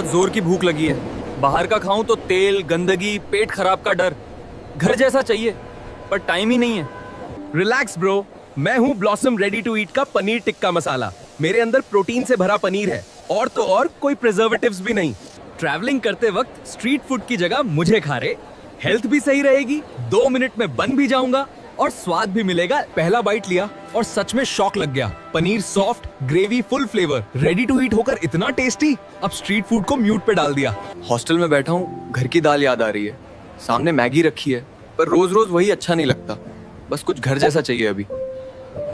बहुत जोर की भूख लगी है। बाहर का खाऊं तो तेल, गंदगी, पेट खराब का डर। घर जैसा चाहिए पर टाइम ही नहीं है। रिलैक्स ब्रो, मैं हूँ ब्लॉसम रेडी टू ईट का पनीर टिक्का मसाला। मेरे अंदर प्रोटीन से भरा पनीर है और तो और कोई प्रिजर्वेटिव्स भी नहीं। ट्रैवलिंग करते वक्त स्ट्रीट फूड की जगह मुझे खा रहे, हेल्थ भी सही रहेगी, 2 मिनट में बन भी जाऊंगा और स्वाद भी मिलेगा। पहला बाइट लिया और सच में शॉक लग गया। Paneer soft, gravy full flavour, ready to eat होकर इतना टेस्टी। अब स्ट्रीट फूड को म्यूट पे डाल दिया। हॉस्टल में बैठा हूँ, घर की दाल याद आ रही है। सामने मैगी रखी है पर रोज रोज वही अच्छा नहीं लगता। बस कुछ घर जैसा चाहिए अभी।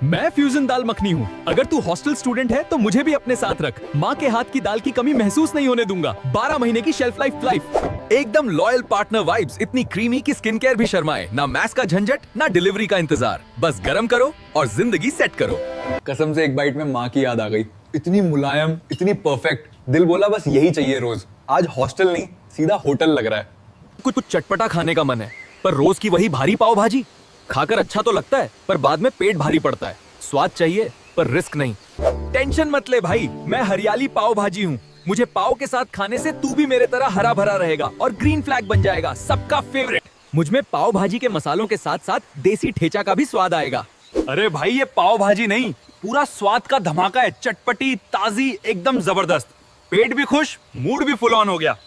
मैं फ्यूजन दाल मखनी हूँ। अगर तू हॉस्टल स्टूडेंट है तो मुझे भी अपने साथ रख। माँ के हाथ की दाल की कमी महसूस नहीं होने दूंगा। 12 महीने की शेल्फ लाइफ। एकदम लॉयल पार्टनर वाइब्स, इतनी क्रीमी की स्किन केयर भी शर्माए। ना मैस का झंझट, ना डिलीवरी का इंतजार। बस गरम करो और जिंदगी सेट करो। कसम से एक बाइट में माँ की याद आ गई। इतनी मुलायम, इतनी परफेक्ट। दिल बोला बस यही चाहिए रोज। आज हॉस्टल नहीं, सीधा होटल लग रहा है। कुछ चटपटा खाने का मन है पर रोज की वही भारी पाव भाजी खाकर अच्छा तो लगता है पर बाद में पेट भारी पड़ता है। स्वाद चाहिए पर रिस्क नहीं। टेंशन मत ले भाई, मैं हरियाली पाव भाजी हूँ। मुझे पाव के साथ खाने से तू भी मेरे तरह हरा भरा रहेगा और ग्रीन फ्लैग बन जाएगा, सबका फेवरेट। मुझ में पाव भाजी के मसालों के साथ साथ देसी ठेचा का भी स्वाद आएगा। अरे भाई, ये पाव भाजी नहीं, पूरा स्वाद का धमाका है। चटपटी, ताजी, एकदम जबरदस्त। पेट भी खुश, मूड भी फुल ऑन हो गया।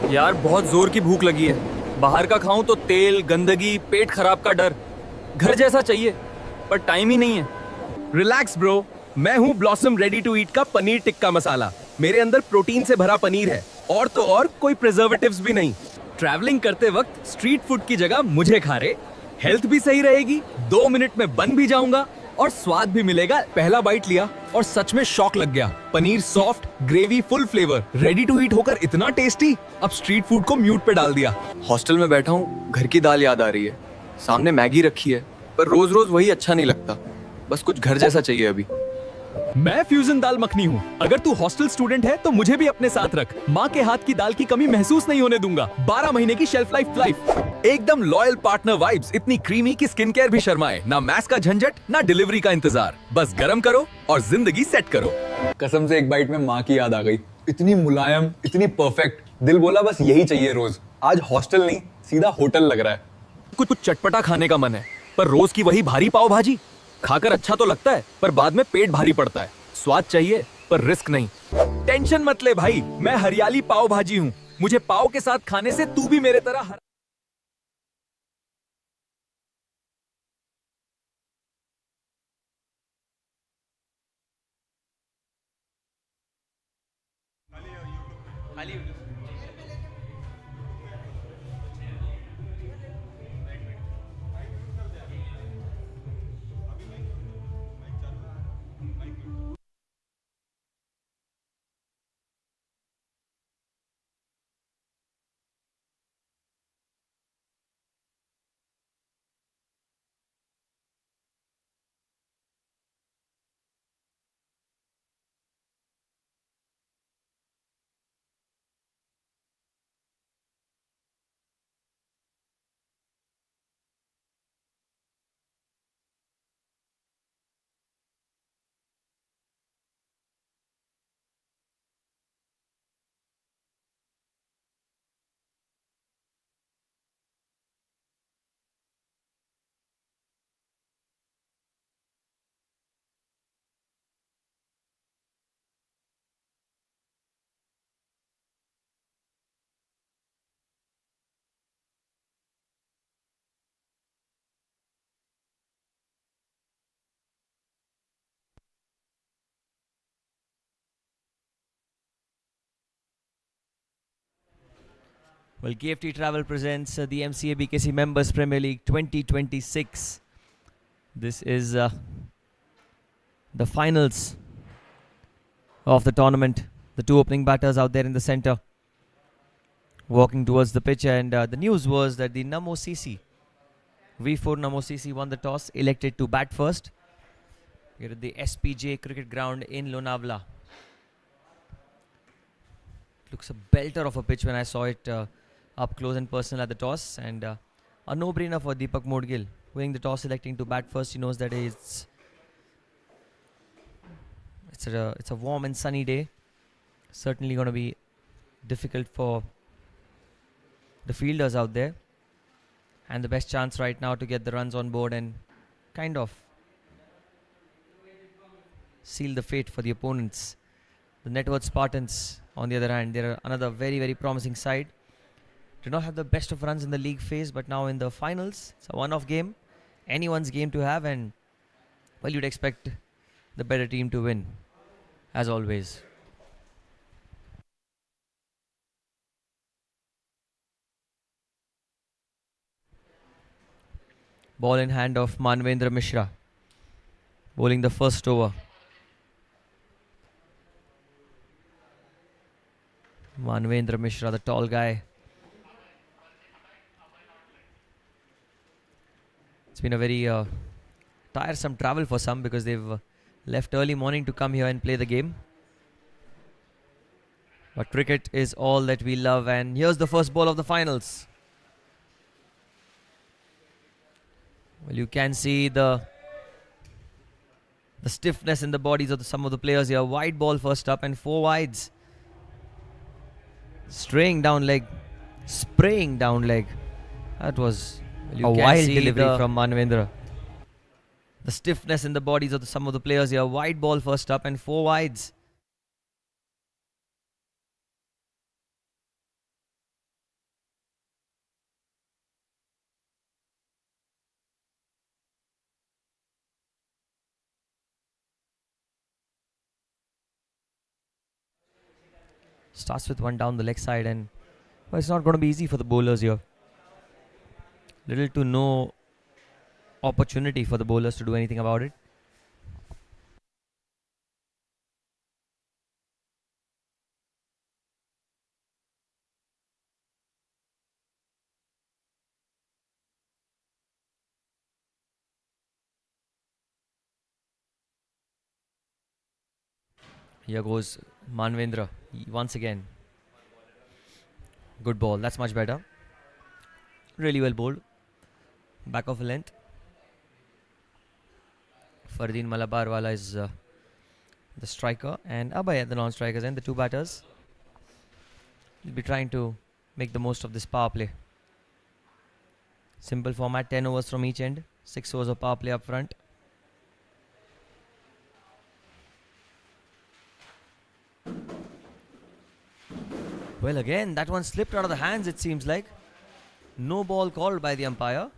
यार बहुत जोर की भूख लगी है। बाहर का खाऊं तो तेल, गंदगी, पेट खराब का डर। घर जैसा चाहिए पर टाइम ही नहीं है। रिलैक्स ब्रो, मैं हूँ ब्लॉसम रेडी टू ईट का पनीर टिक्का मसाला। मेरे अंदर प्रोटीन से भरा पनीर है और तो और कोई प्रिजर्वेटिव्स भी नहीं। ट्रैवलिंग करते वक्त स्ट्रीट फूड की जगह मुझे खा रहे, हेल्थ भी सही रहेगी, 2 मिनट में बन भी जाऊंगा और स्वाद भी मिलेगा। पहला बाइट लिया और सच में शॉक लग गया। Paneer soft, gravy full flavour, ready to eat होकर इतना टेस्टी। अब स्ट्रीट फूड को म्यूट पे डाल दिया। हॉस्टल में बैठा हूँ, घर की दाल याद आ रही है। सामने मैगी रखी है, पर रोज रोज वही अच्छा नहीं लगता। बस कुछ घर जैसा चाहिए अभी। मैं फ्यूजन दाल मखनी हूँ। अगर तू हॉस्टल स्टूडेंट है तो मुझे भी अपने साथ रख। माँ के हाथ की दाल की कमी महसूस नहीं होने दूंगा। 12 महीने की शेल्फ लाइफ। एकदम लॉयल पार्टनर वाइब्स, इतनी क्रीमी कि स्किन केयर भी शर्माए। ना मैस का झंझट, ना डिलीवरी का इंतजार। बस गरम करो और जिंदगी सेट करो। कसम से एक बाइट में माँ की याद आ गई। इतनी मुलायम, इतनी परफेक्ट, दिल बोला बस यही चाहिए रोज। आज हॉस्टल नहीं, सीधा होटल लग रहा है। कुछ कुछ चटपटा खाने का मन है, पर रोज की वही भारी पाव भाजी खाकर अच्छा तो लगता है, पर बाद में पेट भारी पड़ता है। स्वाद चाहिए पर रिस्क नहीं। टेंशन मत ले भाई, मैं हरियाली पाव भाजी हूँ। मुझे पाव के साथ खाने से तू भी मेरे तरह Well, KFT Travel presents the Mca Bkc Members Premier League 2026. This is the finals of the tournament. The two opening batters out there in the center, walking towards the pitch, and the news was that the Namo CC, V4 Namo CC, won the toss, elected to bat first here at the SPJ cricket ground in Lonavala. Looks a belter of a pitch when I saw it up close and personal at the toss, and a no-brainer for Deepak Modgil, winning the toss, electing to bat first. He knows that it's a warm and sunny day. Certainly going to be difficult for the fielders out there, and the best chance right now to get the runs on board and kind of seal the fate for the opponents. The Networth Spartans, on the other hand, they're another very, very promising side. Did not have the best of runs in the league phase, but now in the finals, it's a one-off game, anyone's game to have, and well, you'd expect the better team to win, as always. Ball in hand of Mca Mishra, bowling the first over. Mca Mishra, the tall guy. It's been a very tiresome travel for some because they've left early morning to come here and play the game. But cricket is all that we love, and here's the first ball of the finals. Well, you can see the stiffness in the bodies of some of the players here. Wide ball first up and 4 wides. Straying down leg, spraying down leg. That was a wild delivery from Manvendra. The stiffness in the bodies of some of the players here. Wide ball first up and 4 wides. Starts with one down the leg side, and well, it's not going to be easy for the bowlers here. Little to no opportunity for the bowlers to do anything about it. Here goes Manvendra once again. Good ball. That's much better. Really well bowled. Back of a length. Fardeen Malabarwala is the striker, and Abhay at the non-strikers, and the two batters will be trying to make the most of this power play. Simple format, 10 overs from each end, 6 overs of power play up front. Well, again, that one slipped out of the hands, it seems like. No ball called by the umpire.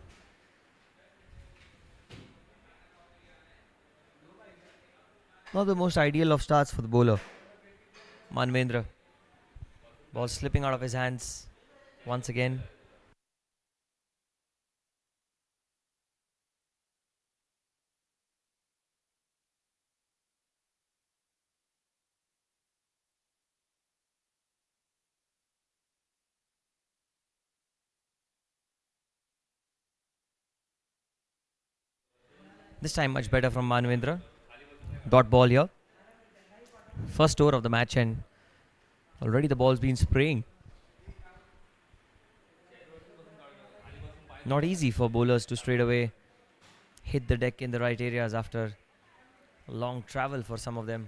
Not the most ideal of starts for the bowler, Manvendra. Ball slipping out of his hands once again. This time much better from Manvendra. Dot ball here. First over of the match, and already the ball's been spraying. Not easy for bowlers to straight away hit the deck in the right areas after a long travel for some of them.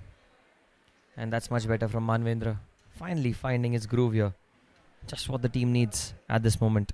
And that's much better from Manvendra. Finally finding his groove here. Just what the team needs at this moment.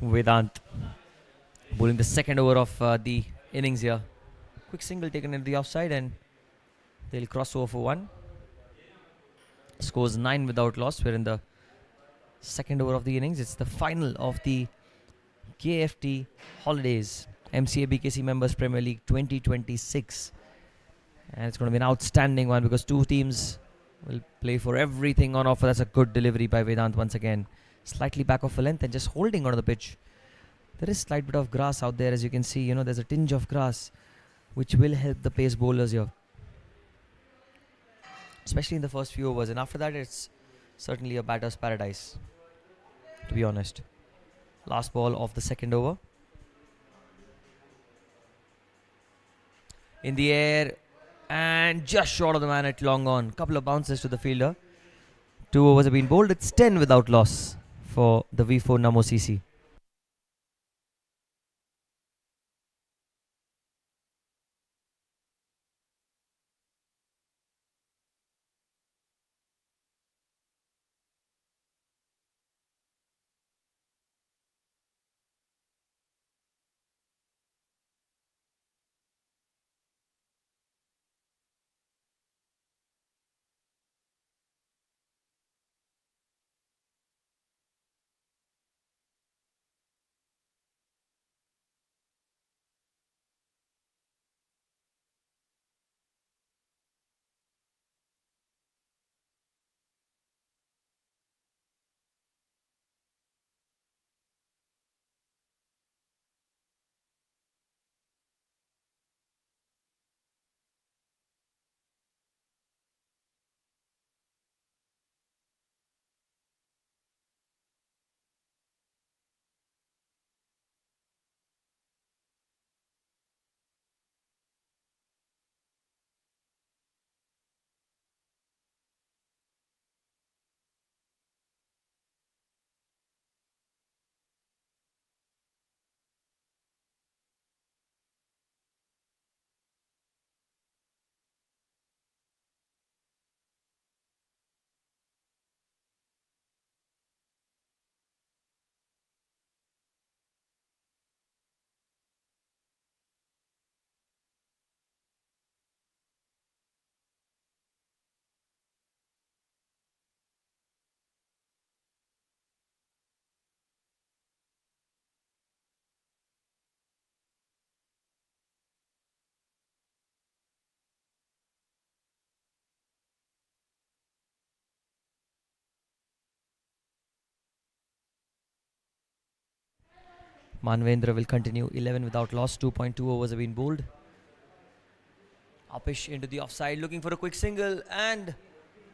Vedant bowling the second over of the innings here. Quick single taken into the offside and they'll cross over for one. Scores 9 without loss. We're in the second over of the innings. It's the final of the KFT Holidays MCA BKC Members Premier League 2026. And it's going to be an outstanding one because two teams will play for everything on offer. That's a good delivery by Vedant once again. Slightly back off a length and just holding onto the pitch. There is slight bit of grass out there, as you can see. You know, there's a tinge of grass which will help the pace bowlers here, especially in the first few overs. And after that, it's certainly a batter's paradise, to be honest. Last ball of the second over. In the air and just short of the man at long on. Couple of bounces to the fielder. 2 overs have been bowled. It's 10 without loss for the V4 Namo CC. Manvendra will continue 11 without loss. 2.2 overs have been bowled. Upish into the offside, looking for a quick single, and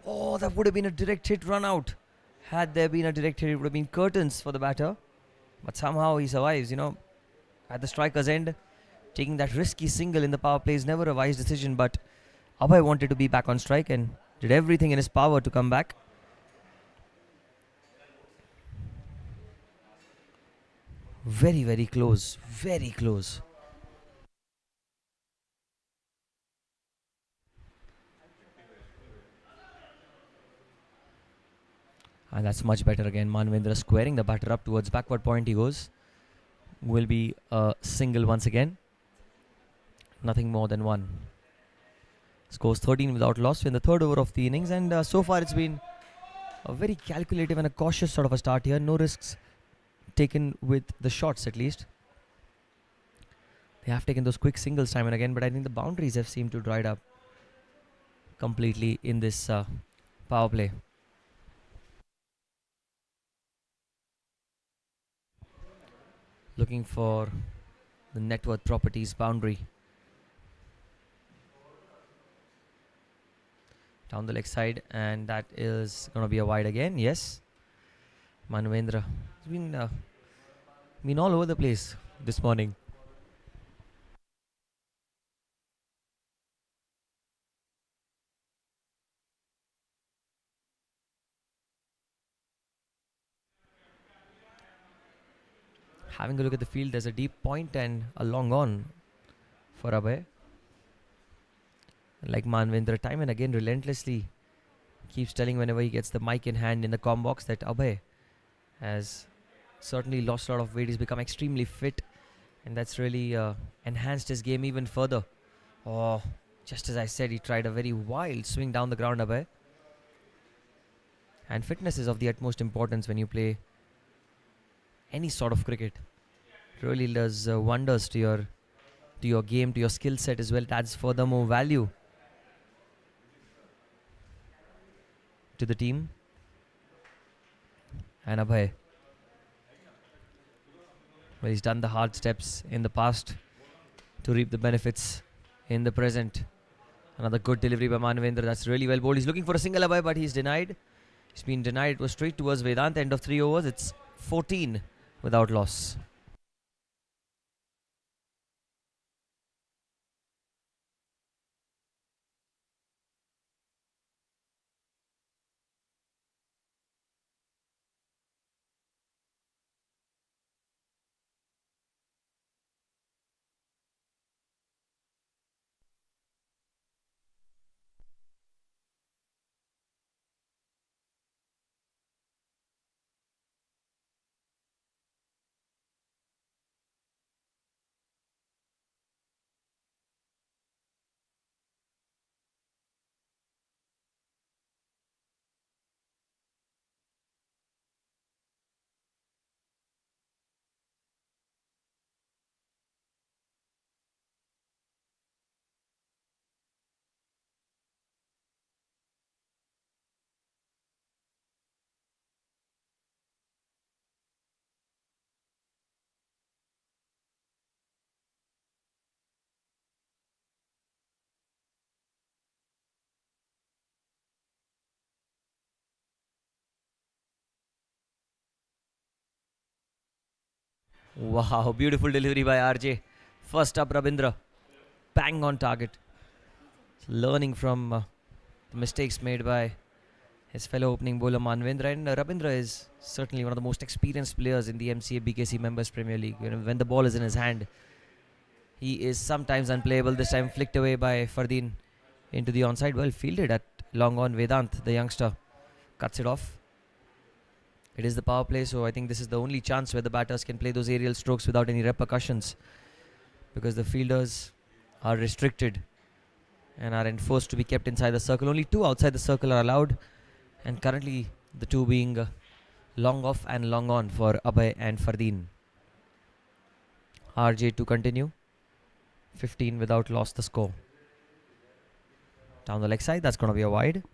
oh, that would have been a direct hit run out. Had there been a direct hit, it would have been curtains for the batter. But somehow he survives, you know. At the striker's end, taking that risky single in the power play is never a wise decision, but Abhay wanted to be back on strike and did everything in his power to come back. Very, very close. Very close. And that's much better again. Manvendra squaring the batter up towards backward point he goes. Will be a single once again. Nothing more than one. Scores 13 without loss in the third over of the innings. And so far it's been a very calculative and a cautious sort of a start here. No risks taken with the shots at least. They have taken those quick singles time and again, but I think the boundaries have seemed to dried up completely in this power play. Looking for the Networth Properties boundary. Down the leg side, and that is going to be a wide again. Yes. Manvendra has been all over the place this morning. Having a look at the field, there's a deep point and a long on for Abhay. Like Manvendra, time and again relentlessly keeps telling whenever he gets the mic in hand in the comm box that Abhay has certainly lost a lot of weight. He's become extremely fit, and that's really enhanced his game even further. Oh, just as I said, he tried a very wild swing down the ground, Abhay. And fitness is of the utmost importance when you play any sort of cricket. It really does wonders to your game, to your skill set as well. It adds furthermore value to the team. And Abhay, well, he's done the hard steps in the past to reap the benefits in the present. Another good delivery by Manavendra. That's really well bowled. He's looking for a single, Abhay, but he's denied. He's been denied. It was straight towards Vedant. End of 3 overs. It's 14 without loss. Wow, beautiful delivery by RJ. First up, Rabindra. Bang on target. Learning from the mistakes made by his fellow opening bowler Manvendra. And Rabindra is certainly one of the most experienced players in the MCA BKC Members Premier League. You know, when the ball is in his hand, he is sometimes unplayable. This time flicked away by Fardeen into the onside. Well fielded at long on. Vedant, the youngster, cuts it off. It is the power play, so I think this is the only chance where the batters can play those aerial strokes without any repercussions, because the fielders are restricted and are enforced to be kept inside the circle. Only 2 outside the circle are allowed, and currently the 2 being long off and long on for Abhay and Fardeen. RJ to continue. 15 without loss the score. Down the leg side, that's going to be a wide.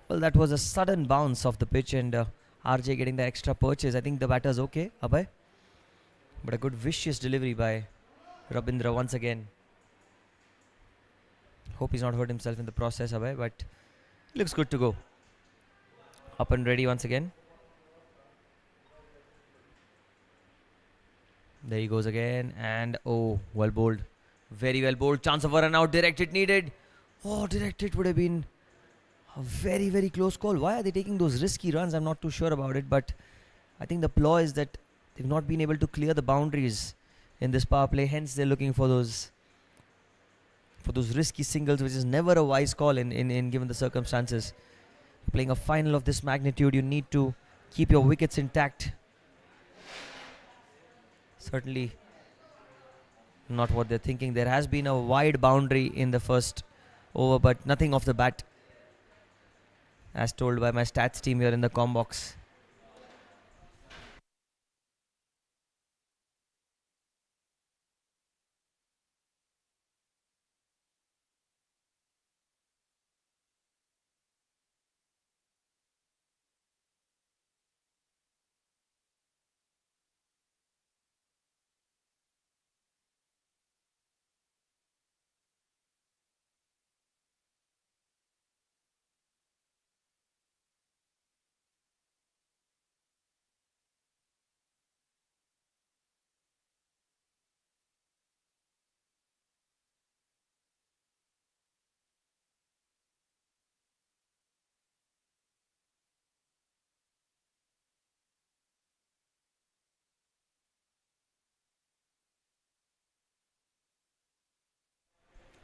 Well, that was a sudden bounce off the pitch, and RJ getting the extra purchase. I think the batter's okay, Abhay. But a good vicious delivery by Rabindra once again. Hope he's not hurt himself in the process, Abhay, but looks good to go. Up and ready once again. There he goes again, and oh, well bowled. Very well bowled. Chance of a run out. Directed needed. Oh, directed would have been a very, very close call. Why are they taking those risky runs? I'm not too sure about it, but I think the flaw is that they've not been able to clear the boundaries in this power play. Hence, they're looking for those risky singles, which is never a wise call in given the circumstances. Playing a final of this magnitude, you need to keep your wickets intact. Certainly not what they're thinking. There has been a wide boundary in the first over, but nothing off the bat, as told by my stats team here in the comm box.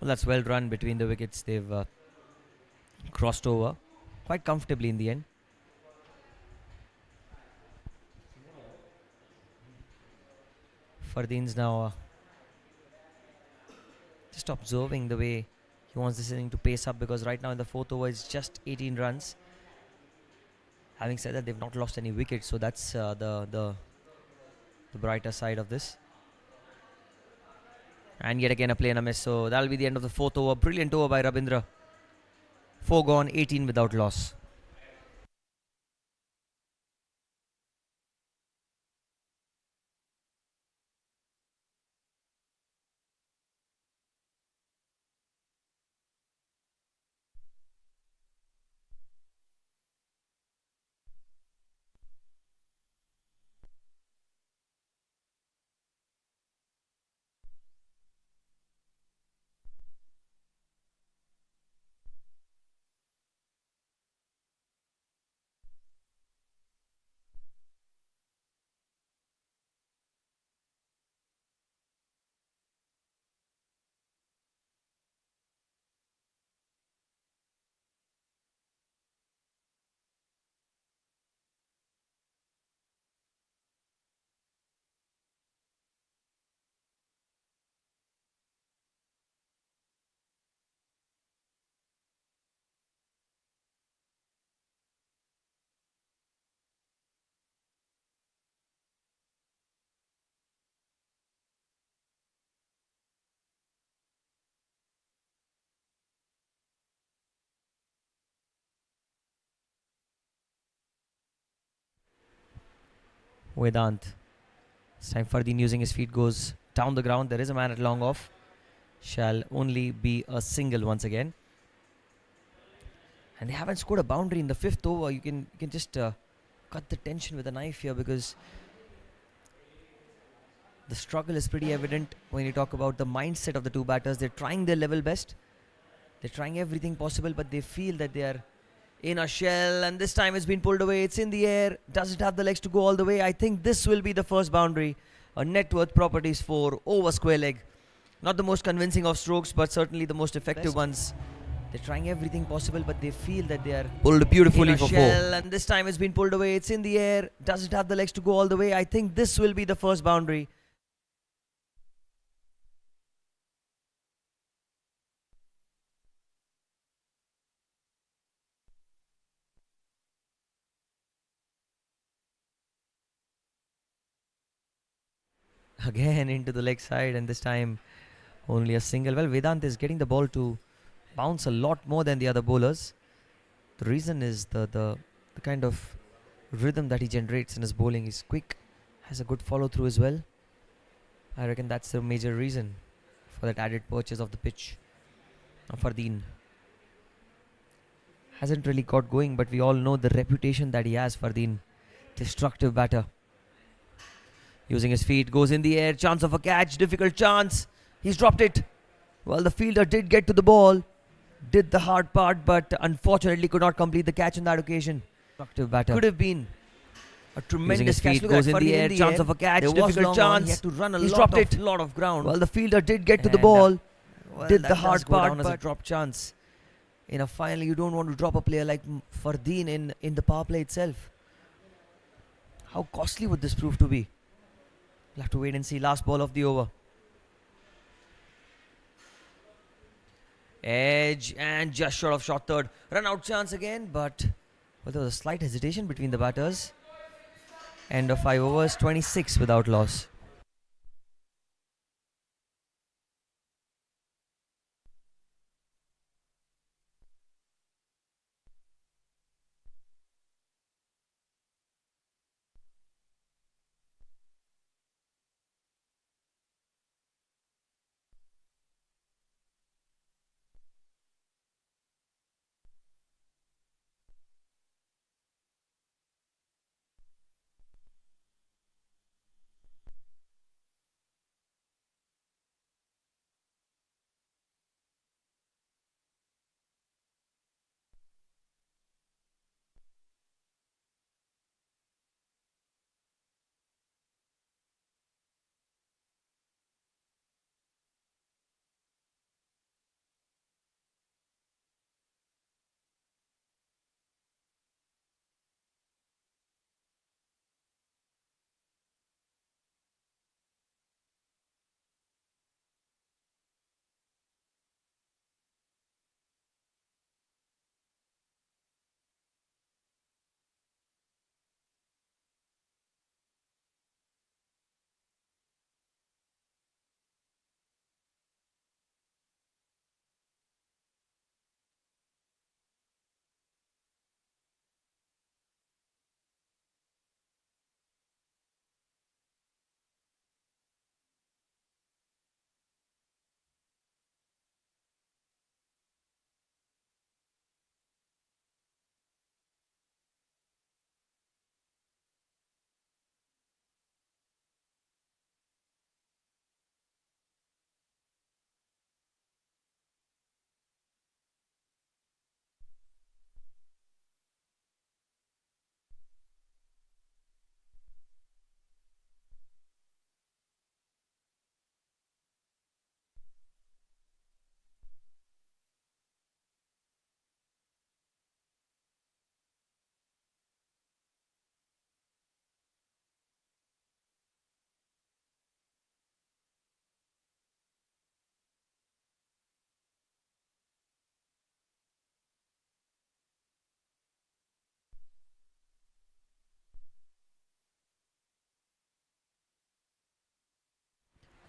Well, that's well run between the wickets. They've crossed over quite comfortably in the end. Fardeen's now just observing the way he wants this inning to pace up, because right now in the fourth over it's just 18 runs. Having said that, they've not lost any wickets, so that's the brighter side of this. And yet again a play and a miss, so that'll be the end of the fourth over. Brilliant over by Rabindra. 4 gone, 18 without loss. Vedant. This time Fardeen using his feet goes down the ground. There is a man at long off. Shall only be a single once again. And they haven't scored a boundary in the fifth over. You can just cut the tension with a knife here, because the struggle is pretty evident when you talk about the mindset of the two batters. They're trying their level best. They're trying everything possible, but they feel that they are in a shell, and this time it's been pulled away. It's in the air. Does it have the legs to go all the way? I think this will be the first boundary. A Networth Properties 4 over square leg. Not the most convincing of strokes, but certainly the most effective ones. They're trying everything possible, but they feel that they are Pulled beautifully in a for shell, 4. and this time it's been pulled away. It's in the air. Does it have the legs to go all the way? I think this will be the first boundary. Again into the leg side, and this time only a single. Well, Vedant is getting the ball to bounce a lot more than the other bowlers. The reason is the kind of rhythm that he generates in his bowling. Is quick, has a good follow through as well. I reckon that's the major reason for that added purchase of the pitch. Fardeen hasn't really got going, but we all know the reputation that he has. Fardeen, destructive batter. Using his feet, goes in the air, chance of a catch, difficult chance. He's dropped it. Well, the fielder did get to the ball, did the hard part, but unfortunately could not complete the catch on that occasion. Destructive batter. Could have been a tremendous catch. Look, goes in the air, chance of a catch, difficult chance. He had to run He's dropped it. Lot of ground. Well, the fielder did get to the ball, did the hard part, but as a drop chance. In a final, you don't want to drop a player like Fardeen in the power play itself. How costly would this prove to be? We'll have to wait and see. Last ball of the over. Edge and just short of short third. Run out chance again, but well, there was a slight hesitation between the batters. End of 5 overs, 26 without loss.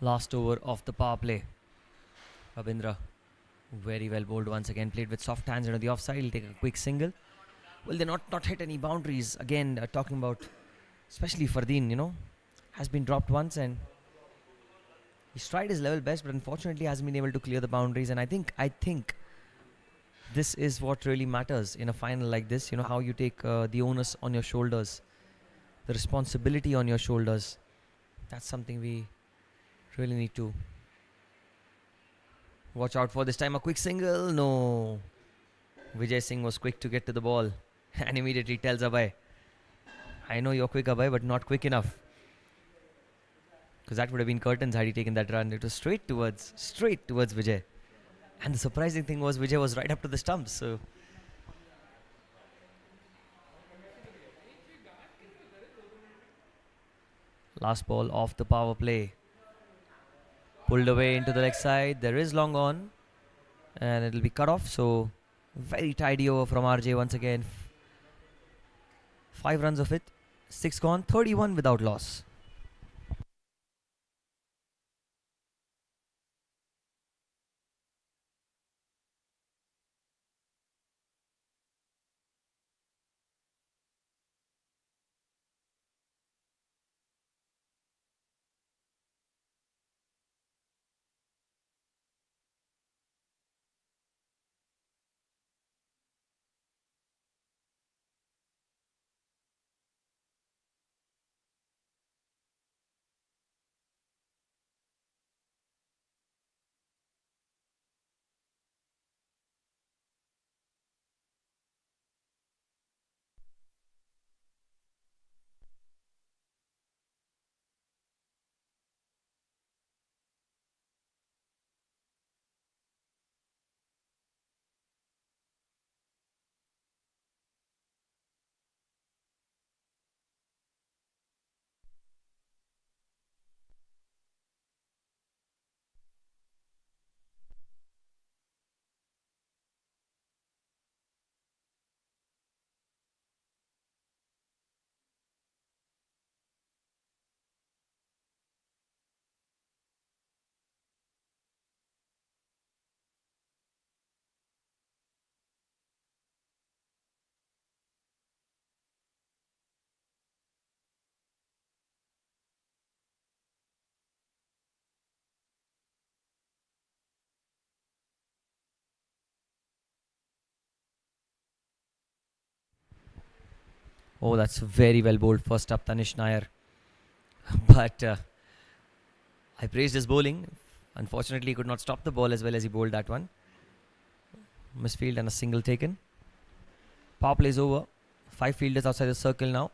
Last over of the power play. Rabindra, very well bowled once again. Played with soft hands into the offside. He'll take a quick single. Will they not hit any boundaries? Again, talking about, especially Fardeen, has been dropped once and he's tried his level best, but unfortunately hasn't been able to clear the boundaries. And I think this is what really matters in a final like this. How you take the onus on your shoulders, the responsibility on your shoulders. That's something we really need to watch out for. This time a quick single. No. Vijay Singh was quick to get to the ball and immediately tells Abhay, I know you're quick, Abhay, but not quick enough. Because that would have been curtains had he taken that run. It was straight towards Vijay. And the surprising thing was Vijay was right up to the stumps. So last ball off the power play. Pulled away into the leg side. There is long on. And it'll be cut off. So very tidy over from RJ once again. 5 runs of it. 6 gone. 31 without loss. Oh, that's very well bowled. First up, Tanish Nair. But I praised his bowling. Unfortunately, he could not stop the ball as well as he bowled that one. Misfield and a single taken. Power play is over. 5 fielders outside the circle now.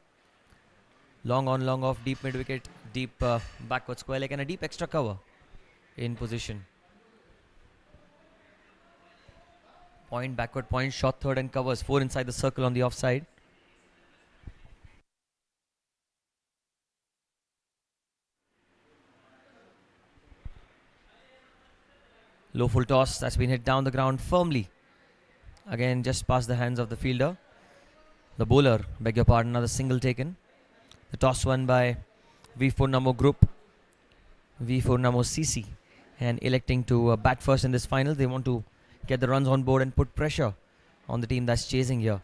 Long on, long off, deep mid wicket, deep backward square leg, and a deep extra cover in position. Point, backward point, shot third and covers. 4 inside the circle on the offside. Low full toss that's been hit down the ground firmly. Again, just past the hands of the fielder. The bowler, beg your pardon, another single taken. The toss won by V4 Namo Group, V4 Namo CC, and electing to bat first in this final. They want to get the runs on board and put pressure on the team that's chasing here.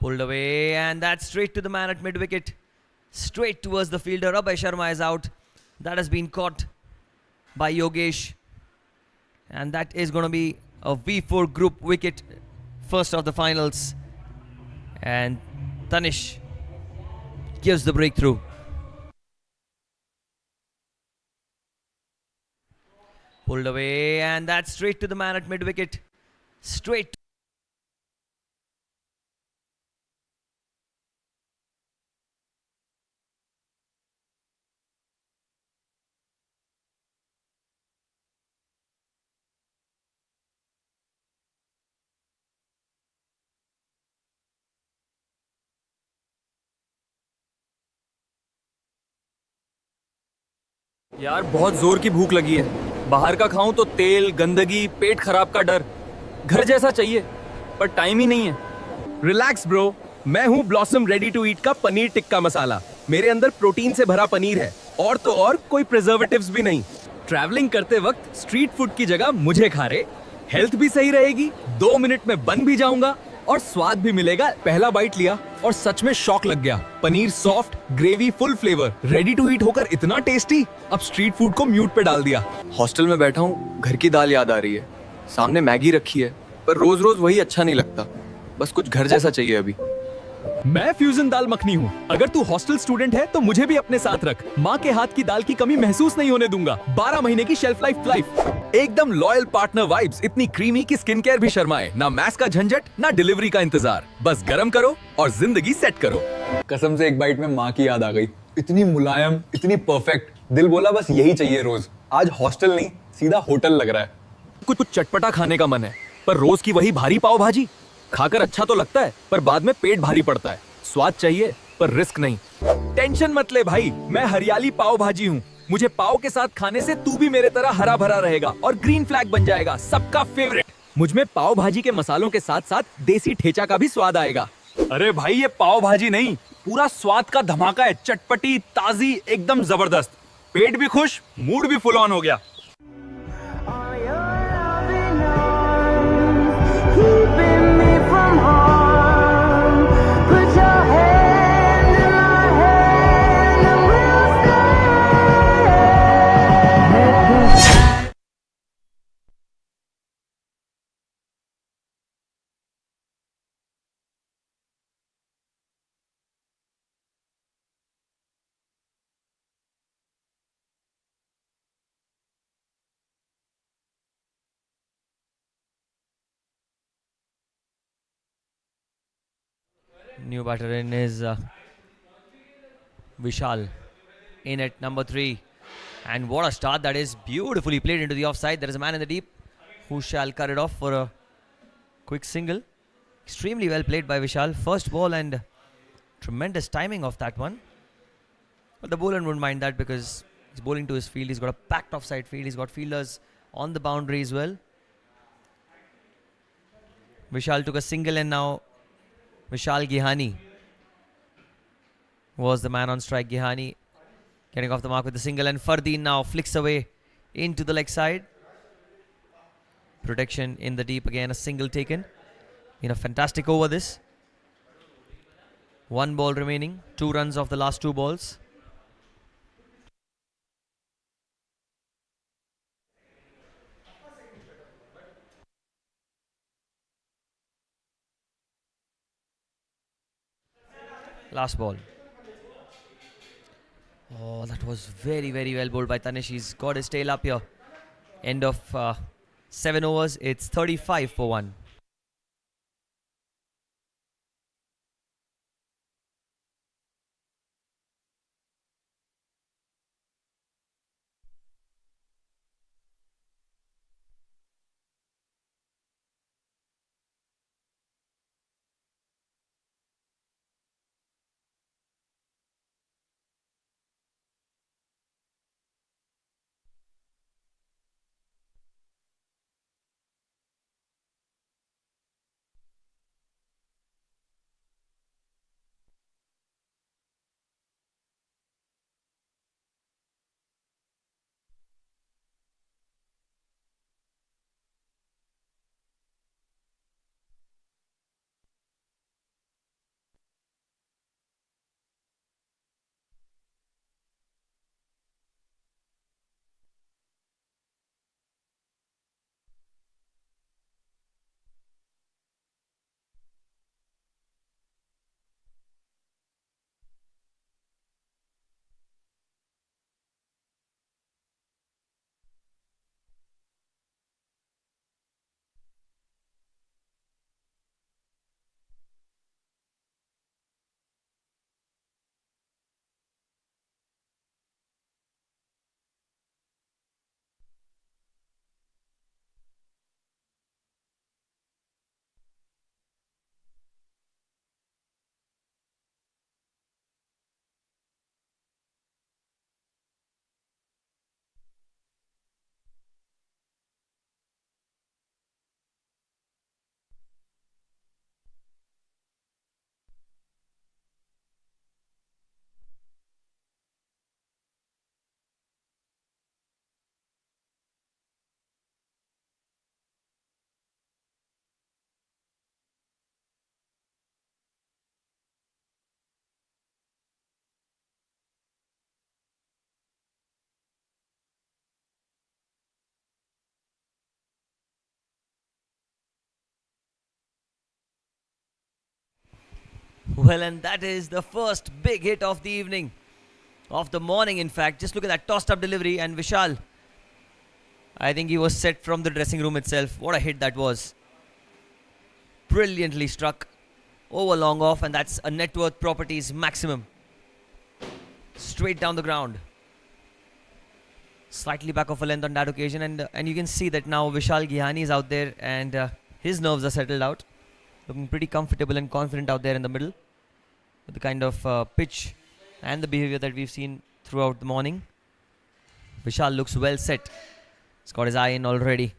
Pulled away, and that's straight to the man at mid-wicket. Straight towards the fielder. Abhay Sharma is out. That has been caught by Yogesh. And that is going to be a V4 group wicket. First of the finals. And Tanish gives the breakthrough. Pulled away, and that's straight to the man at mid-wicket. Straight यार बहुत जोर की भूख लगी है। बाहर का खाऊं तो तेल, गंदगी, पेट खराब का डर। घर जैसा चाहिए पर टाइम ही नहीं है। रिलैक्स ब्रो, मैं हूँ ब्लॉसम रेडी टू ईट का पनीर टिक्का मसाला। मेरे अंदर प्रोटीन से भरा पनीर है और तो और कोई प्रिजर्वेटिव्स भी नहीं। ट्रैवलिंग करते वक्त स्ट्रीट फूड की जगह मुझे खा रहे, हेल्थ भी सही रहेगी, 2 मिनट में बन भी जाऊंगा और स्वाद भी मिलेगा। पहला बाइट लिया और सच में शॉक लग गया। Paneer soft, gravy full flavour, ready to eat होकर इतना टेस्टी। अब स्ट्रीट फूड को म्यूट पे डाल दिया। हॉस्टल में बैठा हूँ, घर की दाल याद आ रही है। सामने मैगी रखी है पर रोज रोज वही अच्छा नहीं लगता। बस कुछ घर जैसा चाहिए अभी। मैं फ्यूजन दाल मखनी हूँ। अगर तू हॉस्टल स्टूडेंट है तो मुझे भी अपने साथ रख। माँ के हाथ की दाल की कमी महसूस नहीं होने दूंगा। 12 महीने की शेल्फ लाइफ, एकदम लॉयल पार्टनर वाइब्स। इतनी क्रीमी कि स्किन केयर भी शर्माए। ना मैस का झंझट, ना डिलीवरी का इंतजार। बस गरम करो और जिंदगी सेट करो। कसम से एक बाइट में माँ की याद आ गई। इतनी मुलायम, इतनी परफेक्ट, दिल बोला बस यही चाहिए रोज। आज हॉस्टल नहीं, सीधा होटल लग रहा है। कुछ चटपटा खाने का मन है पर रोज की वही भारी पाव भाजी खाकर अच्छा तो लगता है पर बाद में पेट भारी पड़ता है। स्वाद चाहिए पर रिस्क नहीं। टेंशन मत ले भाई, मैं हरियाली पाव भाजी हूँ। मुझे पाव के साथ खाने से तू भी मेरे तरह हरा भरा रहेगा और ग्रीन फ्लैग बन जाएगा, सबका फेवरेट। मुझ में पाव भाजी के मसालों के साथ साथ देसी ठेचा का भी स्वाद आएगा। अरे भाई, ये पाव भाजी नहीं, पूरा स्वाद का धमाका है। चटपटी, ताजी, एकदम जबरदस्त। पेट भी खुश, मूड भी फुल ऑन हो गया। Keeping me from harm. Put your hand in my hand and we'll stay. New batter in is Vishal in at number 3. And what a start that is. Beautifully played into the offside. There is a man in the deep who shall cut it off for a quick single. Extremely well played by Vishal. First ball and tremendous timing of that one. But the bowler wouldn't mind that because he's bowling to his field. He's got a packed offside field. He's got fielders on the boundary as well. Vishal took a single and now Vishal Gihani was the man on strike. Gihani getting off the mark with the single and Fardeen now flicks away into the leg side. Protection in the deep again, a single taken. In a fantastic over this. 1 ball remaining, 2 runs off the last 2 balls. Last ball. Oh, that was very, very well bowled by Tanish. He's got his tail up here. End of 7 overs. It's 35 for 1. Well, and that is the first big hit of the evening, of the morning, in fact. Just look at that tossed up delivery, and Vishal, I think he was set from the dressing room itself. What a hit that was. Brilliantly struck. Over long off, and that's a Networth Properties maximum. Straight down the ground. Slightly back of a length on that occasion, and you can see that now Vishal Gihani is out there, and his nerves are settled out. Looking pretty comfortable and confident out there in the middle. With the kind of pitch and the behavior that we've seen throughout the morning. Vishal looks well set. He's got his eye in already.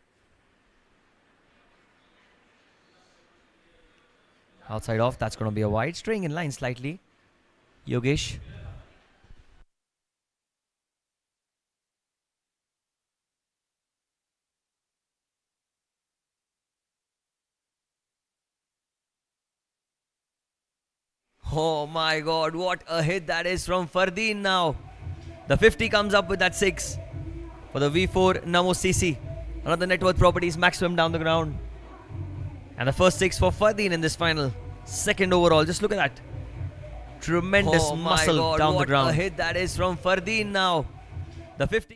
Outside off, that's going to be a wide. Straying in line slightly. Yogesh. Oh my god, what a hit that is from Fardeen now. The 50 comes up with that 6 for the V4 Namo CC. Another Networth Properties maximum down the ground. And the first 6 for Fardeen in this final. Second overall, just look at that. Tremendous muscle down the ground. What a hit that is from Fardeen now. The 50.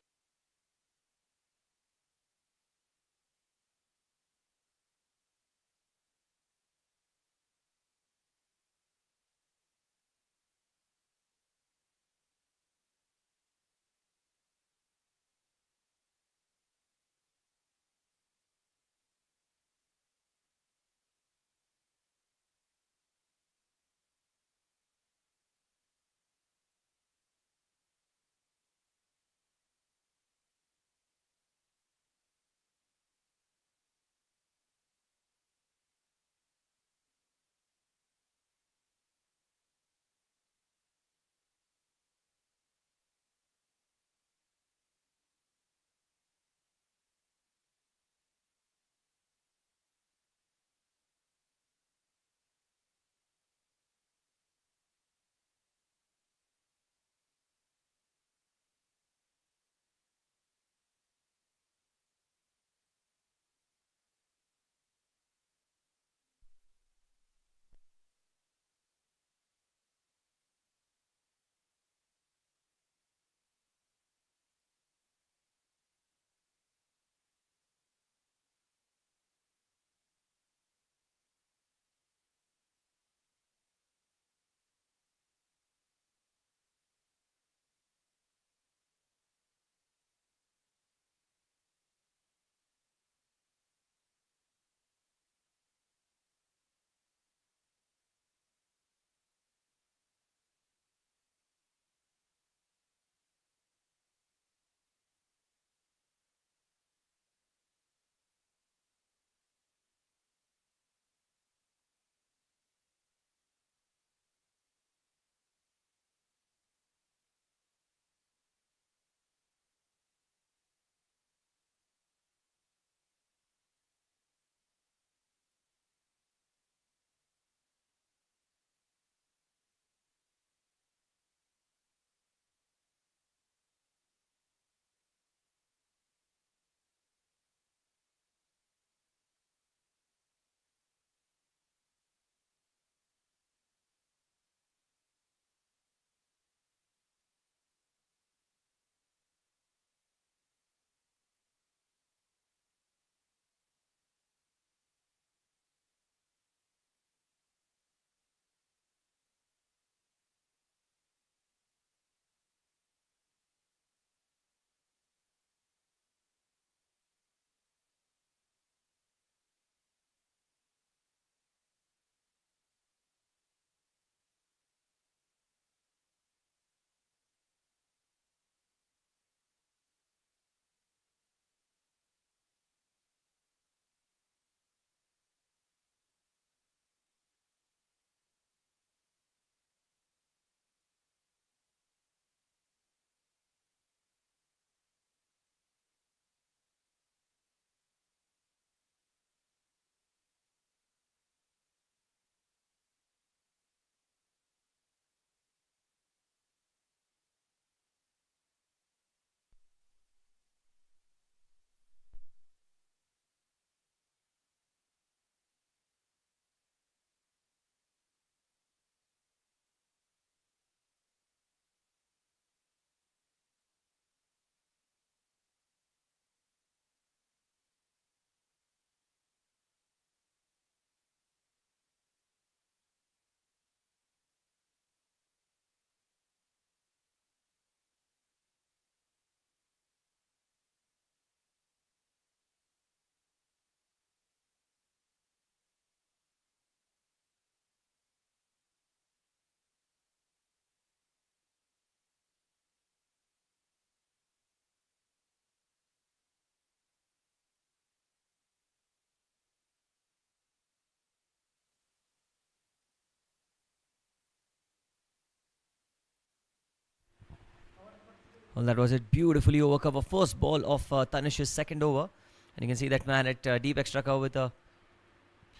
Well, that was it. Beautifully over cover. First ball of Tanish's second over. And you can see that man at deep extra cover with a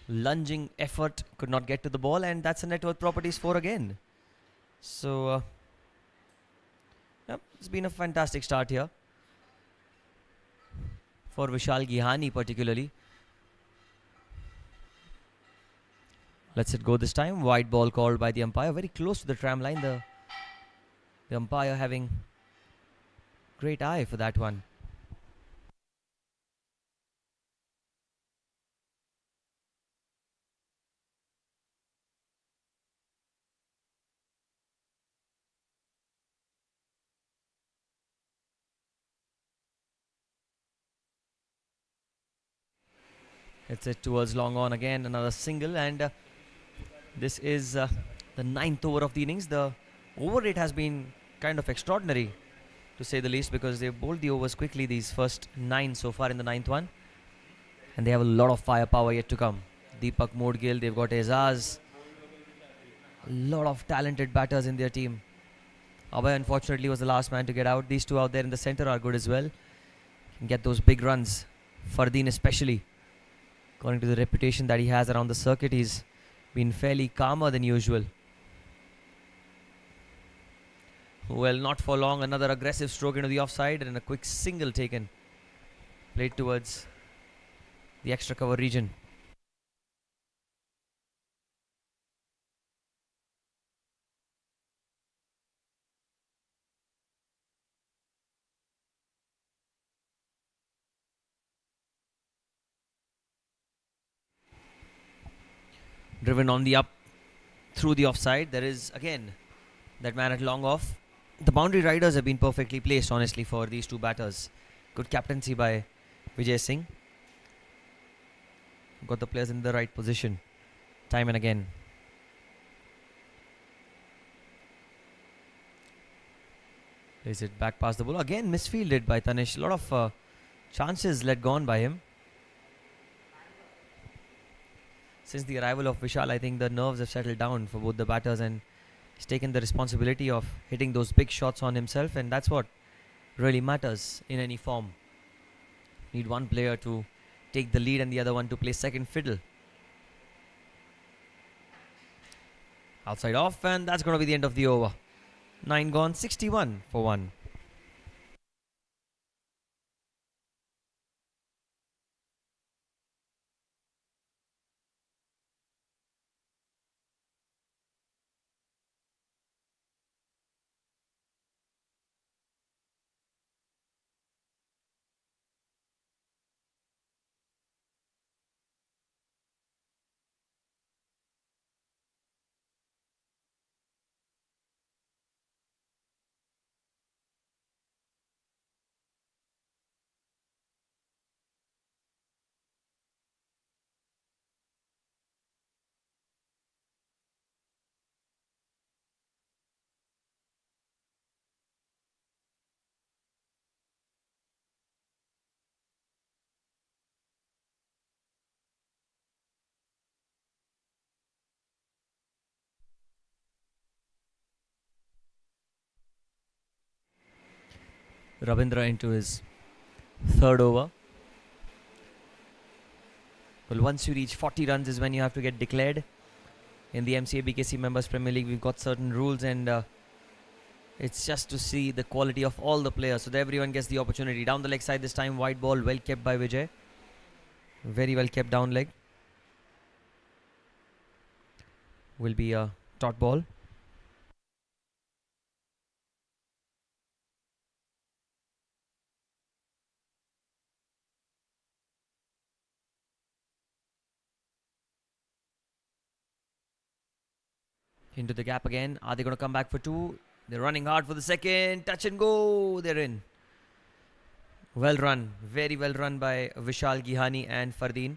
lunging effort. Could not get to the ball. And that's a Networth Properties 4 again. So, yep, it's been a fantastic start here. For Vishal Gihani particularly. Let's it go this time. Wide ball called by the umpire. Very close to the tram line. The umpire having great eye for that one. It's it towards long on again. Another single, and this is the 9th over of the innings. The over rate has been kind of extraordinary, to say the least, because they've bowled the overs quickly, these first 9 so far in the 9th one. And they have a lot of firepower yet to come. Deepak Modgil, they've got Azaz. A lot of talented batters in their team. Abhay unfortunately was the last man to get out. These two out there in the centre are good as well. Can get those big runs. Fardeen especially. According to the reputation that he has around the circuit, he's been fairly calmer than usual. Well, not for long. Another aggressive stroke into the offside and a quick single taken. Played towards the extra cover region. Driven on the up through the offside. There is again that man at long off. The boundary riders have been perfectly placed, honestly, for these two batters. Good captaincy by Vijay Singh. Got the players in the right position time and again. Plays it back past the ball. Again misfielded by Tanish. A lot of chances let gone by him. Since the arrival of Vishal, I think the nerves have settled down for both the batters, and he's taken the responsibility of hitting those big shots on himself, and that's what really matters in any form. Need one player to take the lead and the other one to play second fiddle. Outside off, and that's going to be the end of the over. 9 gone, 61 for 1. Ravindra into his third over. Well, once you reach 40 runs is when you have to get declared. In the Mca Bkc Members Premier League, we've got certain rules, and it's just to see the quality of all the players, so that everyone gets the opportunity. Down the leg side this time, wide ball, well kept by Vijay. Very well kept down leg. Will be a dot ball. Into the gap again. Are they going to come back for 2? They're running hard for the second. Touch and go. They're in. Well run. Very well run by Vishal Gihani and Fardeen.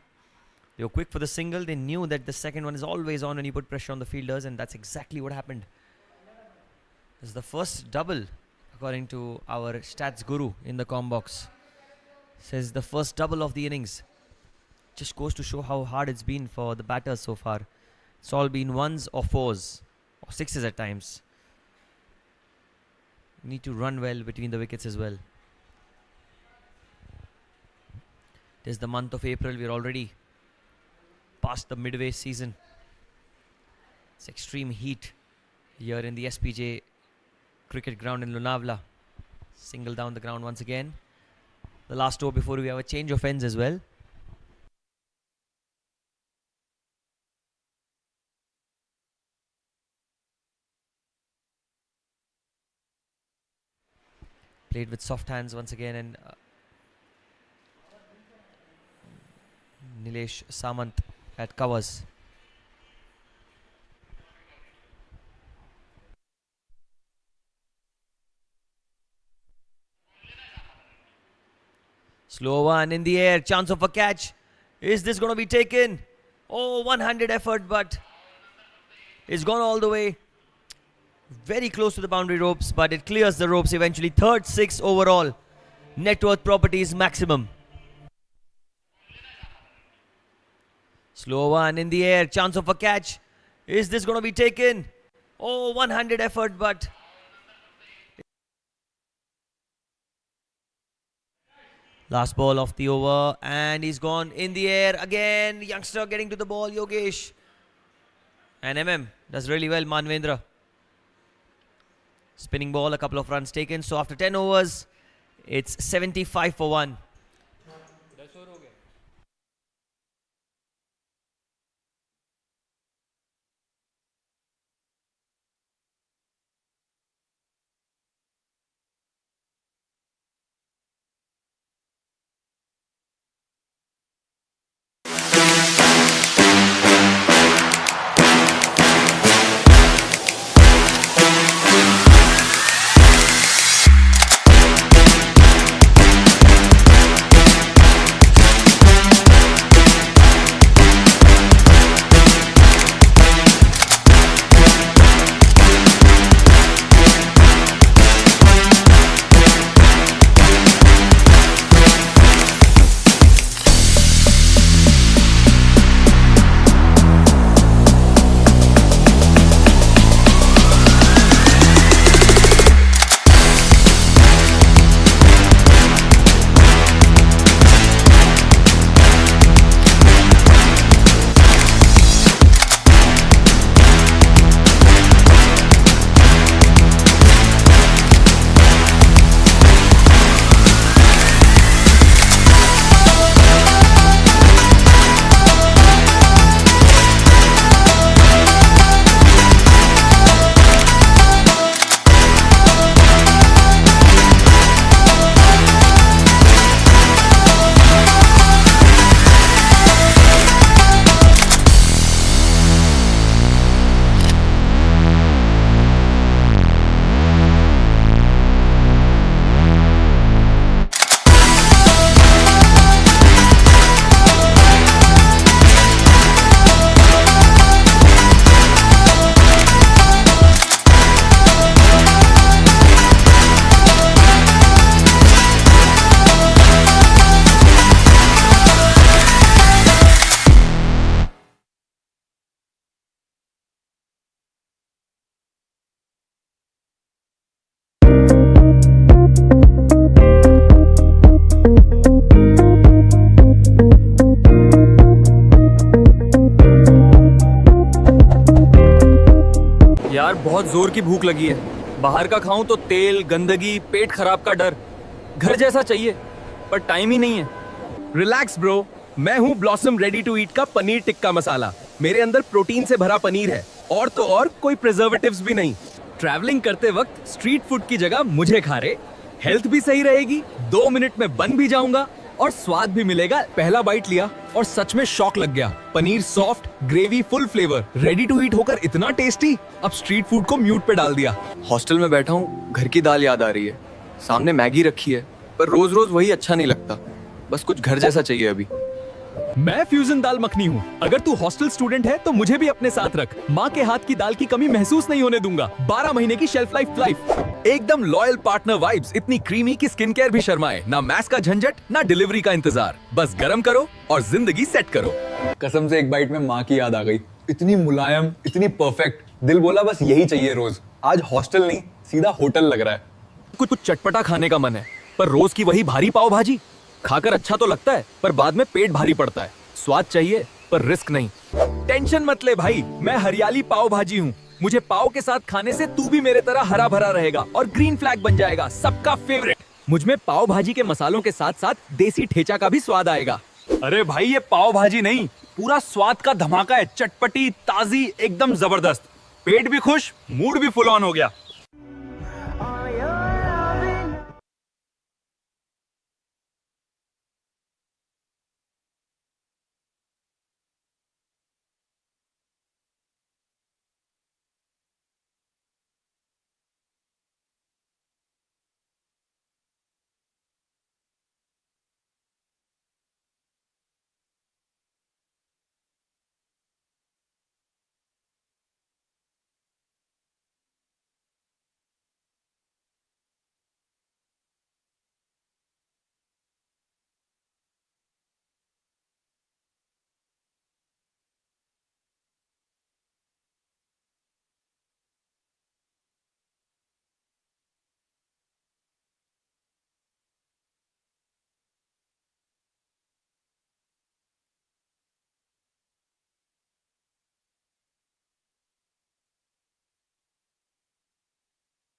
They were quick for the single. They knew that the second one is always on when you put pressure on the fielders, and that's exactly what happened. This is the first double, according to our stats guru in the com box. Says the first double of the innings. Just goes to show how hard it's been for the batters so far. It's all been 1s or 4s. Or 6s at times. Need to run well between the wickets as well. It is the month of April. We're already past the midway season. It's extreme heat here in the SPJ cricket ground in Lonavala. Single down the ground once again. The last over before we have a change of ends as well. Played with soft hands once again, and Nilesh Samant at covers. Slow one in the air, chance of a catch. Is this going to be taken? Oh, one-handed effort, but it's gone all the way. Very close to the boundary ropes, but it clears the ropes eventually. Third six overall. Networth Properties maximum. Slow one in the air, chance of a catch. Is this going to be taken? Oh, one-handed effort, but last ball of the over, and he's gone in the air again. Youngster getting to the ball, Yogesh. And does really well, Manvendra. Spinning ball, a couple of runs taken. So after 10 overs, it's 75 for 1. यार बहुत जोर की भूख लगी है। बाहर का खाऊं तो तेल, गंदगी, पेट खराब का डर। घर जैसा चाहिए पर टाइम ही नहीं है। रिलैक्स ब्रो, मैं हूँ ब्लॉसम रेडी टू ईट का पनीर टिक्का मसाला। मेरे अंदर प्रोटीन से भरा पनीर है, और तो और कोई प्रिजर्वेटिव्स भी नहीं। ट्रैवलिंग करते वक्त स्ट्रीट फूड की जगह मुझे खा रहे, हेल्थ भी सही रहेगी, 2 मिनट में बन भी जाऊंगा और स्वाद भी मिलेगा। पहला बाइट लिया और सच में शॉक लग गया। Paneer soft, gravy full flavour, ready to eat होकर इतना टेस्टी। अब स्ट्रीट फूड को म्यूट पे डाल दिया। हॉस्टल में बैठा हूँ, घर की दाल याद आ रही है। सामने मैगी रखी है, पर रोज रोज वही अच्छा नहीं लगता। बस कुछ घर जैसा चाहिए अभी। मैं फ्यूजन दाल मखनी हूँ। अगर तू हॉस्टल स्टूडेंट है तो मुझे भी अपने साथ रख। माँ के हाथ की दाल की कमी महसूस नहीं होने दूंगा। 12 महीने की शेल्फ लाइफ। एकदम लॉयल पार्टनर वाइब्स, इतनी क्रीमी की स्किन केयर भी शर्माए। ना मैस का झंझट, ना डिलीवरी का इंतजार। बस गरम करो और जिंदगी सेट करो। कसम से एक बाइट में माँ की याद आ गई। इतनी मुलायम, इतनी परफेक्ट। दिल बोला बस यही चाहिए रोज। आज हॉस्टल नहीं, सीधा होटल लग रहा है। कुछ कुछ चटपटा खाने का मन है, पर रोज की वही भारी पाव भाजी खाकर अच्छा तो लगता है, पर बाद में पेट भारी पड़ता है। स्वाद चाहिए पर रिस्क नहीं। टेंशन मत ले भाई, मैं हरियाली पाव भाजी हूँ। मुझे पाव के साथ खाने से तू भी मेरे तरह हरा भरा रहेगा और ग्रीन फ्लैग बन जाएगा, सबका फेवरेट। मुझ में पाव भाजी के मसालों के साथ साथ देसी ठेचा का भी स्वाद आएगा। अरे भाई, ये पाव भाजी नहीं, पूरा स्वाद का धमाका है। चटपटी, ताजी, एकदम जबरदस्त। पेट भी खुश, मूड भी फुल ऑन हो गया। All your loving.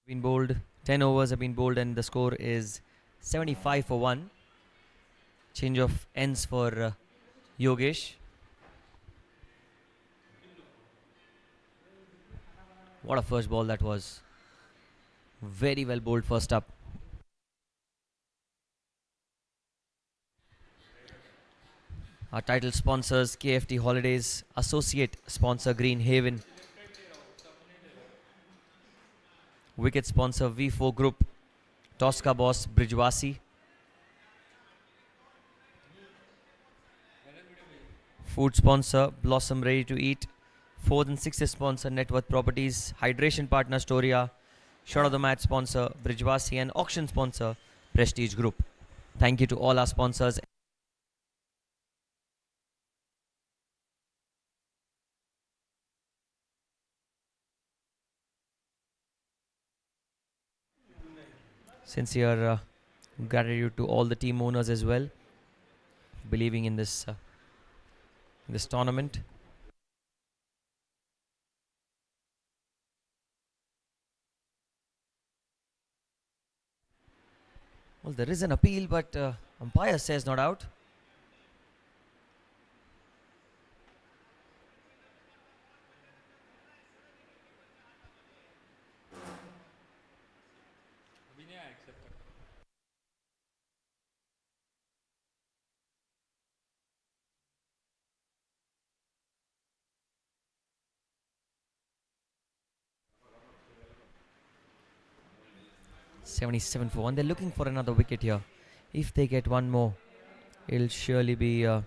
Been bowled, 10 overs have been bowled, and the score is 75 for 1. Change of ends for Yogesh. What a first ball that was. Very well bowled first up. Our title sponsors KFT Holidays, associate sponsor Green Haven, wicket sponsor V4 Group, Tosca boss Brijwasi, food sponsor Blossom Ready to Eat, 4th and 6th sponsor Networth Properties, hydration partner Storia, shot of the match sponsor Brijwasi, and auction sponsor Prestige Group. Thank you to all our sponsors. Sincere gratitude to all the team owners as well, believing in this tournament. Well, there is an appeal, but umpire says not out. (77 for 1). They're looking for another wicket here. If they get one more, it'll surely be a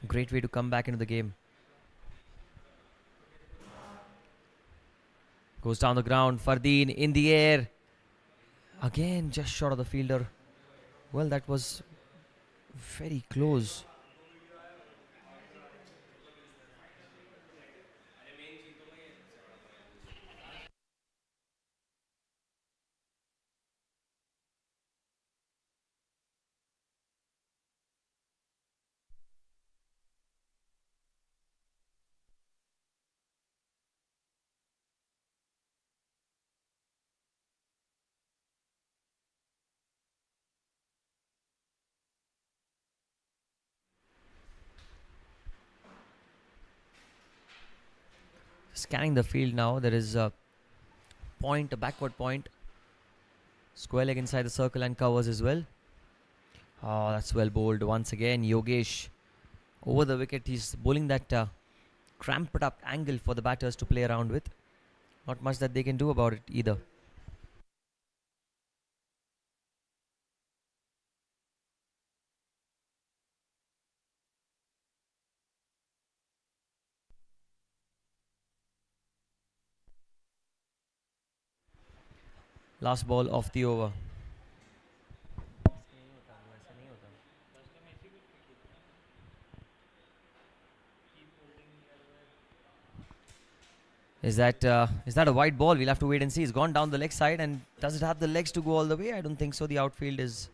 great way to come back into the game. Goes down the ground. Fardeen in the air. Again, just short of the fielder. Well, that was very close. Scanning the field now, there is a point, a backward point. Square leg inside the circle and covers as well. Oh, that's well bowled once again. Yogesh over the wicket. He's bowling that cramped up angle for the batters to play around with. Not much that they can do about it either. Last ball of the over. Is that a white ball? We'll have to wait and see. It's gone down the leg side, and does it have the legs to go all the way? I don't think so. The outfield is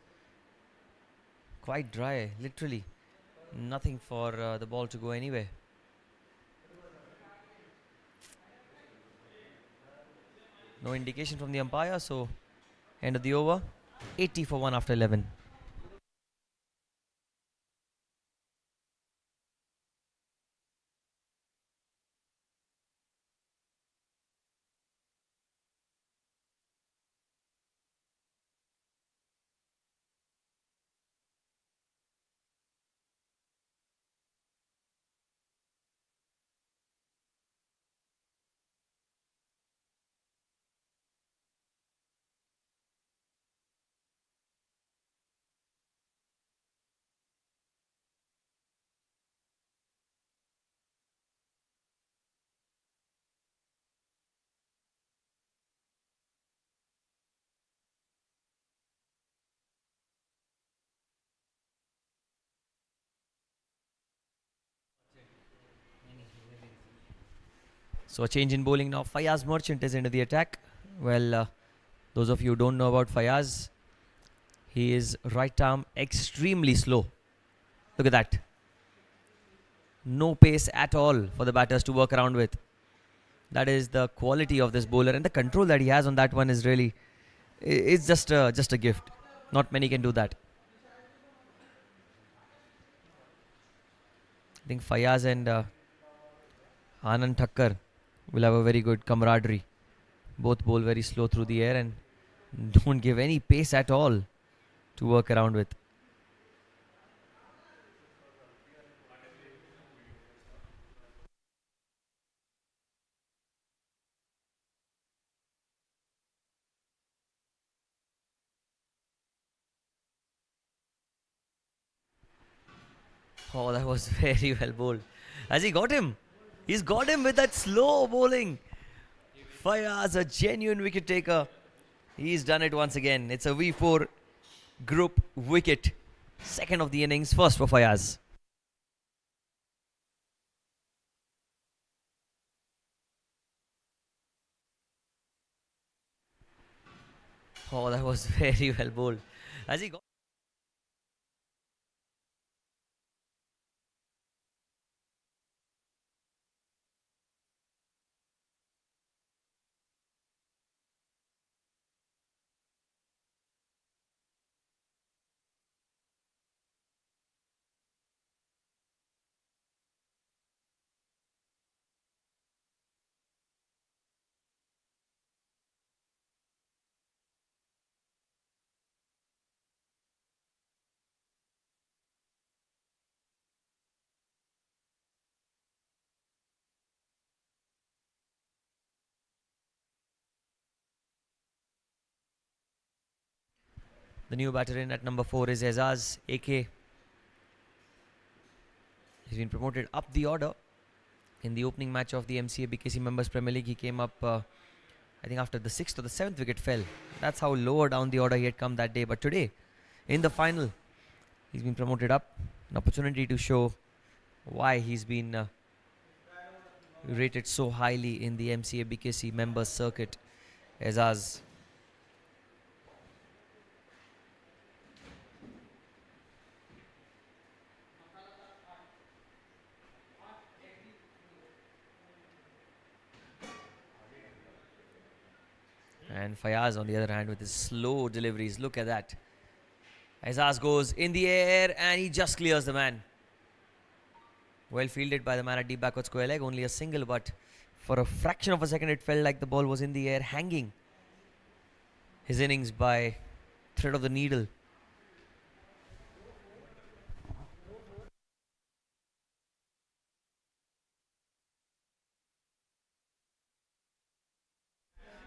quite dry, literally. Nothing for the ball to go anywhere. No indication from the umpire, so end of the over. 80 for 1 after 11. So a change in bowling now. Fayaz Merchant is into the attack. Well, those of you who don't know about Fayaz, he is right arm extremely slow. Look at that. No pace at all for the batters to work around with. That is the quality of this bowler, and the control that he has on that one is really, it's just a gift. Not many can do that. I think Fayaz and Anand Thakkar will have a very good camaraderie. Both bowl very slow through the air and don't give any pace at all to work around with. Oh, that was very well bowled. Has he got him? He's got him with that slow bowling. Fayaz, a genuine wicket taker. He's done it once again. It's a V4 group wicket. Second of the innings, first for Fayaz. Oh, that was very well bowled. Has he got? The new batter in at number 4 is Azaz AK. He's been promoted up the order. In the opening match of the Mca Bkc Members Premier League, he came up, I think after the 6th or the 7th wicket fell. That's how lower down the order he had come that day. But today, in the final, he's been promoted up. An opportunity to show why he's been rated so highly in the Mca Bkc Members Circuit. Azaz. And Fayaz on the other hand with his slow deliveries. Look at that. Azaz goes in the air and he just clears the man. Well fielded by the man at deep backward square leg. Only a single, but for a fraction of a second it felt like the ball was in the air, hanging his innings by thread of the needle.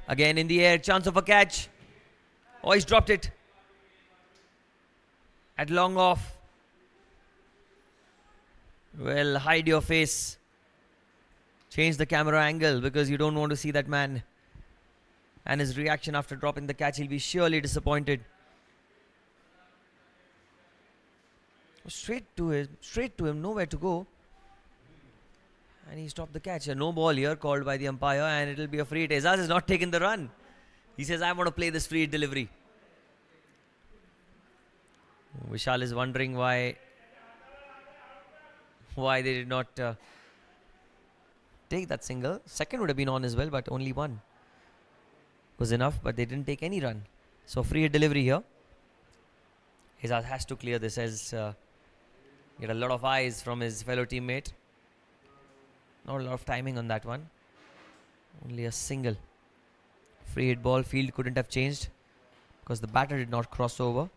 Again in the air, chance of a catch. Oh, he's dropped it. At long off. Well, hide your face. Change the camera angle because you don't want to see that man. And his reaction after dropping the catch, he'll be surely disappointed. Straight to him, nowhere to go. And he stopped the catch. A no ball here called by the umpire, and it'll be a free hit. Aizaz has not taken the run. He says, I want to play this free hit delivery. Vishal is wondering why they did not take that single. Second would have been on as well, but only one was enough, but they didn't take any run. So free hit delivery here. Aizaz has to clear this as get a lot of eyes from his fellow teammate. Not a lot of timing on that one. Only a single. Free hit ball. Field couldn't have changed because the batter did not cross over.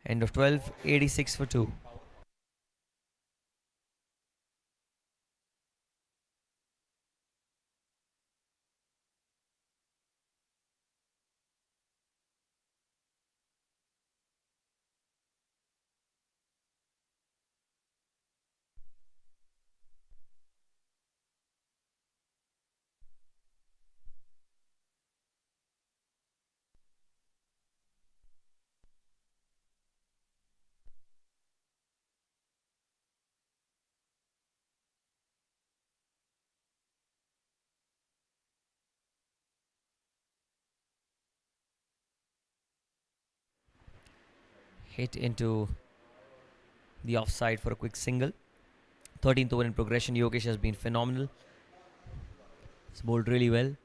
End of 12, 86 for 2. Hit into the offside for a quick single. 13th over in progression. Yogesh has been phenomenal. He's bowled really well.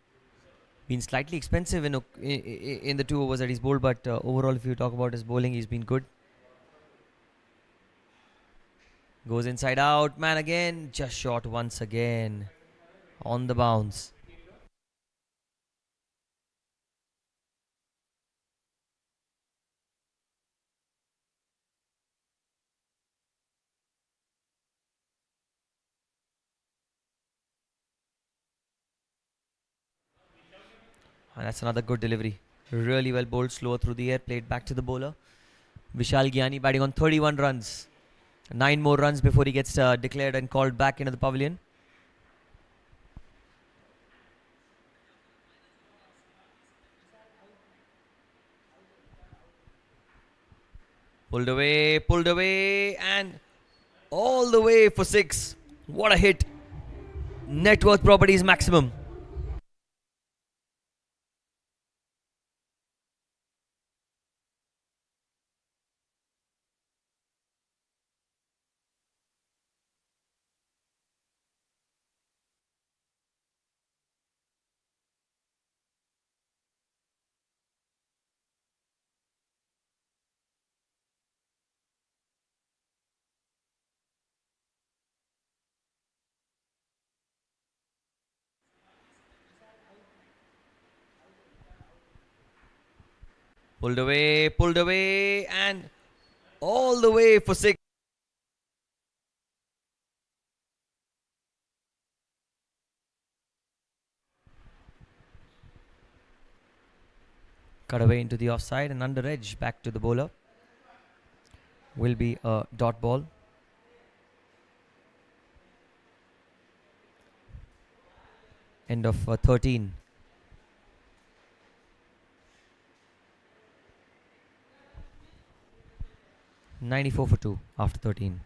Been slightly expensive in the 2 overs that he's bowled, but overall, if you talk about his bowling, he's been good. Goes inside out. Man again. Just short once again. On the bounce. And that's another good delivery. Really well bowled, slower through the air, played back to the bowler. Vishal Gyani batting on 31 runs. 9 more runs before he gets declared and called back into the pavilion. Pulled away, and all the way for 6. What a hit. Networth Properties maximum. Pulled away, and all the way for 6. Cut away into the offside and under edge back to the bowler. Will be a dot ball. End of 13. $94 for 2 after 13.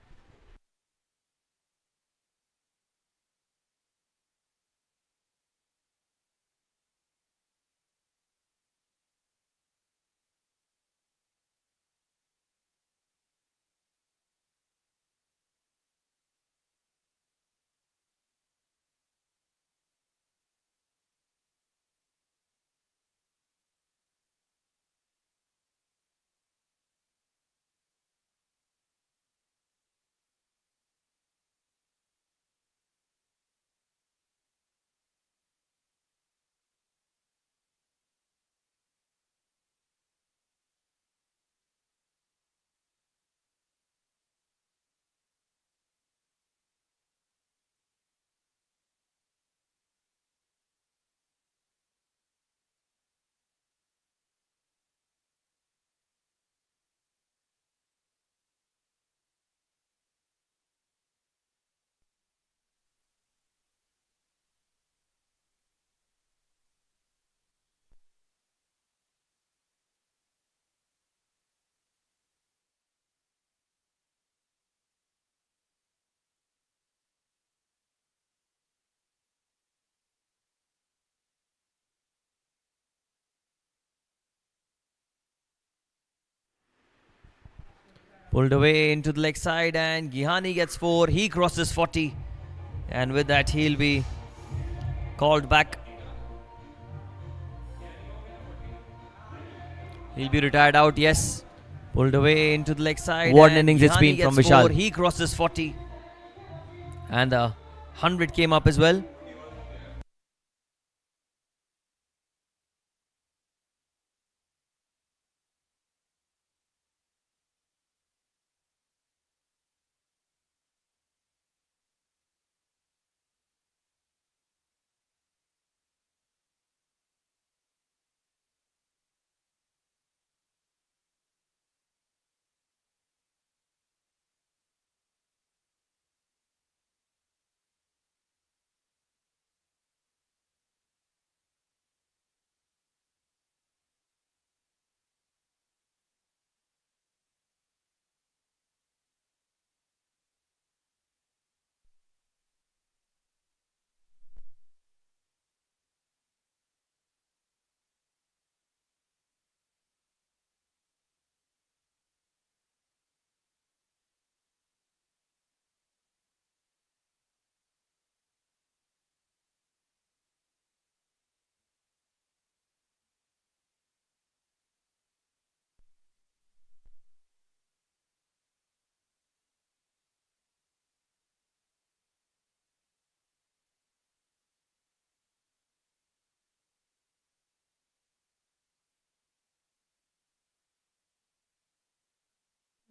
Pulled away into the leg side, and Gihani gets 4. He crosses 40. And with that, he'll be called back. He'll be retired out, yes. Pulled away into the leg side. What an and innings it's Gihani been from gets Vishal. 4. He crosses 40. And the 100 came up as well.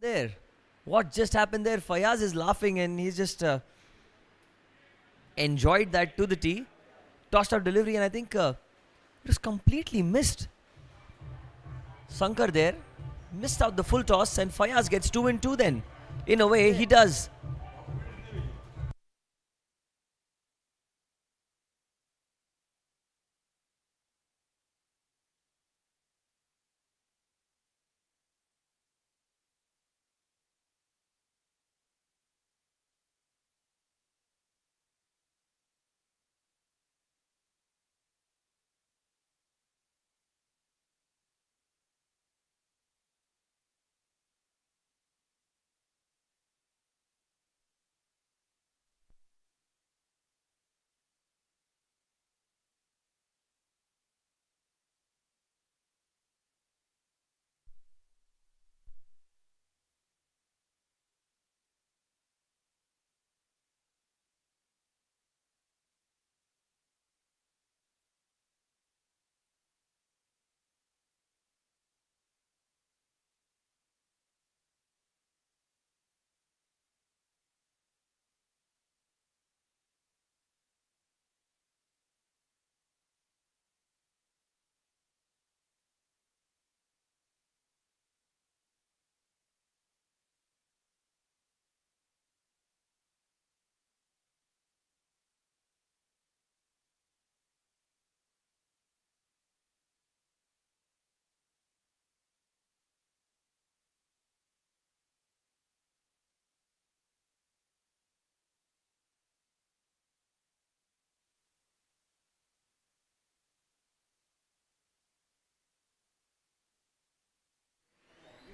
There. What just happened there? Fayaz is laughing and he's just enjoyed that to the tee. Tossed out delivery, and I think it was completely missed. Sankar there missed out the full toss, and Fayaz gets 2 and 2 then. In a way, he does.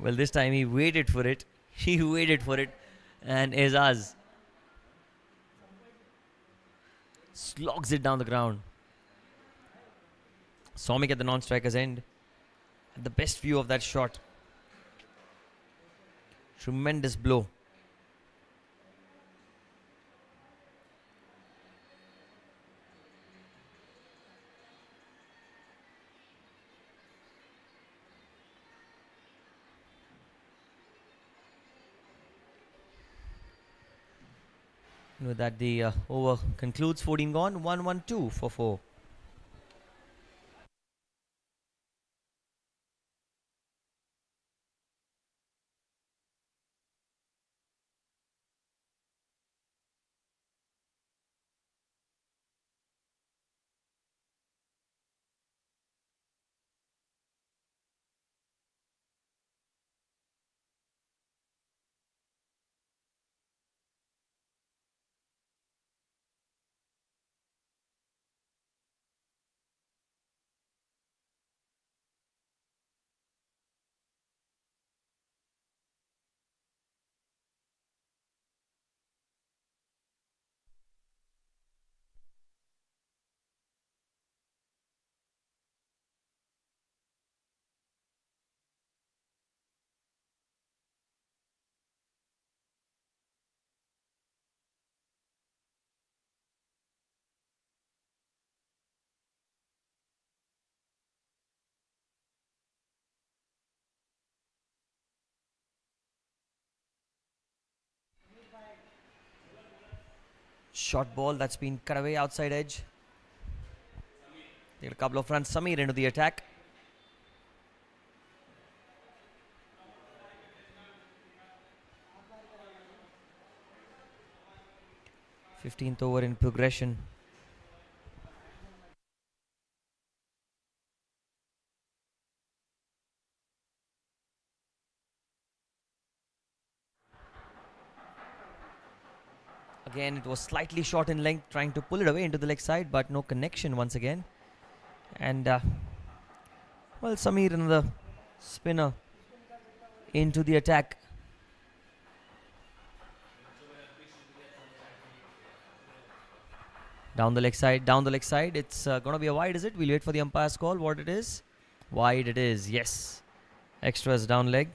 Well, this time he waited for it. He waited for it. And Azaz slogs it down the ground. Somic at the non-striker's end. At the best view of that shot. Tremendous blow. With that, the over concludes. 14 gone, 1-1-2 for 4. Short ball that's been cut away outside edge. They get a couple of runs. Sameer into the attack. Fifteenth over in progression. Again, it was slightly short in length, trying to pull it away into the leg side, but no connection once again. And well, Sameer, another spinner into the attack. Down the leg side, down the leg side. It's going to be a wide, is it? We'll wait for the umpire's call. What it is? Wide it is, yes. Extras down leg.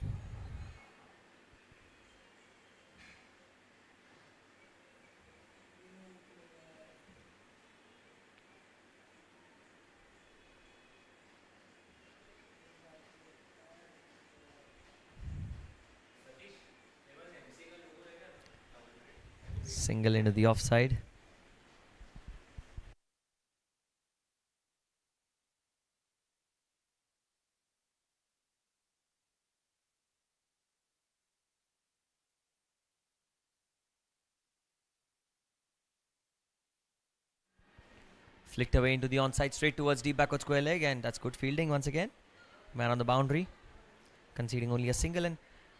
Single into the offside. Flicked away into the onside, straight towards deep backward square leg, and that's good fielding once again. Man on the boundary, conceding only a single. And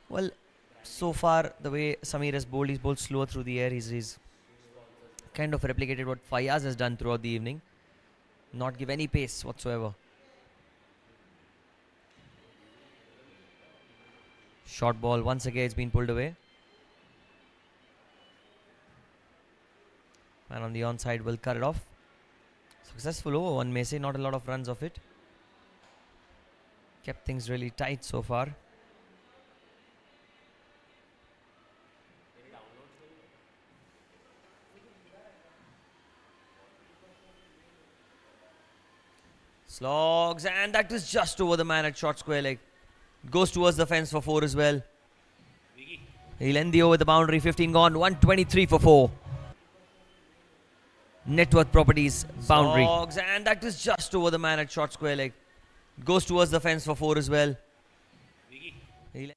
well, so far the way Sameer has bowled, he's bowled slower through the air. He's kind of replicated what Fayaz has done throughout the evening. Not give any pace whatsoever. Short ball once again, it's been pulled away. Man on the onside will cut it off. Successful over, one may say, not a lot of runs of it. Kept things really tight so far. Slogs, and that is just over the man at short square leg. Goes towards the fence for 4 as well. He'll end the over the boundary, 15 gone, 123 for 4. Networth Properties boundary. Slogs, and that is just over the man at short square leg. Goes towards the fence for 4 as well. He'll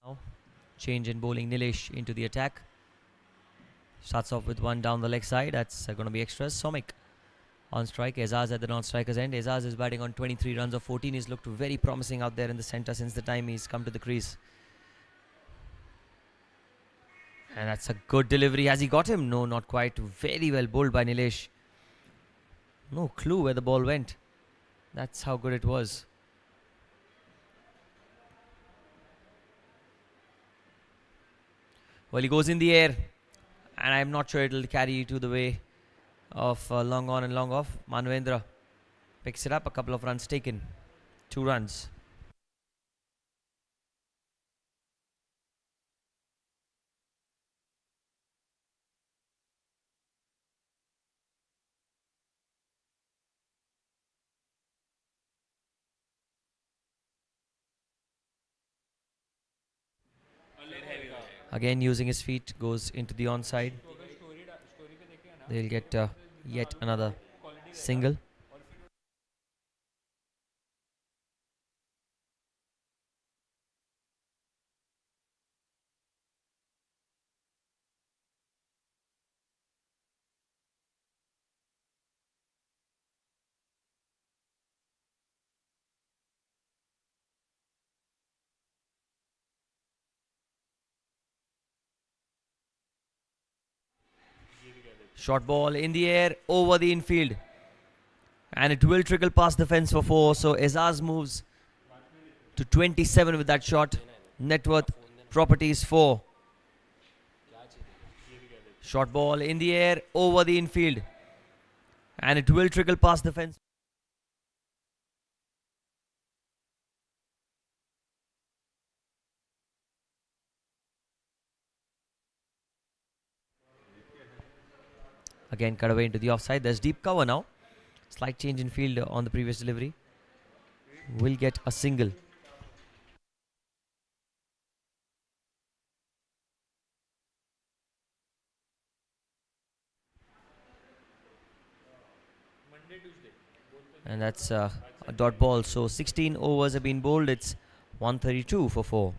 now change in bowling. Nilesh into the attack. Starts off with one down the leg side. That's going to be extras. Somik on strike. Aizaz at the non-striker's end. Aizaz is batting on 23 runs of 14. He's looked very promising out there in the centre since the time he's come to the crease. And that's a good delivery. Has he got him? No, not quite. Very well bowled by Nilesh. No clue where the ball went. That's how good it was. Well, he goes in the air, and I'm not sure it'll carry to the way of long on and long off. Manvendra picks it up. A couple of runs taken. 2 runs. Again using his feet, goes into the onside. They'll get yet another single. Short ball in the air over the infield. And it will trickle past the fence for 4. So Azaz moves to 27 with that shot. Networth Properties 4. Short ball in the air over the infield. And it will trickle past the fence. Again cut away into the offside. There's deep cover now. Slight change in field on the previous delivery. Will get a single. And that's a dot ball. So 16 overs have been bowled. It's 132 for 4.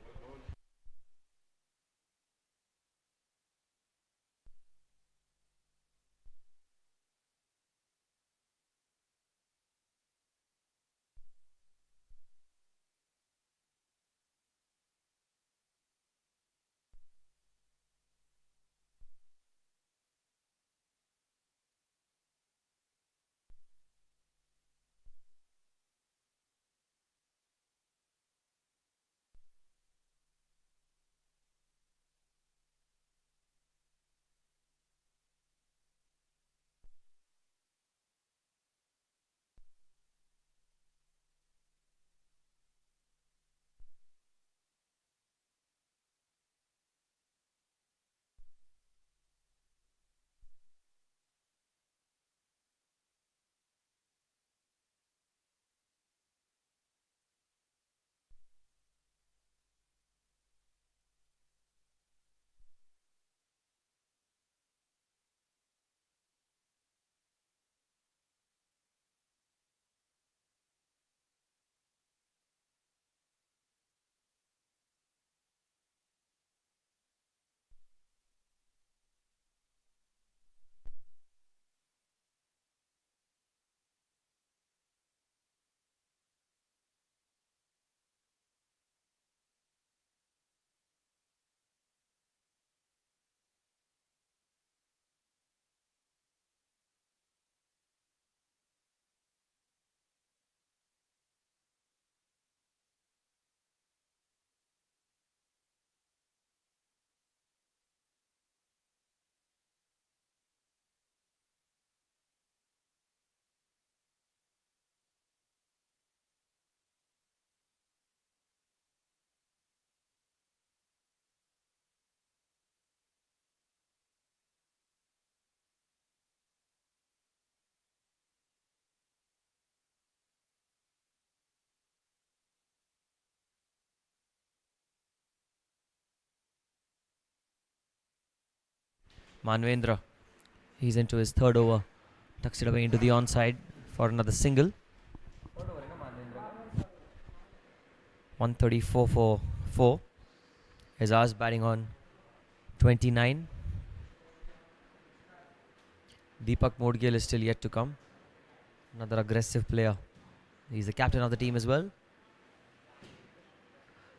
Manvendra, he's into his third over. Tucks it away into the onside for another single. 134 for 4. Azaz batting on 29. Deepak Modgil is still yet to come. Another aggressive player. He's the captain of the team as well.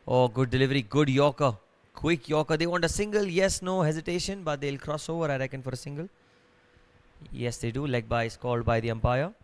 Oh, good delivery, good Yorker. Quick Yorker. They want a single. Yes, no hesitation, but they'll cross over, I reckon, for a single. Yes, they do. Leg by is called by the umpire.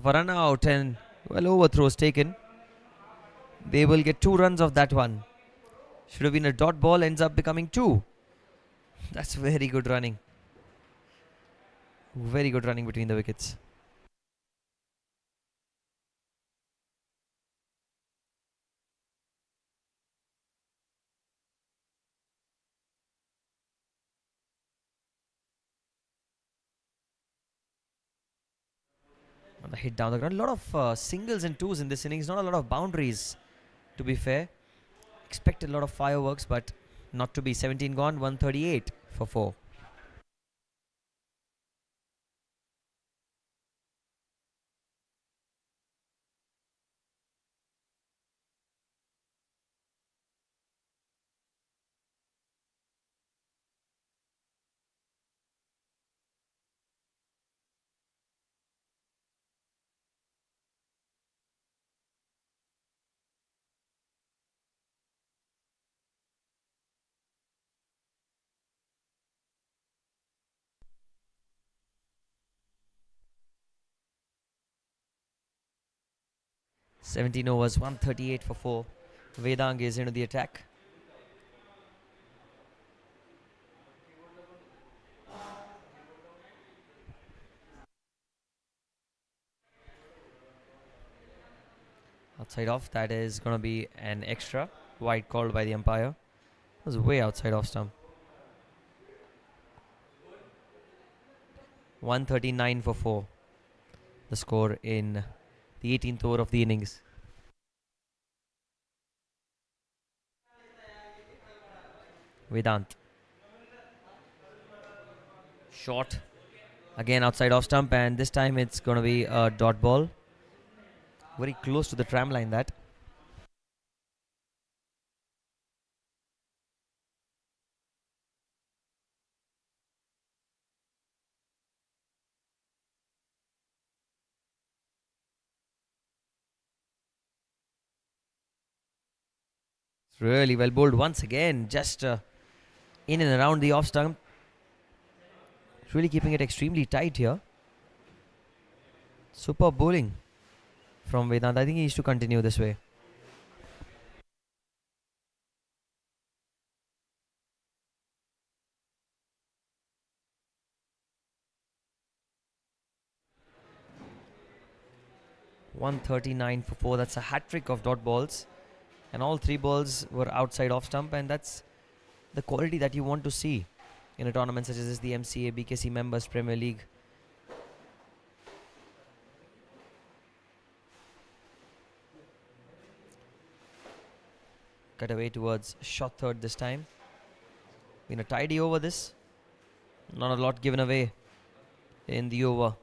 For run out and well, overthrows taken. They will get 2 runs off that one. Should have been a dot ball, ends up becoming 2. That's very good running. Very good running between the wickets. And the hit down the ground. A lot of singles and twos in this innings. Not a lot of boundaries, to be fair. Expected a lot of fireworks, but not to be. 17 gone, 138 for 4. Seventeen overs, 138 for 4. Vedang is into the attack. Outside off, that is going to be an extra. Wide called by the umpire. It was way outside off stump. 139 for 4. The score in the 18th over of the innings. Vedant. Short. Again outside off stump, and this time it's going to be a dot ball. Very close to the tram line, that. It's really well bowled once again, just in and around the off stump. Really keeping it extremely tight here. Super bowling from Vedant. I think he needs to continue this way. .139 for 4. That's a hat trick of dot balls, and all 3 balls were outside off stump, and that's the quality that you want to see in a tournament such as this, the Mca Bkc Members Premier League. Cut away towards shot third this time. Been a tidy over this. Not a lot given away in the over.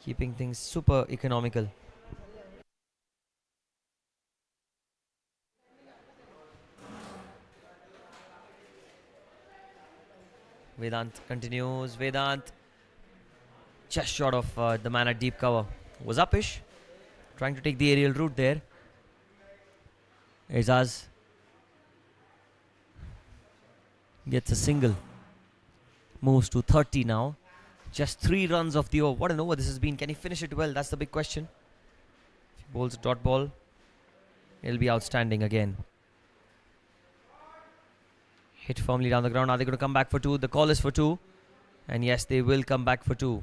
Keeping things super economical. Vedant continues. Vedant just short of the man at deep cover. Was upish. Trying to take the aerial route there. Aizaz gets a single. Moves to 30 now. Just 3 runs off the over. What an over this has been. Can he finish it well? That's the big question. If he bowls a dot ball, it'll be outstanding again. Hit firmly down the ground. Are they going to come back for 2? The call is for 2. And yes, they will come back for 2.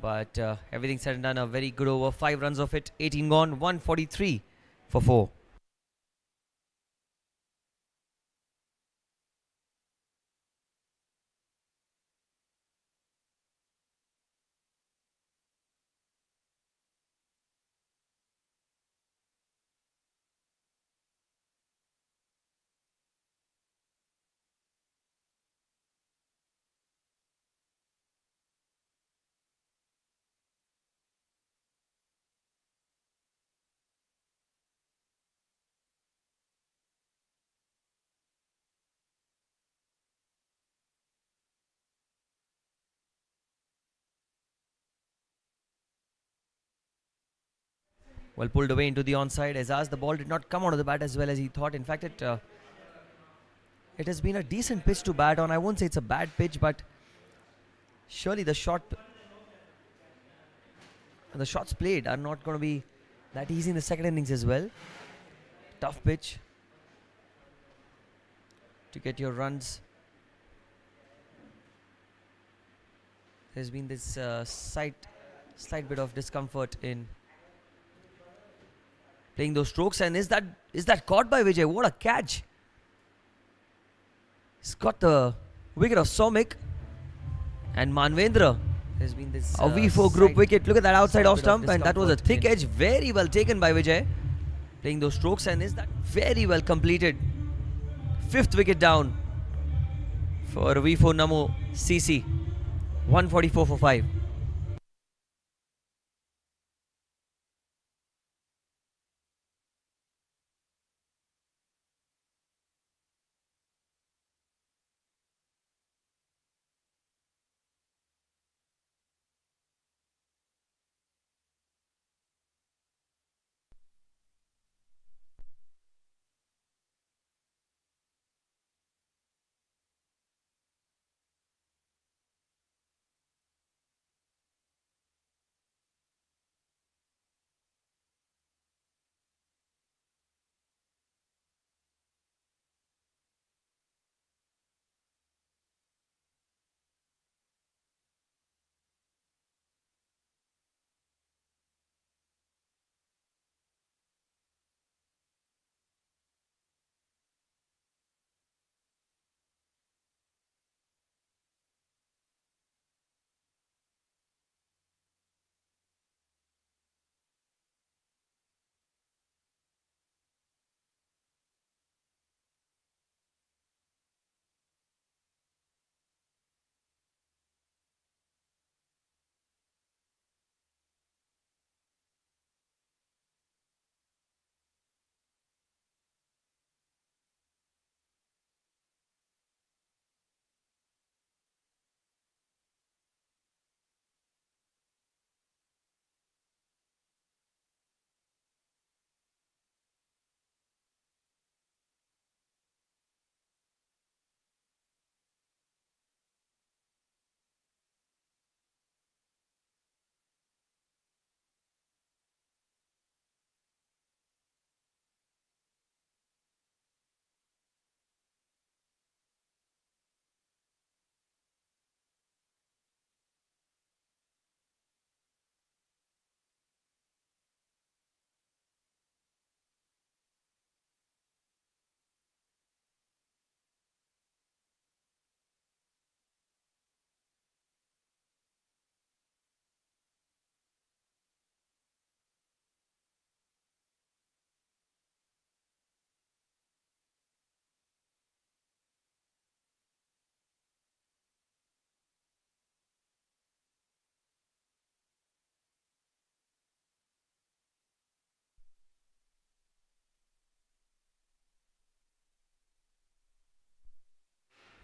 But everything said and done, a very good over. 5 runs off it. 18 gone. 143 for 4. Well pulled away into the onside. Aizaz, the ball did not come out of the bat as well as he thought. In fact, it has been a decent pitch to bat on. I won't say it's a bad pitch, but surely the shots played are not going to be that easy in the second innings as well. Tough pitch to get your runs There's been this slight bit of discomfort in playing those strokes, and is that caught by Vijay? What a catch! He's got the wicket of Somik, and Manvendra. There's been this a V4 group wicket. Look at that outside off stump, and that was a thick edge, very well taken by Vijay. Playing those strokes, and is that very well completed. 5th wicket down for V4 Namo CC. 144 for 5.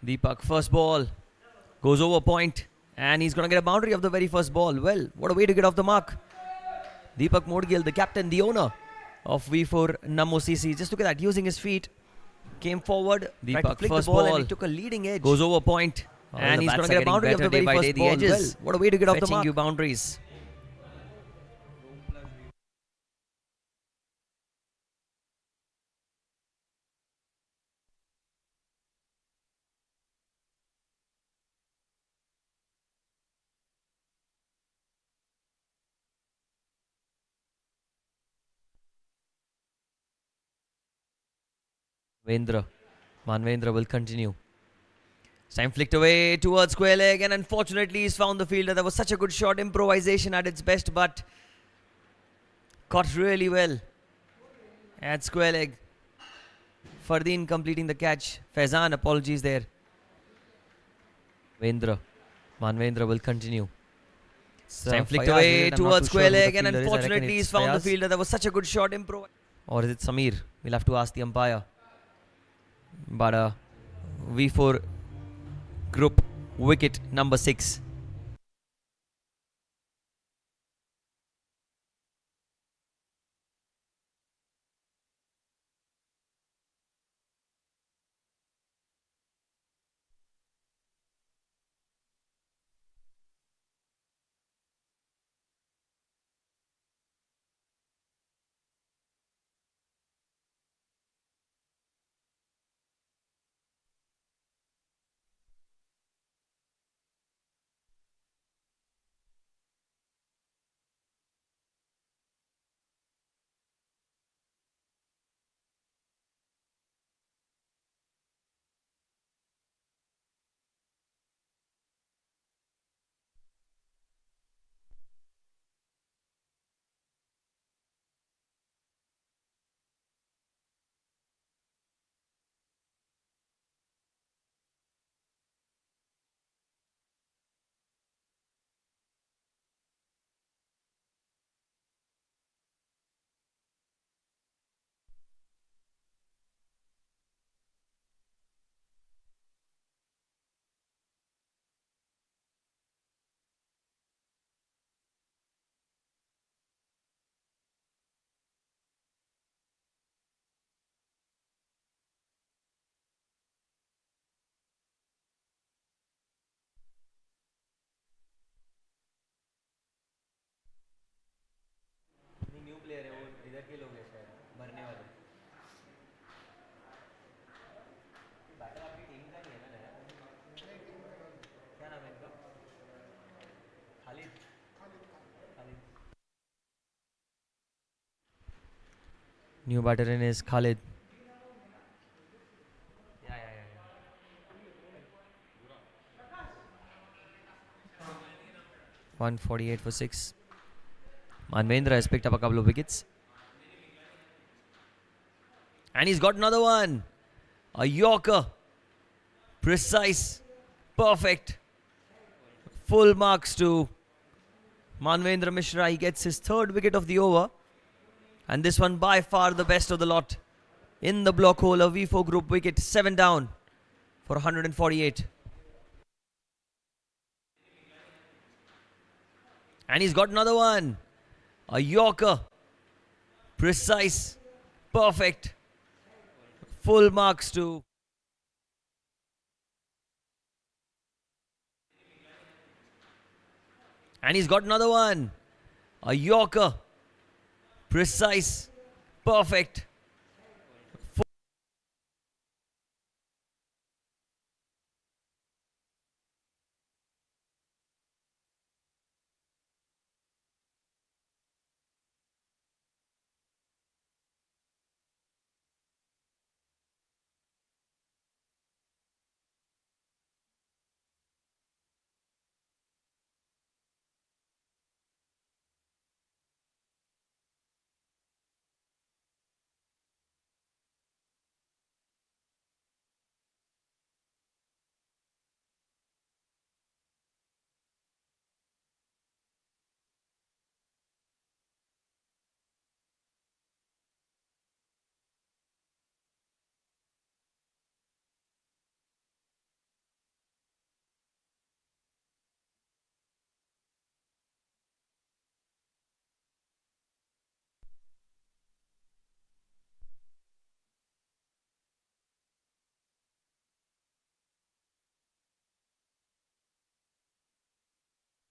Deepak, first ball, goes over point, and he's going to get a boundary of the very first ball. Well, what a way to get off the mark. Deepak Modgil, the captain, the owner of V4 Namo CC. Just look at that, using his feet. Came forward, Deepak, first ball, and he took a leading edge. Goes over point, and he's going to get a boundary of the very first ball. Well, what a way to get off the mark. You boundaries. Manvendra will continue. Time flicked away towards square leg, and unfortunately he's found the fielder. That was such a good shot, improvisation at its best, but caught really well at square leg. Fardeen completing the catch. Faizan, apologies there. Manvendra will continue. Time flicked away towards square leg, and unfortunately he's found the fielder. That was such a good shot, or is it Samir? We'll have to ask the umpire. But V4 group wicket number 6. New batter in is Khalid. 148 for 6. Manvendra has picked up a couple of wickets. And he's got another one. A Yorker. Precise. Perfect. Full marks to Manvendra Mishra. He gets his third wicket of the over. And this one by far the best of the lot. In the block hole, a V4 group wicket. 7 down for 148. And he's got another one. A Yorker. Precise. Perfect. Full marks to and he's got another one. A Yorker. Precise. Perfect.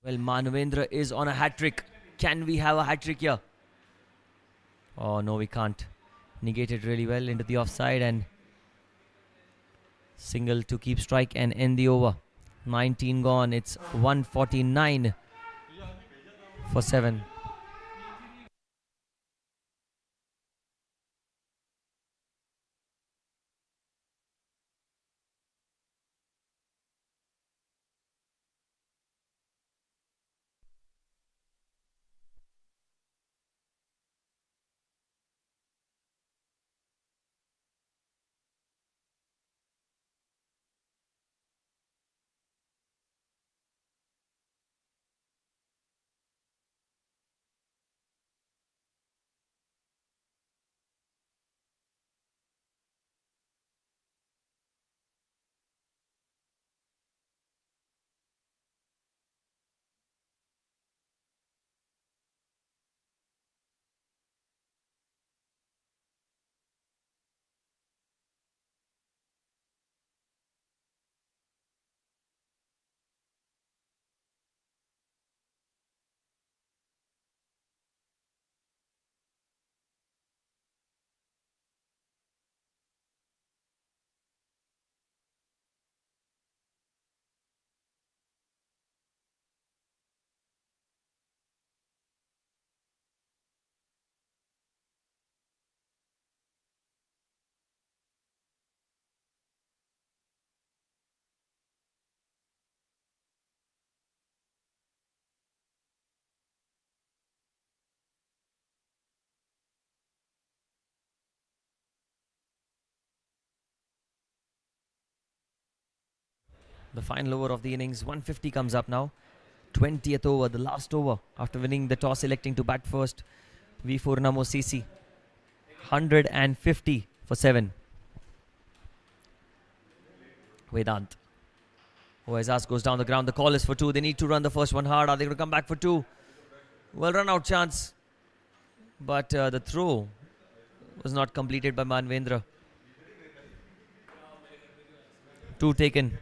Well, Manvendra is on a hat-trick. Can we have a hat-trick here? Oh, no, we can't. Negated really well into the offside and single to keep strike and end the over. 19 gone. It's 149 for 7. The final over of the innings. 150 comes up now. 20th over, the last over. After winning the toss, electing to bat first. V4 Namo CC. 150 for 7. Vedant. Oazas goes down the ground. The call is for 2. They need to run the first one hard. Are they going to come back for 2? Well, run out chance. But the throw was not completed by Manvendra. 2 taken.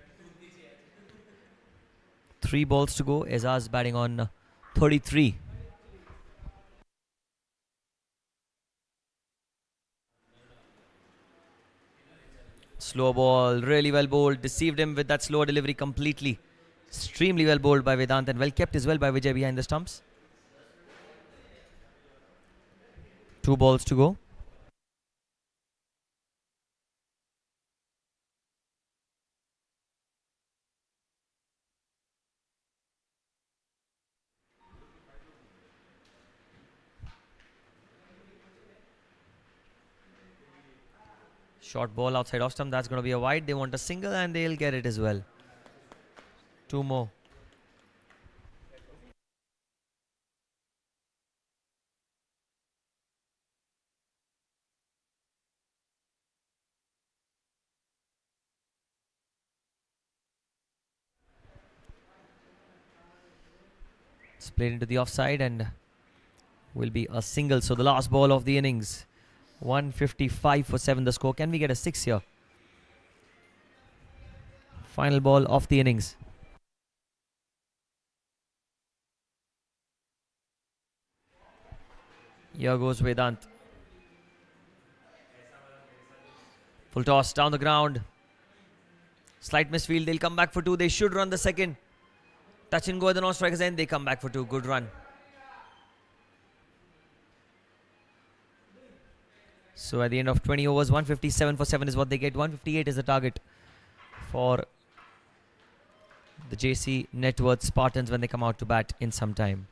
3 balls to go. Azaz batting on 33. Slow ball, really well bowled. Deceived him with that slower delivery completely. Extremely well bowled by Vedant and well kept as well by Vijay behind the stumps. 2 balls to go. Short ball outside off stump. That's going to be a wide. They want a single and they'll get it as well. Two more. It's played into the offside and will be a single. So the last ball of the innings. 155 for 7 the score. Can we get a 6 here? Final ball of the innings. Here goes Vedant. Full toss down the ground. Slight misfield. They'll come back for 2. They should run the second. Touch and go at the non-strikers end. They come back for 2. Good run. So at the end of 20 overs, 157 for 7 is what they get. 158 is the target for the JC Networth Spartans when they come out to bat in some time.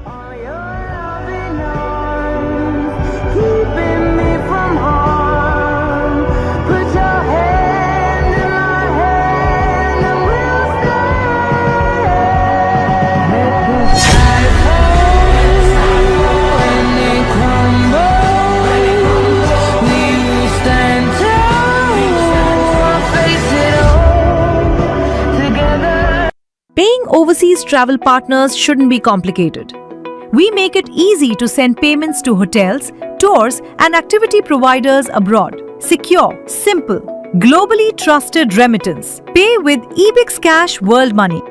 All your loving arms, keeping me from harm. Put your hand in my hand and we'll stay. Let the sky fall and it crumble. We will stand tall, face it all together. Paying overseas travel partners shouldn't be complicated. We make it easy to send payments to hotels, tours, and activity providers abroad. Secure, simple, globally trusted remittance. Pay with Ebix Cash World Money.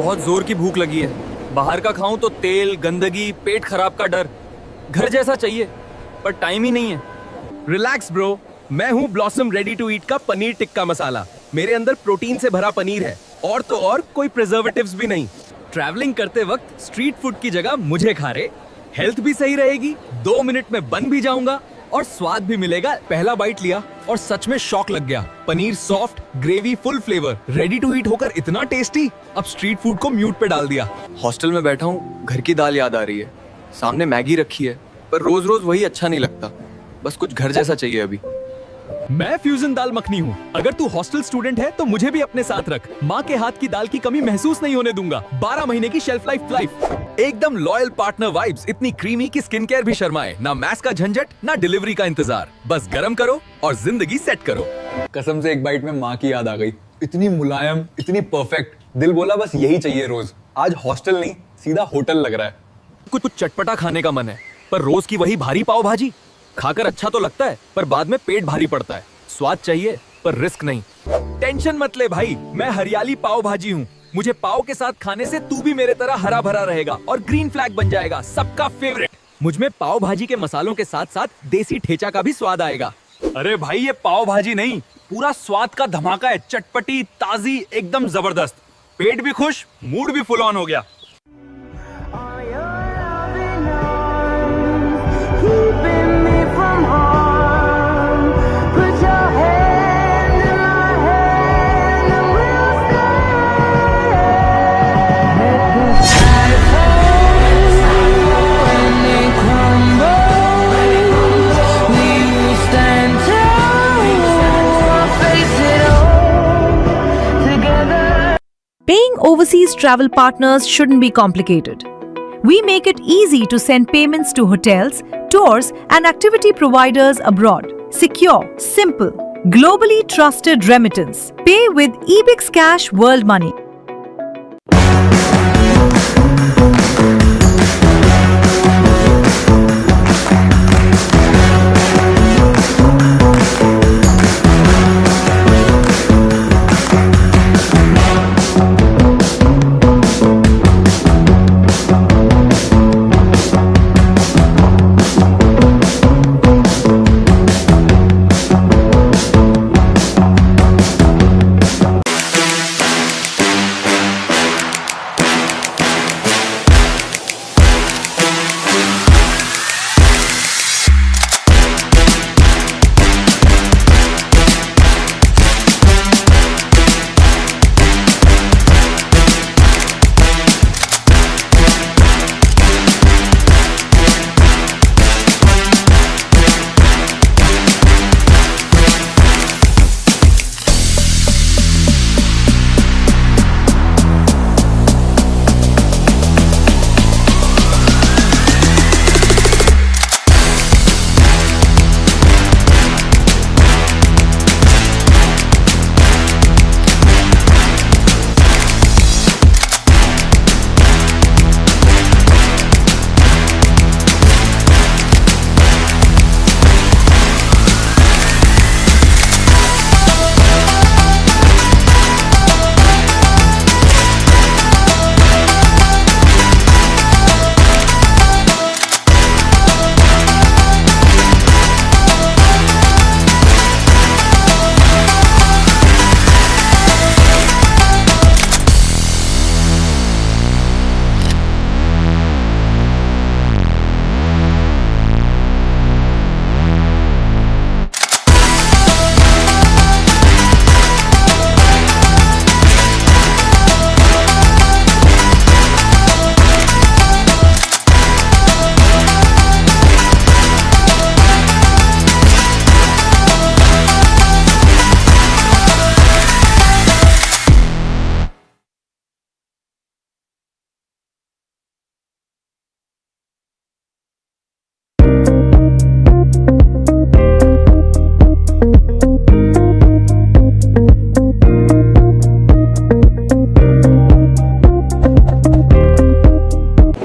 बहुत जोर की भूख लगी है। बाहर का खाऊं तो तेल, गंदगी, पेट खराब का डर। घर जैसा चाहिए पर टाइम ही नहीं है। रिलैक्स ब्रो, मैं हूँ ब्लॉसम रेडी टू ईट का पनीर टिक्का मसाला। मेरे अंदर प्रोटीन से भरा पनीर है और तो और कोई प्रिजर्वेटिव्स भी नहीं। ट्रैवलिंग करते वक्त स्ट्रीट फूड की जगह मुझे खा रहे, हेल्थ भी सही रहेगी, 2 मिनट में बन भी जाऊंगा और स्वाद भी मिलेगा। पहला बाइट लिया और सच में शॉक लग गया। Paneer soft, gravy full flavour, ready to eat होकर इतना टेस्टी। अब स्ट्रीट फूड को म्यूट पे डाल दिया। हॉस्टल में बैठा हूँ, घर की दाल याद आ रही है। सामने मैगी रखी है पर रोज रोज वही अच्छा नहीं लगता। बस कुछ घर जैसा चाहिए अभी। मैं फ्यूजन दाल मखनी हूँ। अगर तू हॉस्टल स्टूडेंट है तो मुझे भी अपने साथ रख। माँ के हाथ की दाल की कमी महसूस नहीं होने दूंगा। 12 महीने की शेल्फ लाइफ। एकदम लॉयल पार्टनर वाइब्स, इतनी क्रीमी कि स्किन केयर भी शर्माए। ना मैस का झंझट, ना डिलीवरी का इंतजार। बस गरम करो और जिंदगी सेट करो। कसम से एक बाइट में माँ की याद आ गई। इतनी मुलायम, इतनी परफेक्ट। दिल बोला बस यही चाहिए रोज। आज हॉस्टल नहीं, सीधा होटल लग रहा है। कुछ चटपटा खाने का मन है पर रोज की वही भारी पाव भाजी खाकर अच्छा तो लगता है पर बाद में पेट भारी पड़ता है। स्वाद चाहिए पर रिस्क नहीं। टेंशन मत ले भाई, मैं हरियाली पाव भाजी हूँ। मुझे पाव के साथ खाने से तू भी मेरे तरह हरा भरा रहेगा और ग्रीन फ्लैग बन जाएगा, सबका फेवरेट। मुझ में पाव भाजी के मसालों के साथ साथ देसी ठेचा का भी स्वाद आएगा। अरे भाई ये पाव भाजी नहीं, पूरा स्वाद का धमाका है। चटपटी, ताजी, एकदम जबरदस्त। पेट भी खुश, मूड भी फुल ऑन हो गया। Are your loving arms keeping me from harm? Put your hand in my hand and we'll stay. Let the sky fall when they crumble. We will stand tall, face it all together. Paying overseas travel partners shouldn't be complicated. We make it easy to send payments to hotels, tours, and activity providers abroad. Secure, simple, globally trusted remittance. Pay with Bkc World Money.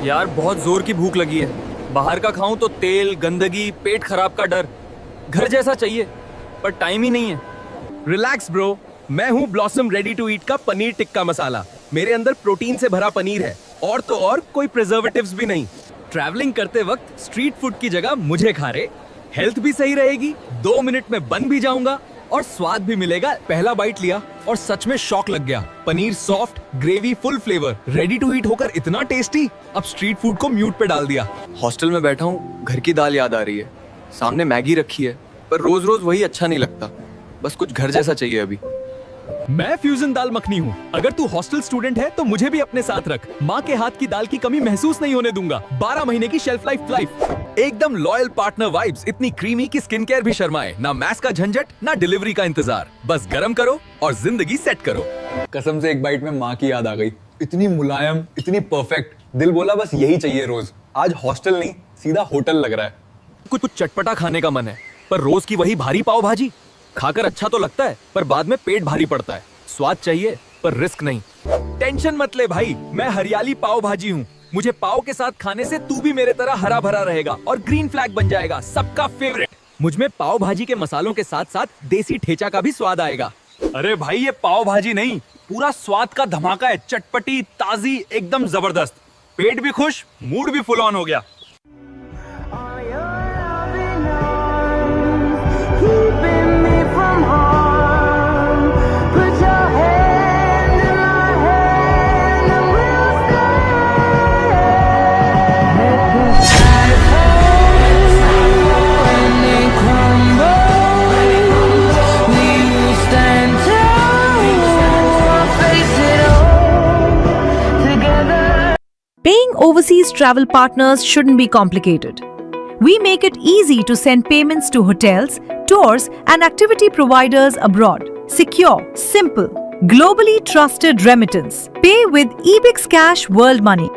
यार बहुत जोर की भूख लगी है। बाहर का खाऊं तो तेल, गंदगी, पेट खराब का डर। घर जैसा चाहिए पर टाइम ही नहीं है। रिलैक्स ब्रो, मैं हूँ ब्लॉसम रेडी टू ईट का पनीर टिक्का मसाला। मेरे अंदर प्रोटीन से भरा पनीर है और तो और कोई प्रिजर्वेटिव्स भी नहीं। ट्रैवलिंग करते वक्त स्ट्रीट फूड की जगह मुझे खा रहे, हेल्थ भी सही रहेगी, 2 मिनट में बन भी जाऊंगा और स्वाद भी मिलेगा। पहला बाइट लिया और सच में शॉक लग गया। Paneer soft, gravy full flavour, ready to eat होकर इतना टेस्टी। अब स्ट्रीट फूड को म्यूट पे डाल दिया। हॉस्टल में बैठा हूँ, घर की दाल याद आ रही है। सामने मैगी रखी है, पर रोज रोज वही अच्छा नहीं लगता। बस कुछ घर जैसा चाहिए अभी। मैं फ्यूजन दाल मखनी हूँ। अगर तू हॉस्टल स्टूडेंट है तो मुझे भी अपने साथ रख। माँ के हाथ की दाल की कमी महसूस नहीं होने दूंगा। 12 महीने की शेल्फ लाइफ। एकदम लॉयल पार्टनर वाइब्स, इतनी क्रीमी कि स्किन केयर भी शर्माए। ना मैस का झंझट, ना डिलीवरी का इंतजार। बस गरम करो और जिंदगी सेट करो। कसम से एक बाइट में माँ की याद आ गई। इतनी मुलायम, इतनी परफेक्ट, दिल बोला बस यही चाहिए रोज। आज हॉस्टल नहीं, सीधा होटल लग रहा है। कुछ चटपटा खाने का मन है, पर रोज की वही भारी पाव भाजी खाकर अच्छा तो लगता है, पर बाद में पेट भारी पड़ता है। स्वाद चाहिए पर रिस्क नहीं। टेंशन मत ले भाई, मैं हरियाली पाव भाजी हूँ। मुझे पाव के साथ खाने से तू भी मेरे तरह हरा भरा रहेगा और ग्रीन फ्लैग बन जाएगा, सबका फेवरेट। मुझ में पाव भाजी के मसालों के साथ साथ देसी ठेचा का भी स्वाद आएगा। अरे भाई, ये पाव भाजी नहीं, पूरा स्वाद का धमाका है। चटपटी, ताजी, एकदम जबरदस्त। पेट भी खुश, मूड भी फुल ऑन हो गया। Are your loving arms keeping me from harm? Put your hand in my hand and we'll stay. Let the sky fall and they crumble. We will stand tall, face it all together. Paying overseas travel partners shouldn't be complicated. We make it easy to send payments to hotels, tours, and activity providers abroad. Secure, simple, globally trusted remittance. Pay with Ebix Cash World Money.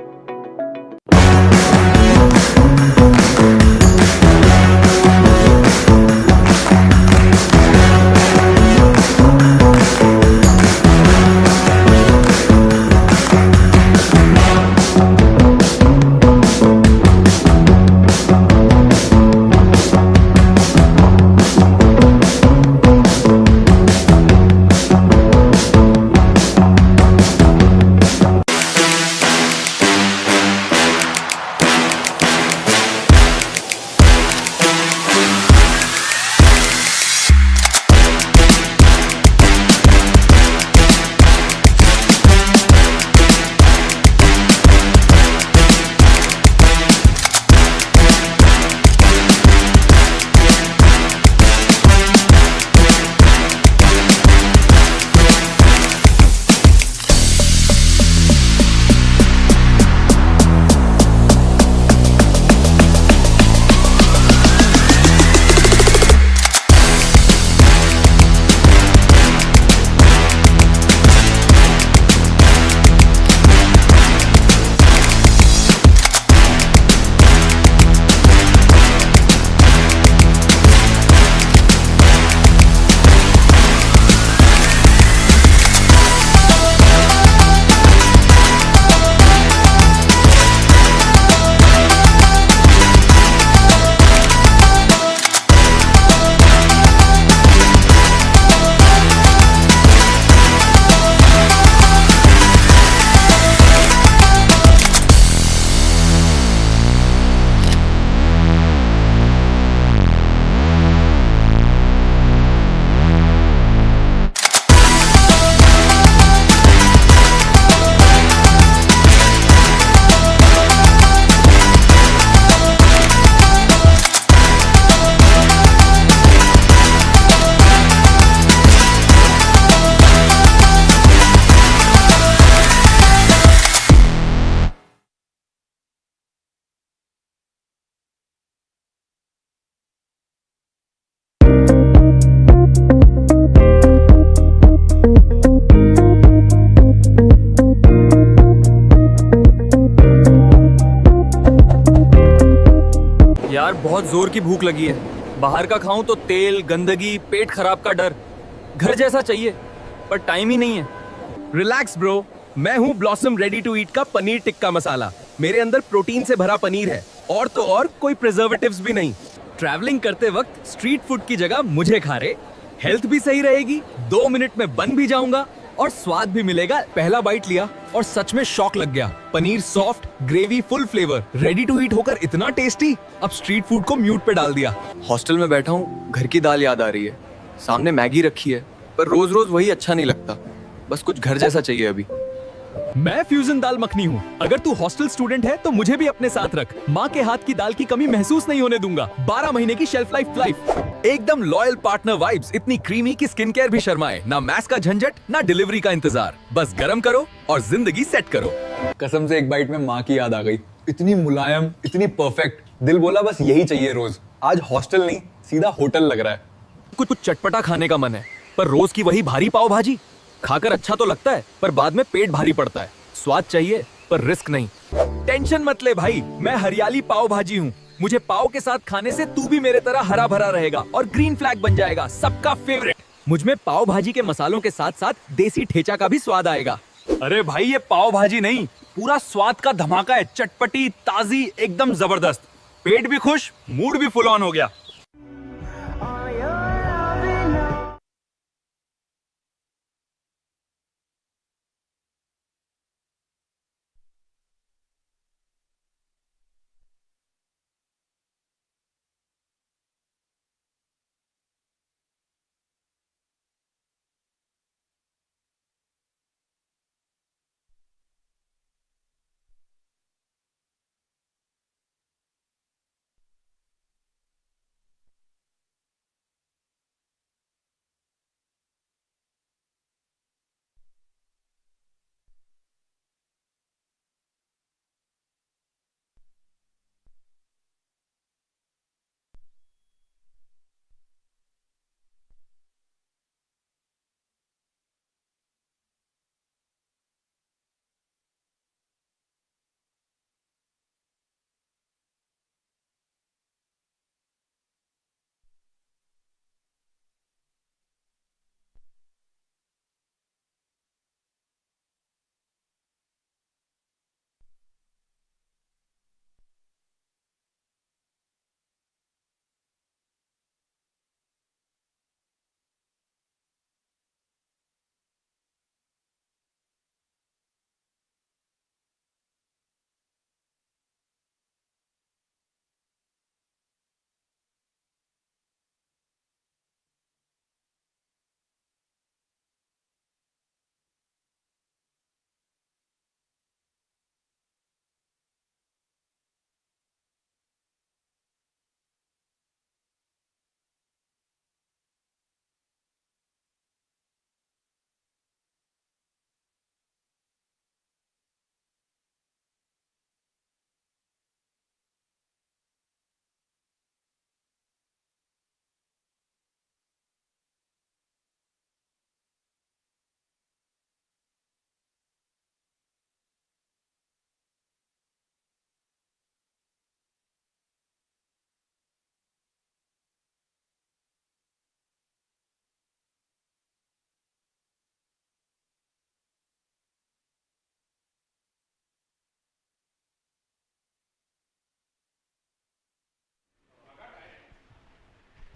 यार बहुत जोर की भूख लगी है। बाहर का खाऊं तो तेल, गंदगी, पेट खराब का डर। घर जैसा चाहिए, पर टाइम ही नहीं है। रिलैक्स ब्रो, मैं हूँ ब्लॉसम रेडी टू ईट का पनीर टिक्का मसाला। मेरे अंदर प्रोटीन से भरा पनीर है और तो और कोई प्रिजर्वेटिव्स भी नहीं। ट्रैवलिंग करते वक्त स्ट्रीट फूड की जगह मुझे खा रहे, हेल्थ भी सही रहेगी, 2 मिनट में बन भी जाऊंगा और स्वाद भी मिलेगा। पहला बाइट लिया और सच में शॉक लग गया। Paneer soft, gravy full flavour, ready to eat होकर इतना टेस्टी। अब स्ट्रीट फूड को म्यूट पे डाल दिया। हॉस्टल में बैठा हूँ, घर की दाल याद आ रही है। सामने मैगी रखी है, पर रोज रोज वही अच्छा नहीं लगता। बस कुछ घर जैसा चाहिए अभी। मैं फ्यूजन दाल मखनी हूँ। अगर तू हॉस्टल स्टूडेंट है तो मुझे भी अपने साथ रख। माँ के हाथ की दाल की कमी महसूस नहीं होने दूंगा। 12 महीने की शेल्फ लाइफ। एकदम लॉयल पार्टनर वाइब्स। इतनी क्रीमी की स्किन केयर भी शर्माए। ना मैस का झंझट, ना डिलीवरी का इंतजार। बस गरम करो और जिंदगी सेट करो। कसम से एक बाइट में माँ की याद आ गई। इतनी मुलायम, इतनी परफेक्ट। दिल बोला बस यही चाहिए रोज। आज हॉस्टल नहीं, सीधा होटल लग रहा है। कुछ कुछ चटपटा खाने का मन है, पर रोज की वही भारी पाव भाजी खाकर अच्छा तो लगता है, पर बाद में पेट भारी पड़ता है। स्वाद चाहिए पर रिस्क नहीं। टेंशन मत ले भाई, मैं हरियाली पाव भाजी हूँ। मुझे पाव के साथ खाने से तू भी मेरे तरह हरा भरा रहेगा और ग्रीन फ्लैग बन जाएगा, सबका फेवरेट। मुझ में पाव भाजी के मसालों के साथ साथ देसी ठेचा का भी स्वाद आएगा। अरे भाई, ये पाव भाजी नहीं, पूरा स्वाद का धमाका है। चटपटी, ताजी, एकदम जबरदस्त। पेट भी खुश, मूड भी फुल ऑन हो गया।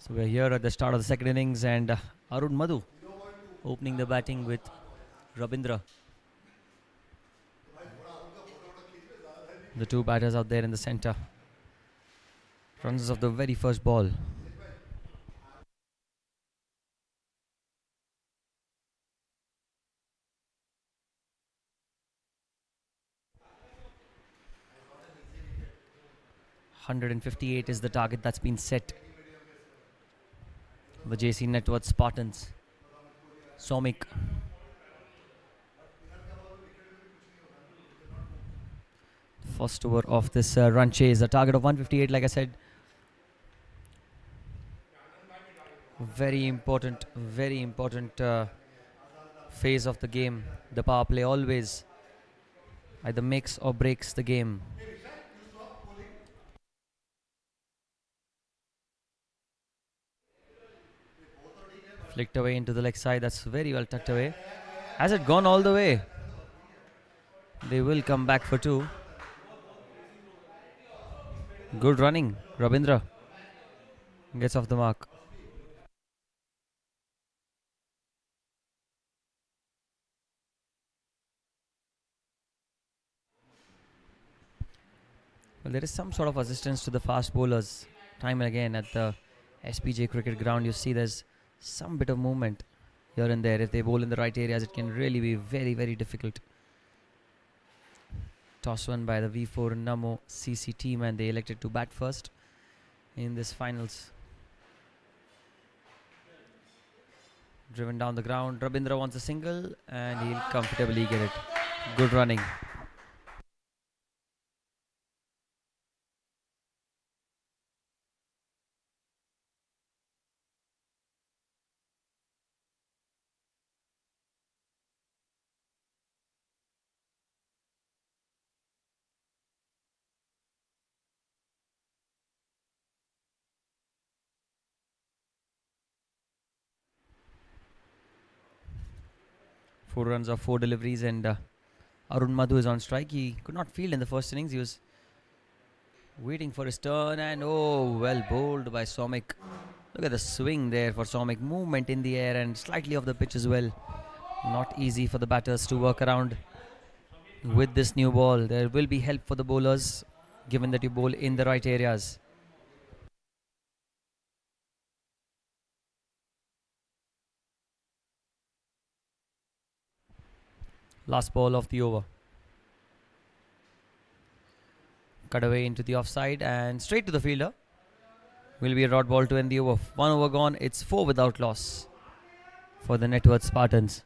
So we're here at the start of the second innings, and Arun Madhu opening the batting with Rabindra. The two batters out there in the center. Runs of the very first ball. .158 is the target that's been set. The JC Networth Spartans. Somik. First over of this run chase. A target of 158, like I said. Very important phase of the game. The power play always either makes or breaks the game. Flicked away into the leg side. That's very well tucked away. Has it gone all the way? They will come back for two. Good running. Rabindra gets off the mark. Well, there is some sort of assistance to the fast bowlers. Time and again at the SPJ cricket ground, you see there's some bit of movement here and there. If they bowl in the right areas, it can really be very, very difficult. Toss one by the V4 Namo CC team, and they elected to bat first in this finals. Driven down the ground, Rabindra wants a single and he'll comfortably get it. Good running. Four runs of four deliveries, and Arun Madhu is on strike. He could not field in the first innings. He was waiting for his turn, and oh, well bowled by Somik. Look at the swing there for Somik. Movement in the air and slightly off the pitch as well. Not easy for the batters to work around with this new ball. There will be help for the bowlers given that you bowl in the right areas. Last ball of the over. Cut away into the offside and straight to the fielder. Will be a dot ball to end the over. One over gone. It's 4 without loss for the Networth Spartans.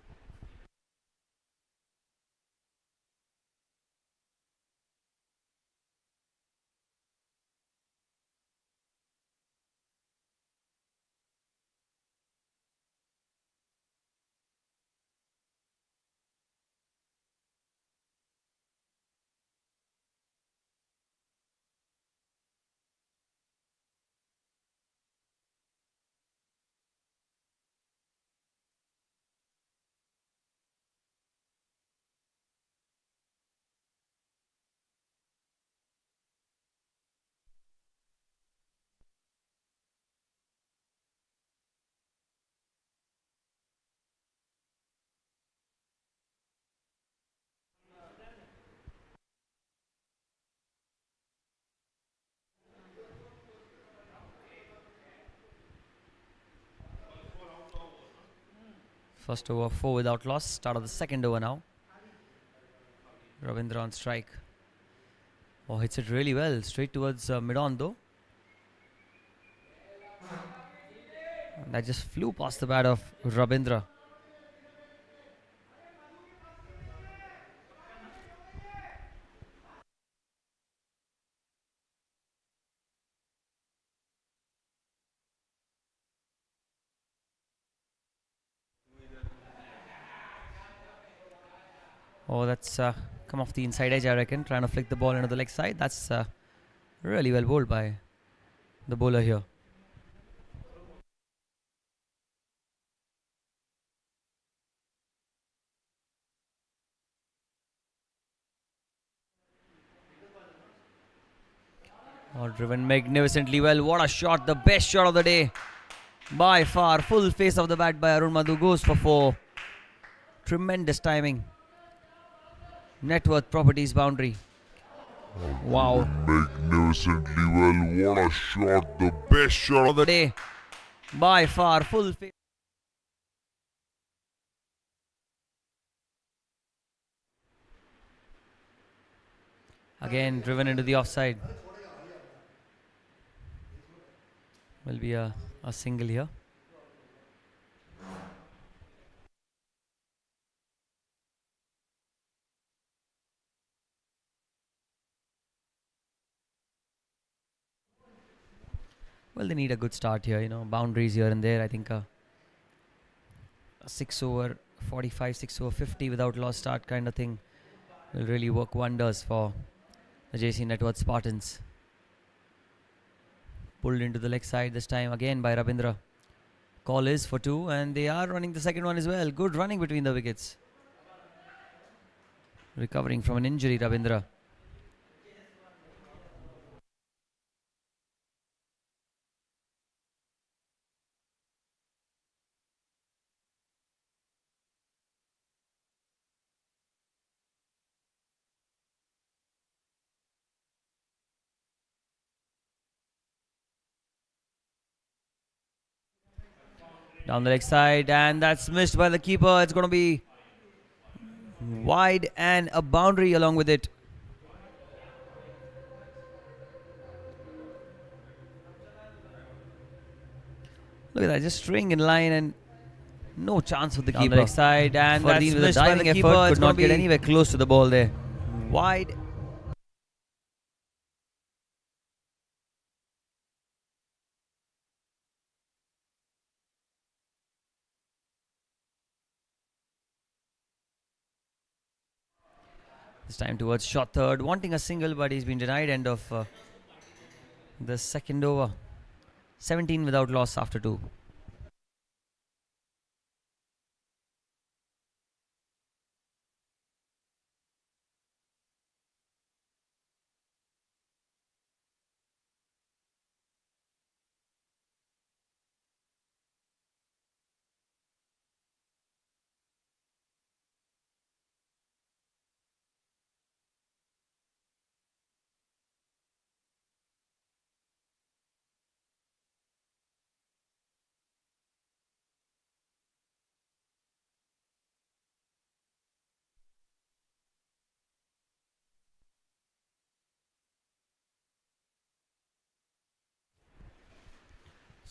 First over 4 without loss. Start of the second over now. Ravindra on strike. Oh, hits it really well. Straight towards mid-on though. And that just flew past the bat of Ravindra. Oh, that's come off the inside edge, I reckon. Trying to flick the ball into the leg side. That's really well bowled by the bowler here. All driven magnificently well. What a shot. The best shot of the day. By far. Full face of the bat by Arun Madhu. Goes for 4. Tremendous timing. Networth Properties boundary. Wow. Magnificently well. What a shot. The best shot of the Day. By far. Full face. Again driven into the offside. Will be a single here. Well, they need a good start here, boundaries here and there. I think a 6 over 45, 6 over 50 without loss start kind of thing will really work wonders for the JC Networth Spartans. Pulled into the leg side this time again by Rabindra. Call is for 2 and they are running the second one as well. Good running between the wickets. Recovering from an injury, Rabindra. Down the leg side, and that's missed by the keeper. It's going to be wide and a boundary along with it. Look at that, just staying in line and no chance for the keeper. Leg side, and that's with a missed by diving the effort, keeper. could not get anywhere close to the ball there. Wide. This time towards shot third, wanting a single, but he's been denied. End of the second over. 17 without loss after 2.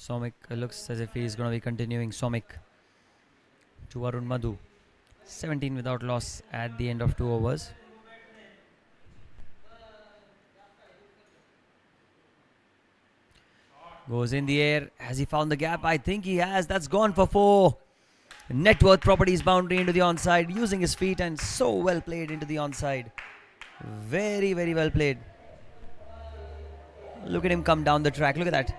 Somik looks as if he's going to be continuing. Somik to Arun Madhu. 17 without loss at the end of 2 overs. Goes in the air. Has he found the gap? I think he has. That's gone for 4. Networth Properties boundary into the onside, using his feet, and so well played into the onside. Very, very well played. Look at him come down the track. Look at that.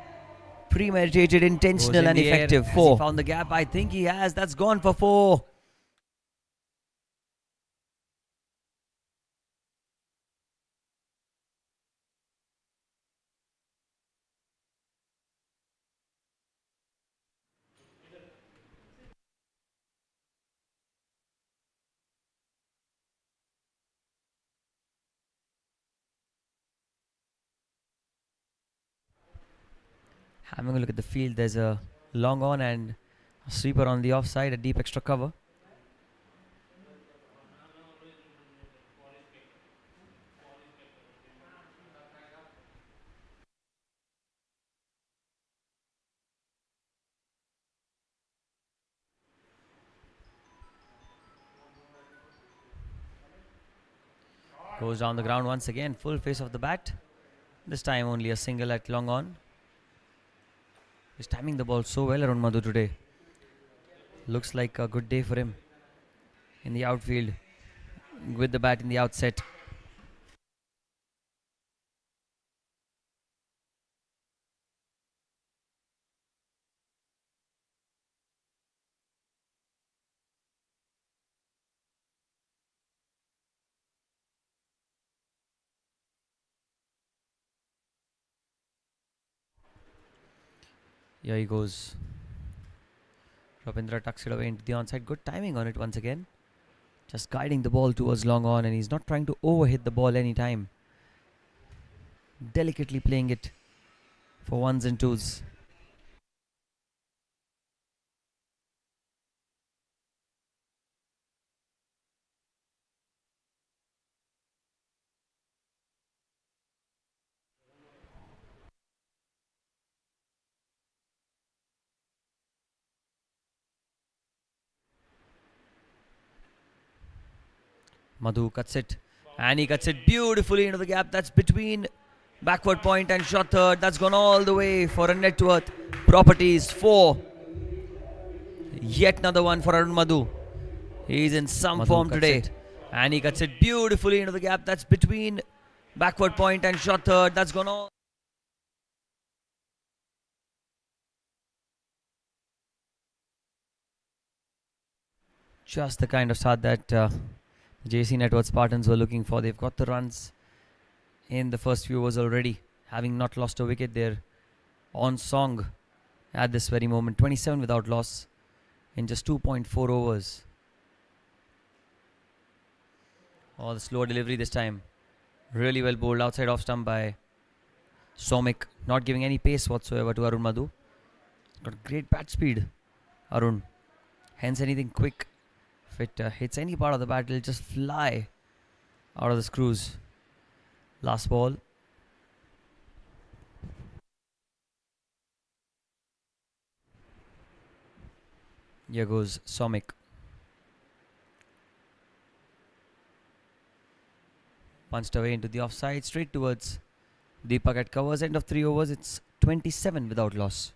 Premeditated, intentional and effective. 4. Has he found the gap? I think he has. That's gone for 4. Having a look at the field, there's a long on and a sweeper on the offside, a deep extra cover. Goes down the ground once again, full face of the bat. This time only a single at long on. He's timing the ball so well, Arun Madhu, today. Looks like a good day for him in the outfield with the bat in the outset. Here he goes. Ravindra tucks it away into the onside. Good timing on it once again. Just guiding the ball towards long on, and he's not trying to overhit the ball anytime. Delicately playing it for ones and twos. Madhu cuts it, and he cuts it beautifully into the gap. That's between backward point and shot third. That's gone all the way for a Networth Properties 4. Yet another one for Arun Madhu. He's in some form today. And he cuts it beautifully into the gap. That's between backward point and shot third. That's gone all. Just the kind of start that JC Networth Spartans were looking for. They've got the runs in the first few overs already, having not lost a wicket. They're on song at this very moment. 27 without loss in just 2.4 overs. Oh, the slower delivery this time. Really well bowled outside off stump by Somik, not giving any pace whatsoever to Arun Madhu. Got great bat speed, Arun. Hence anything quick, if it hits any part of the bat, it'll just fly out of the screws. Last ball. Here goes Somik. Punched away into the offside, straight towards Deepak at covers. End of 3 overs. It's 27 without loss.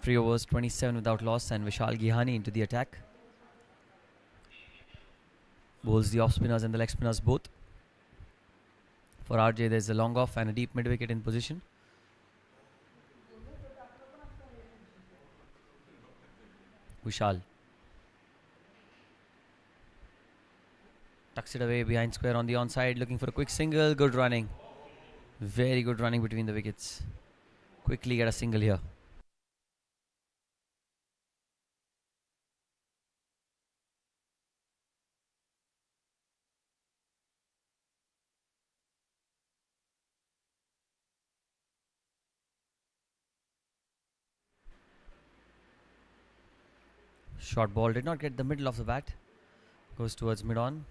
Three overs, 27 without loss, and Vishal Gihani into the attack. Bowls the off spinners and the leg spinners both. For RJ, there's a long off and a deep mid wicket in position. Vishal tucks it away behind square on the onside, looking for a quick single. Good running. Very good running between the wickets. Quickly get a single here. Short ball did not get the middle of the bat. Goes towards mid-on.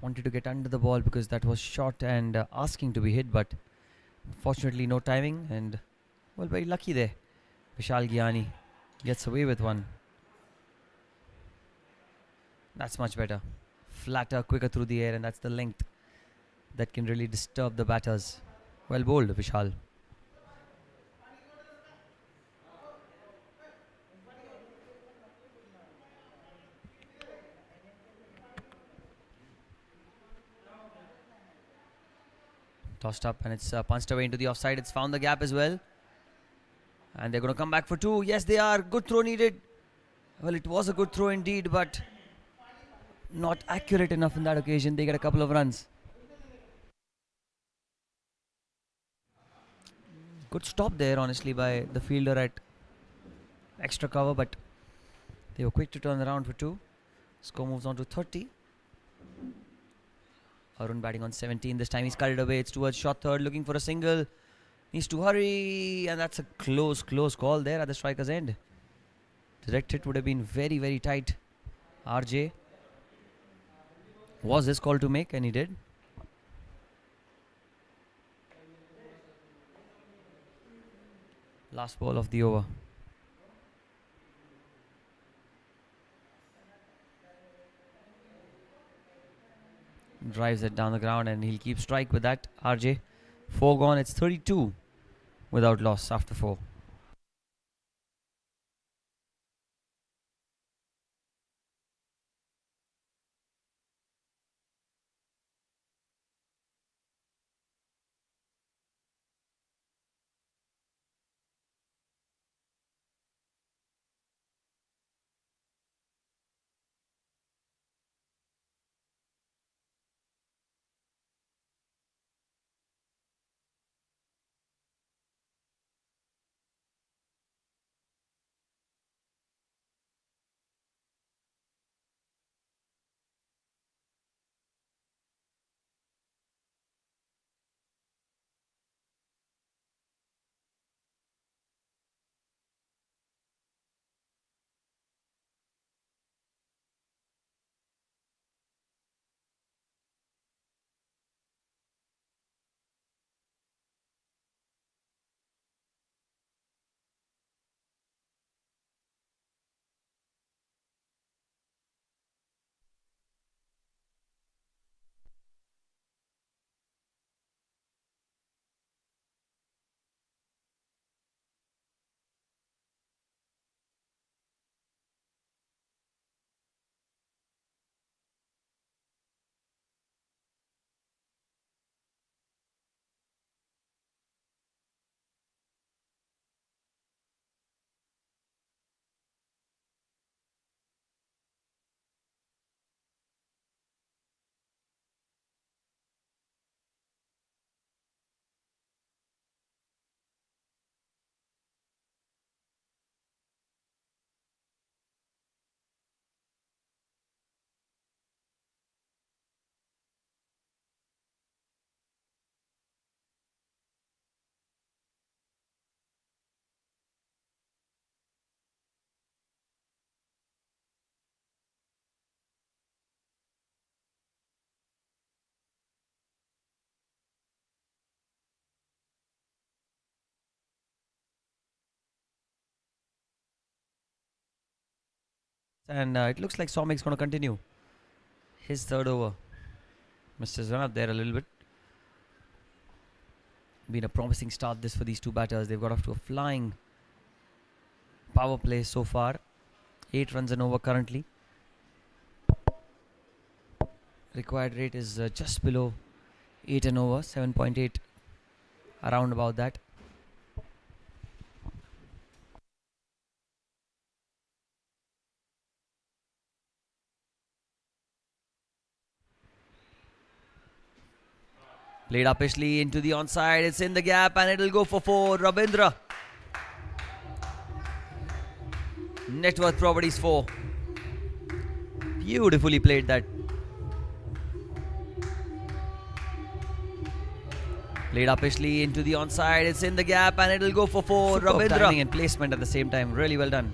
Wanted to get under the ball because that was short and asking to be hit, but fortunately no timing, and well, very lucky there. Vishal Gihani gets away with one. That's much better. Flatter, quicker through the air, and that's the length that can really disturb the batters. Well bowled, Vishal. Tossed up and it's punched away into the offside. It's found the gap as well. And they're going to come back for two. Yes, they are. Good throw needed. Well, it was a good throw indeed, but not accurate enough in that occasion. They get a couple of runs. Good stop there, honestly, by the fielder at extra cover, but they were quick to turn around for two. Score moves on to 30. Arun batting on 17. This time he's cut it away. It's towards short third, looking for a single. Needs to hurry, and that's a close call there at the striker's end. Direct hit would have been very, very tight. RJ was his call to make, and he did. Last ball of the over. Drives it down the ground, and he'll keep strike with that. RJ. 4 gone. It's 32 without loss after 4. and it looks like Somik's going to continue his third over. Mr. Run up there a little bit. Been a promising start this for these two batters. They've got off to a flying power play so far. 8 runs an over currently. Required rate is just below 8 an over, 7.8, around about that. Played uppishly into the onside. It's in the gap and it'll go for 4. Rabindra. Networth Properties 4. Beautifully played that. Played uppishly into the onside. It's in the gap and it'll go for 4. Superb Rabindra. Timing and placement at the same time. Really well done.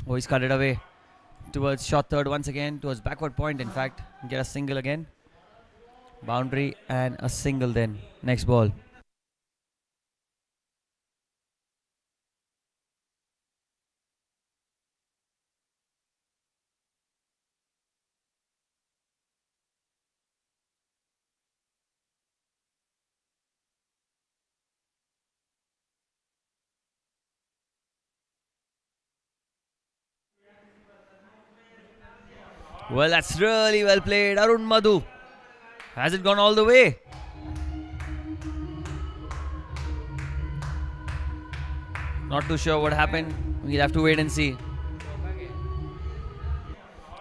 Oh, he's cut it away towards short third once again, towards backward point in fact. Get a single again. Boundary and a single then. Next ball. Well, that's really well played. Arun Madhu. Has it gone all the way? Not too sure what happened. We'll have to wait and see.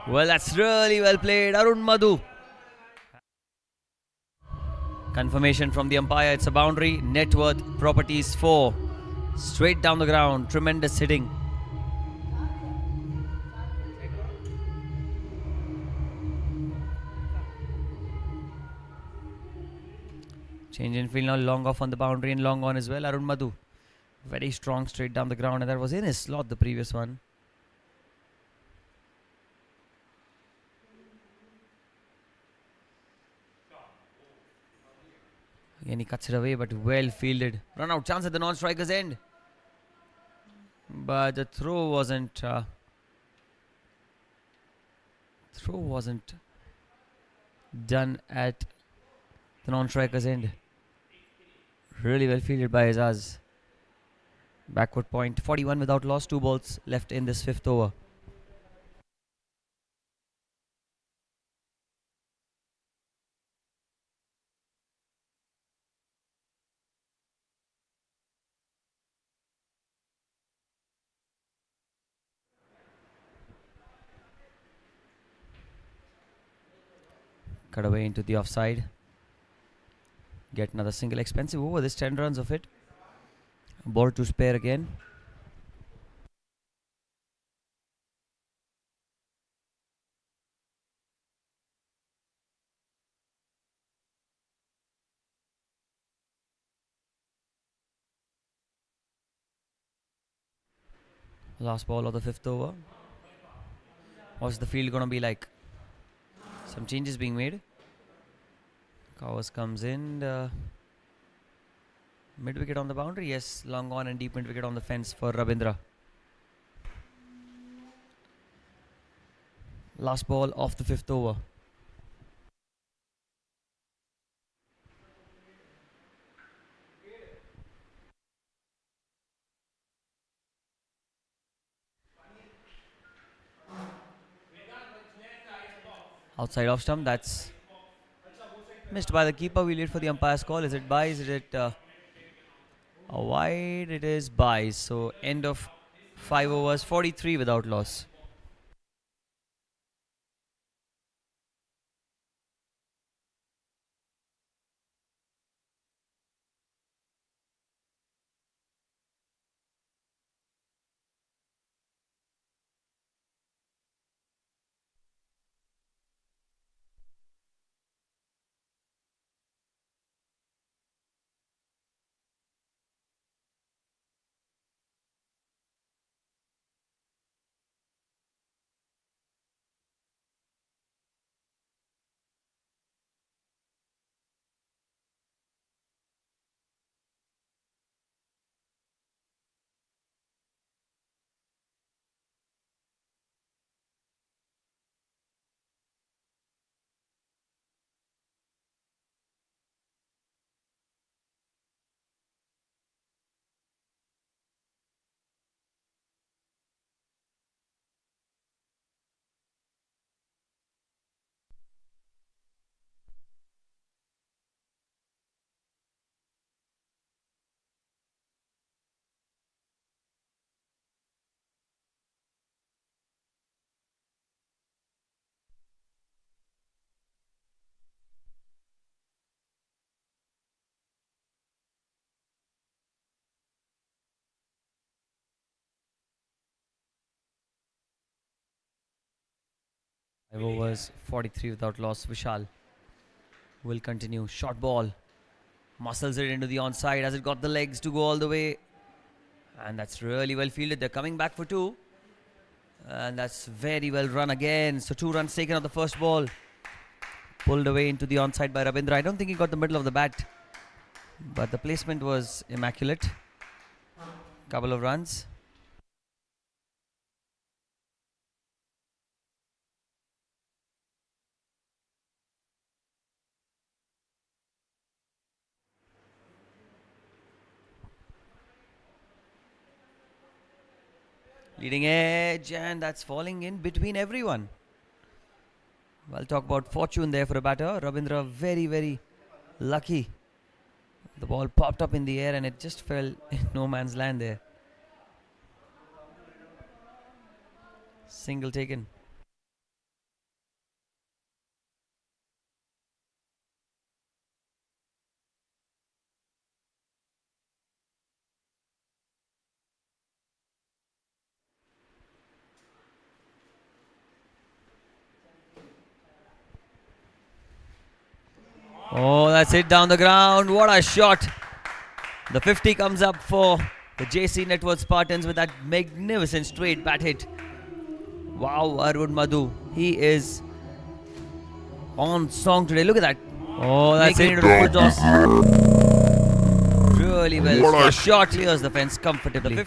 Well, that's really well played. Arun Madhu. Confirmation from the umpire. It's a boundary. Networth Properties 4. Straight down the ground. Tremendous hitting. Change in field now. Long off on the boundary and long on as well. Arun Madhu. Very strong straight down the ground, and that was in his slot, the previous one. Again, he cuts it away, but well fielded. Run out chance at the non-striker's end. But the throw wasn't done at the non-striker's end. Really well fielded by Azaz. Backward point, 41 without loss, 2 balls left in this 5th over. Cut away into the offside. Get another single, expensive over this, 10 runs of it. Ball to spare again. Last ball of the 5th over. What's the field gonna be like? Some changes being made. Cowers comes in. Mid wicket on the boundary. Yes, long on and deep mid wicket on the fence for Rabindra. Last ball of the 5th over. Outside off stump, that's missed by the keeper. We wait for the umpire's call. Is it buys? Is it a wide? It is buys. So end of 5 overs, 43 without loss. 5 overs, 43 without loss. Vishal will continue. Short ball. Muscles it into the onside. Has it got the legs to go all the way? And that's really well fielded. They're coming back for 2. And that's very well run again. So 2 runs taken on the first ball. Pulled away into the onside by Ravindra. I don't think he got the middle of the bat, but the placement was immaculate. Couple of runs. Leading edge, and that's falling in between everyone. Well, talk about fortune there for a batter. Ravindra very, very lucky. The ball popped up in the air and it just fell in no man's land there. Single taken. Oh, that's it down the ground. What a shot. The 50 comes up for the JC Networth Spartans with that magnificent straight bat hit. Wow, Arun Madhu. He is on song today. Look at that. Oh, that's it. Full toss. Really well. What a shot. Clears the fence comfortably.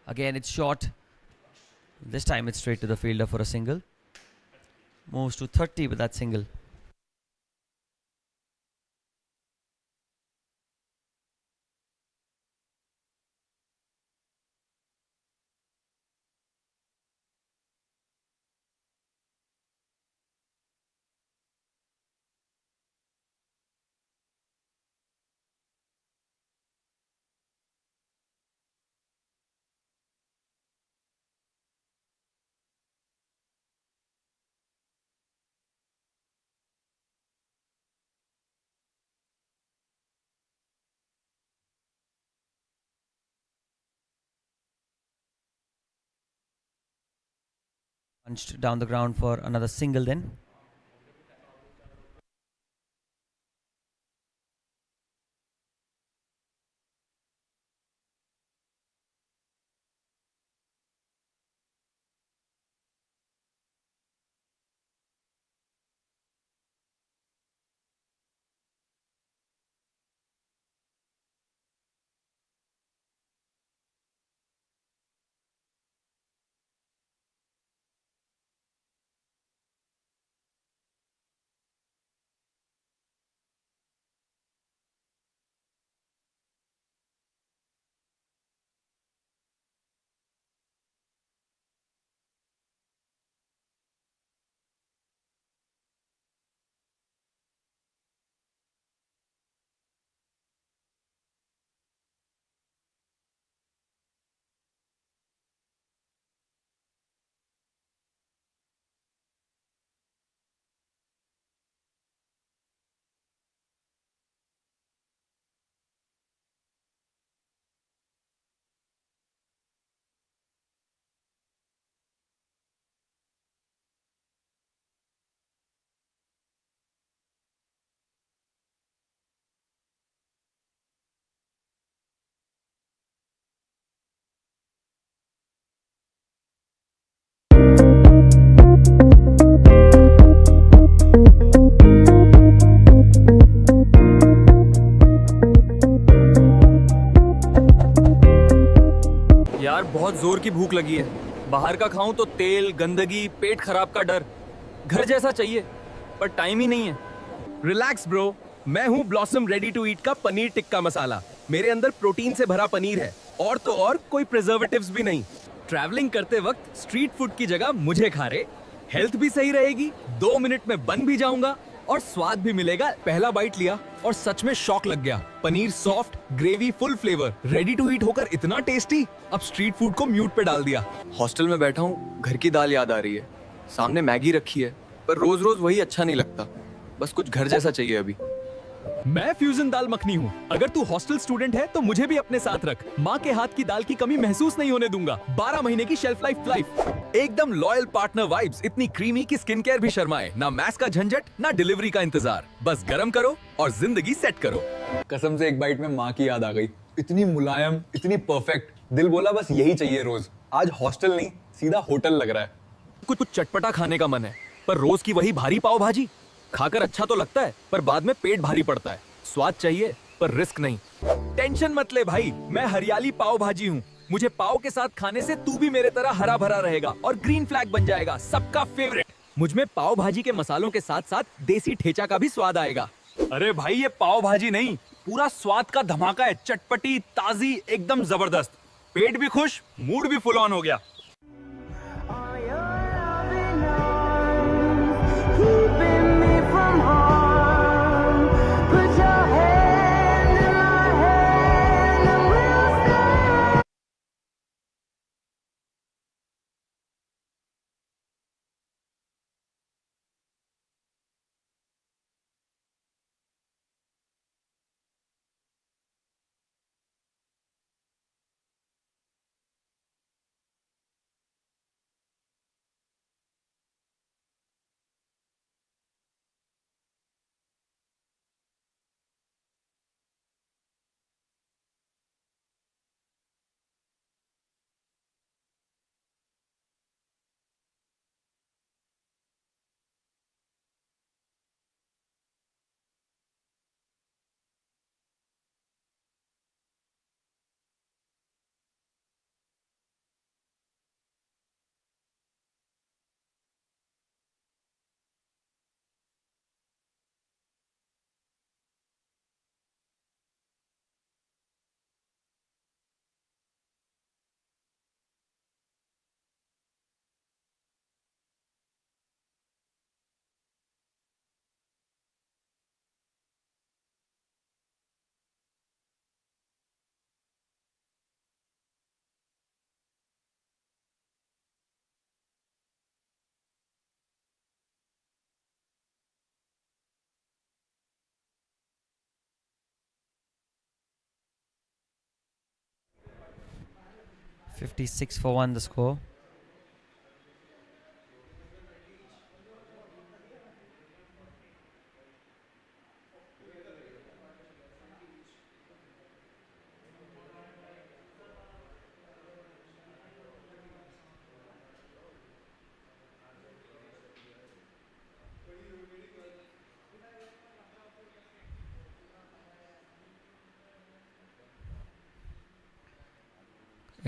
Again, it's short. This time it's straight to the fielder for a single. Moves to 30 with that single. Punched down the ground for another single then. यार बहुत जोर की भूख लगी है। बाहर का खाऊं तो तेल, गंदगी, पेट खराब का डर। घर जैसा चाहिए पर टाइम ही नहीं है। रिलैक्स ब्रो, मैं हूँ ब्लॉसम रेडी टू ईट का पनीर टिक्का मसाला। मेरे अंदर प्रोटीन से भरा पनीर है और तो और कोई प्रिजर्वेटिव्स भी नहीं। ट्रैवलिंग करते वक्त स्ट्रीट फूड की जगह मुझे खा रहे। हेल्थ भी सही रहेगी, 2 मिनट में बन भी जाऊंगा और स्वाद भी मिलेगा। पहला बाइट लिया और सच में शॉक लग गया। Paneer soft, gravy full flavour, ready to eat होकर इतना टेस्टी। अब स्ट्रीट फूड को म्यूट पे डाल दिया। हॉस्टल में बैठा हूँ, घर की दाल याद आ रही है। सामने मैगी रखी है पर रोज रोज वही अच्छा नहीं लगता। बस कुछ घर जैसा चाहिए अभी। मैं फ्यूजन दाल मखनी हूँ। अगर तू हॉस्टल स्टूडेंट है तो मुझे भी अपने साथ रख। माँ के हाथ की दाल की कमी महसूस नहीं होने दूंगा। 12 महीने की शेल्फ लाइफ। एकदम लॉयल पार्टनर वाइब्स, इतनी क्रीमी कि स्किन केयर भी शर्माए। ना मैस का झंझट, ना डिलीवरी का इंतजार। बस गरम करो और जिंदगी सेट करो। कसम से एक बाइट में माँ की याद आ गई। इतनी मुलायम, इतनी परफेक्ट, दिल बोला बस यही चाहिए रोज। आज हॉस्टल नहीं, सीधा होटल लग रहा है। कुछ चटपटा खाने का मन है, पर रोज की वही भारी पाव भाजी खाकर अच्छा तो लगता है, पर बाद में पेट भारी पड़ता है। स्वाद चाहिए पर रिस्क नहीं। टेंशन मत ले भाई, मैं हरियाली पाव भाजी हूँ। मुझे पाव के साथ खाने से तू भी मेरे तरह हरा भरा रहेगा और ग्रीन फ्लैग बन जाएगा, सबका फेवरेट। मुझ में पाव भाजी के मसालों के साथ साथ देसी ठेचा का भी स्वाद आएगा। अरे भाई, ये पाव भाजी नहीं, पूरा स्वाद का धमाका है। चटपटी, ताजी, एकदम जबरदस्त। पेट भी खुश, मूड भी फुल ऑन हो गया। All your loving arms, keeping me from harm. Put your hand in my hand and we'll stay. $56 for 1 the score.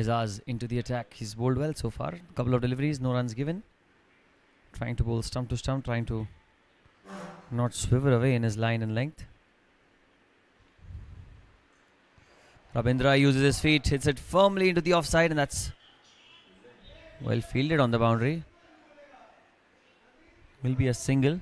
Izaz into the attack. He's bowled well so far. Couple of deliveries, no runs given. Trying to bowl stump to stump, trying to not swivel away in his line and length. Rabindra uses his feet, hits it firmly into the offside, and that's well fielded on the boundary. Will be a single.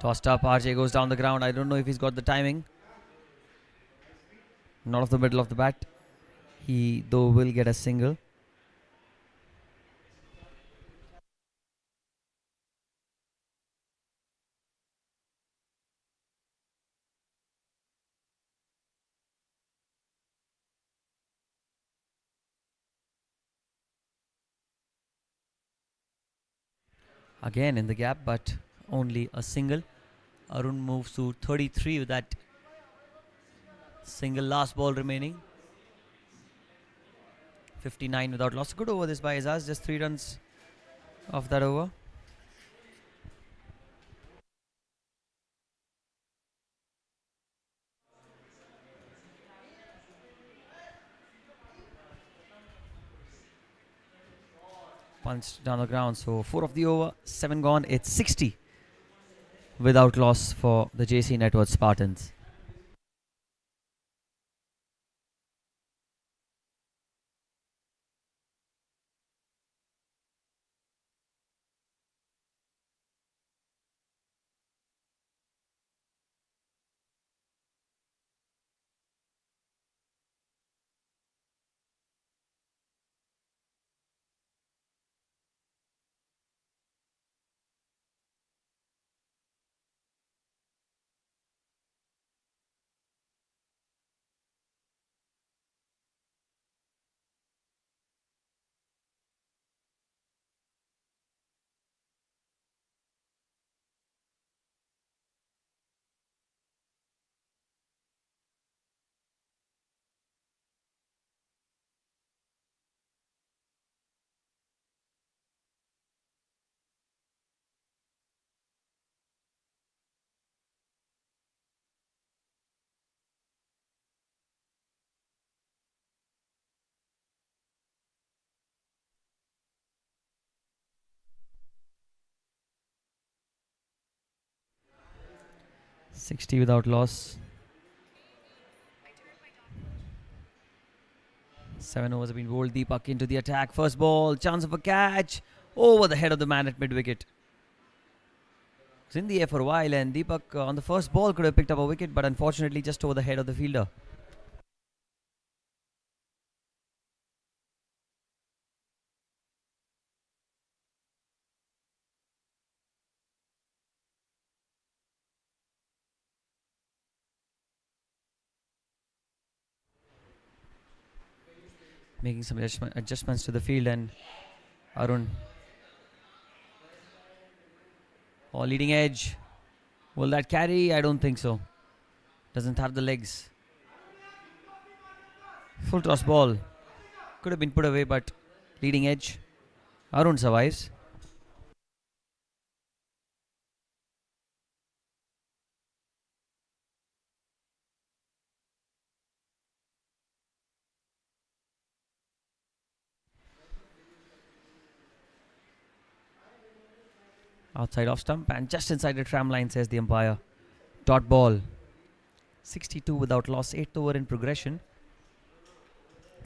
Tossed up, RJ goes down the ground. I don't know if he's got the timing. Not off the middle of the bat. He though will get a single. Again in the gap, but only a single. Arun moves to 33 with that single last ball remaining. 59 without loss. Good over this by Izaz. Just 3 runs off that over. Punched down the ground. So 4 of the over, 7 gone. It's 60 without loss for the JC Networth Spartans. 60 without loss. 7 overs have been bowled. Deepak into the attack. First ball, chance of a catch over the head of the man at mid wicket. It's in the air for a while, and Deepak on the first ball could have picked up a wicket, but unfortunately just over the head of the fielder. Making some adjustments to the field, and Arun. Or leading edge. Will that carry? I don't think so. Doesn't have the legs. Full toss ball. Could have been put away, but leading edge. Arun survives. Outside off stump and just inside the tram line, says the umpire. Dot ball. 62 without loss. 8th over in progression.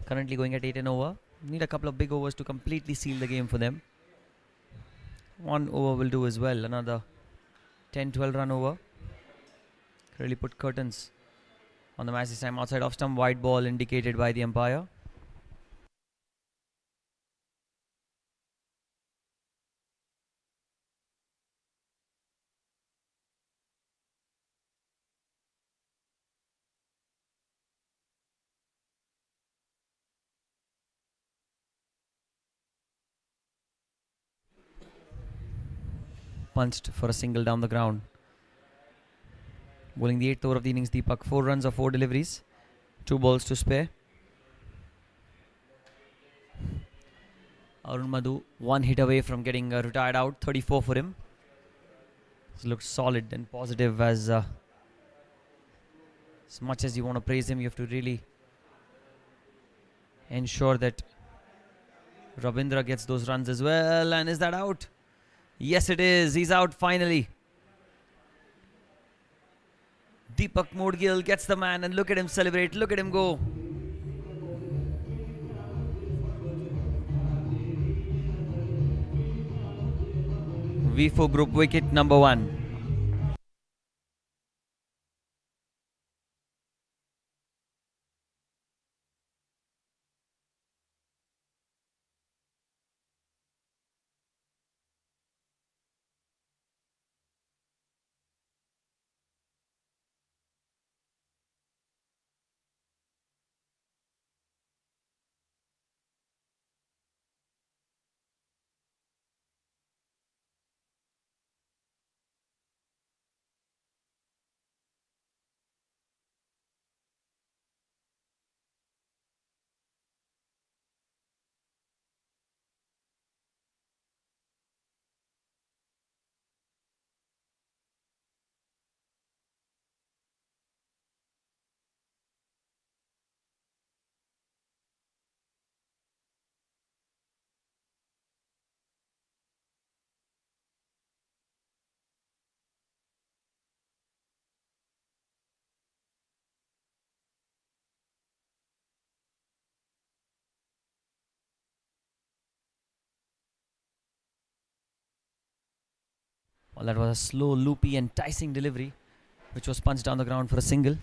Currently going at 8 and over. Need a couple of big overs to completely seal the game for them. 1 over will do as well. Another 10-12 run over. Really put curtains on the match this time. Outside off stump. Wide ball indicated by the umpire. Punched for a single down the ground. Bowling the 8th over of the innings, Deepak. 4 runs or 4 deliveries. 2 balls to spare. Arun Madhu 1 hit away from getting retired out. 34 for him. This looks solid and positive. As much as you want to praise him, you have to really ensure that Ravindra gets those runs as well. And is that out? Yes, it is. He's out finally. Deepak Modgil gets the man, and look at him celebrate. Look at him go. V4 group wicket number 1. Well, that was a slow, loopy, enticing delivery, which was punched down the ground for a single.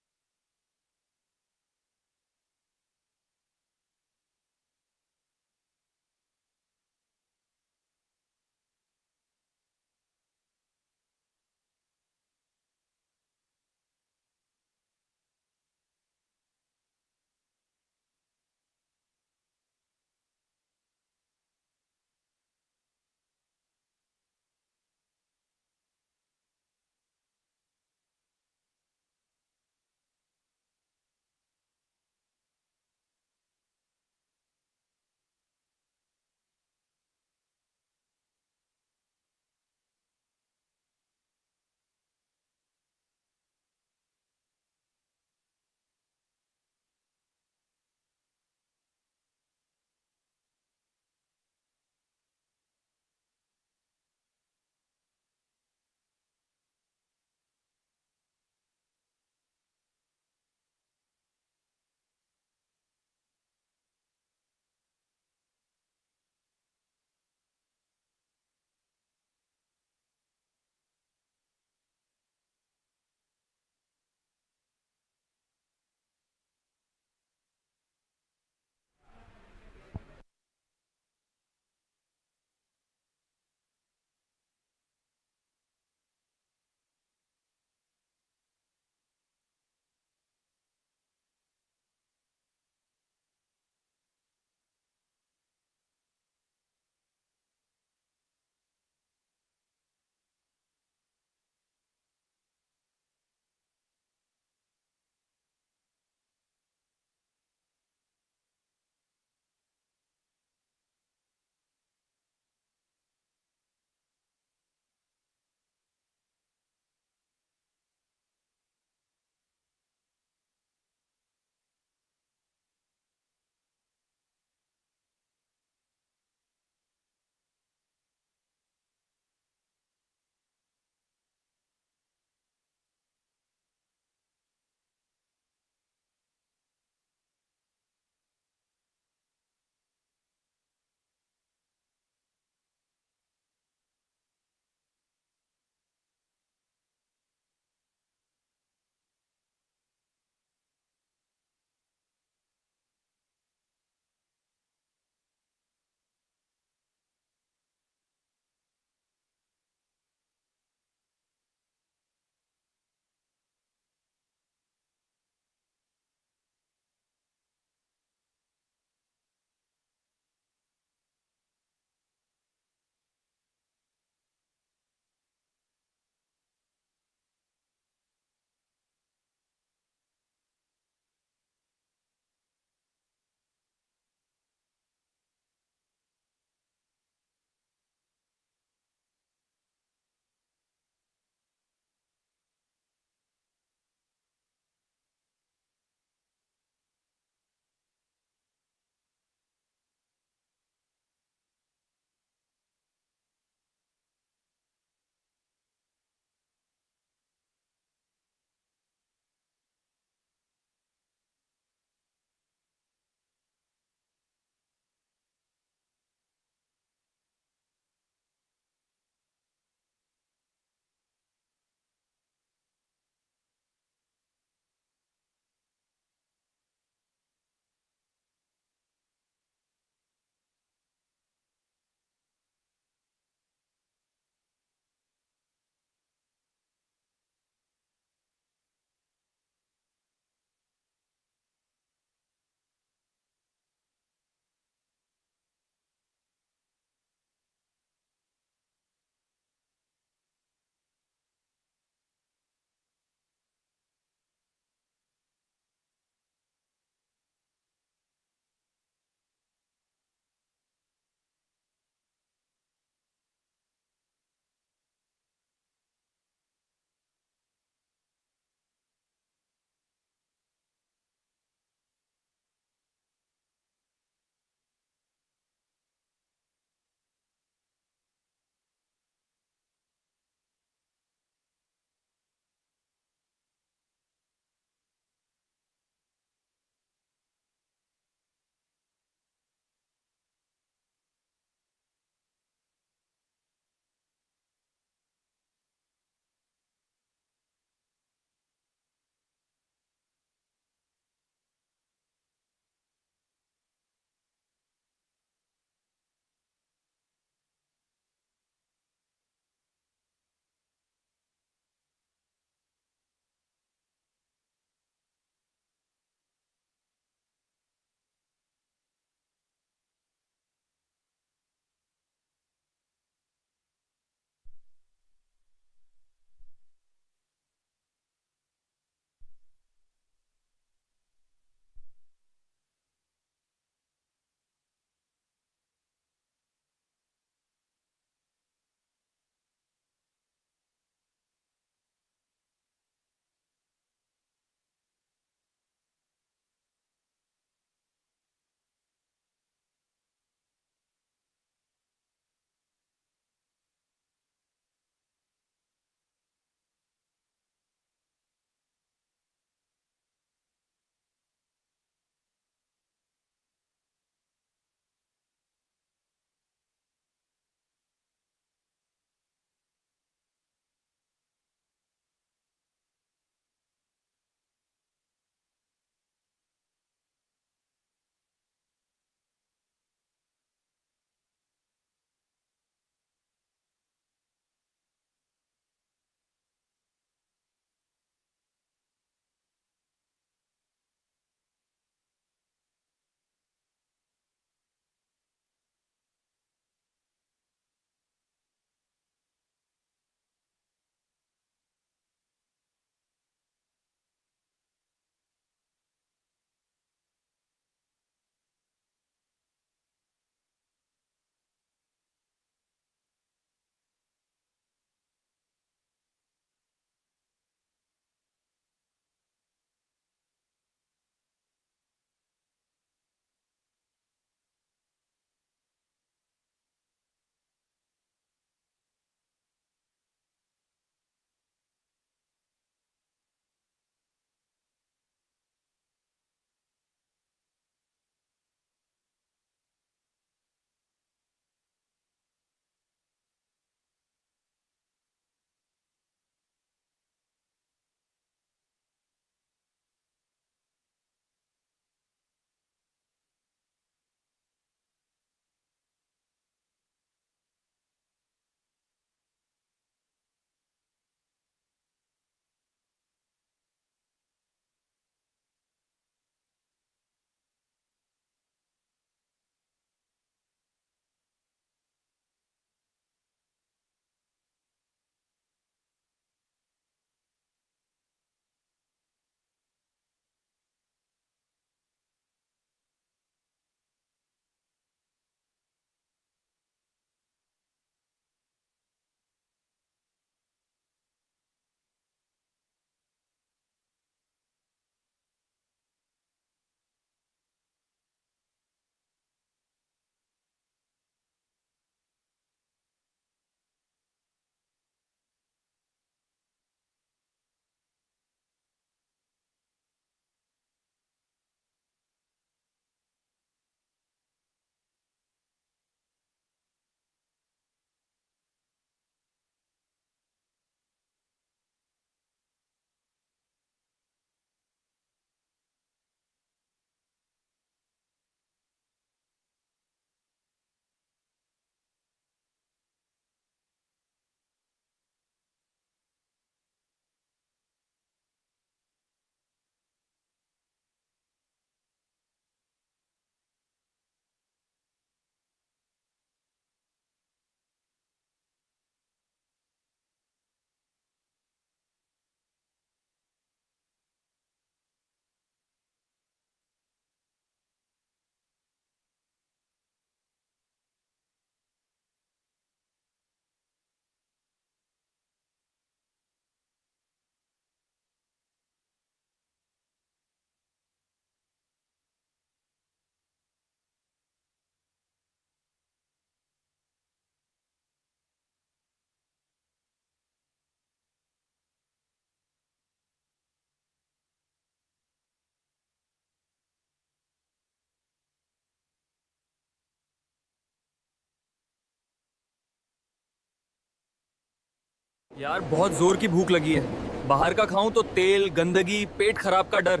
यार बहुत जोर की भूख लगी है। बाहर का खाऊं तो तेल, गंदगी, पेट खराब का डर।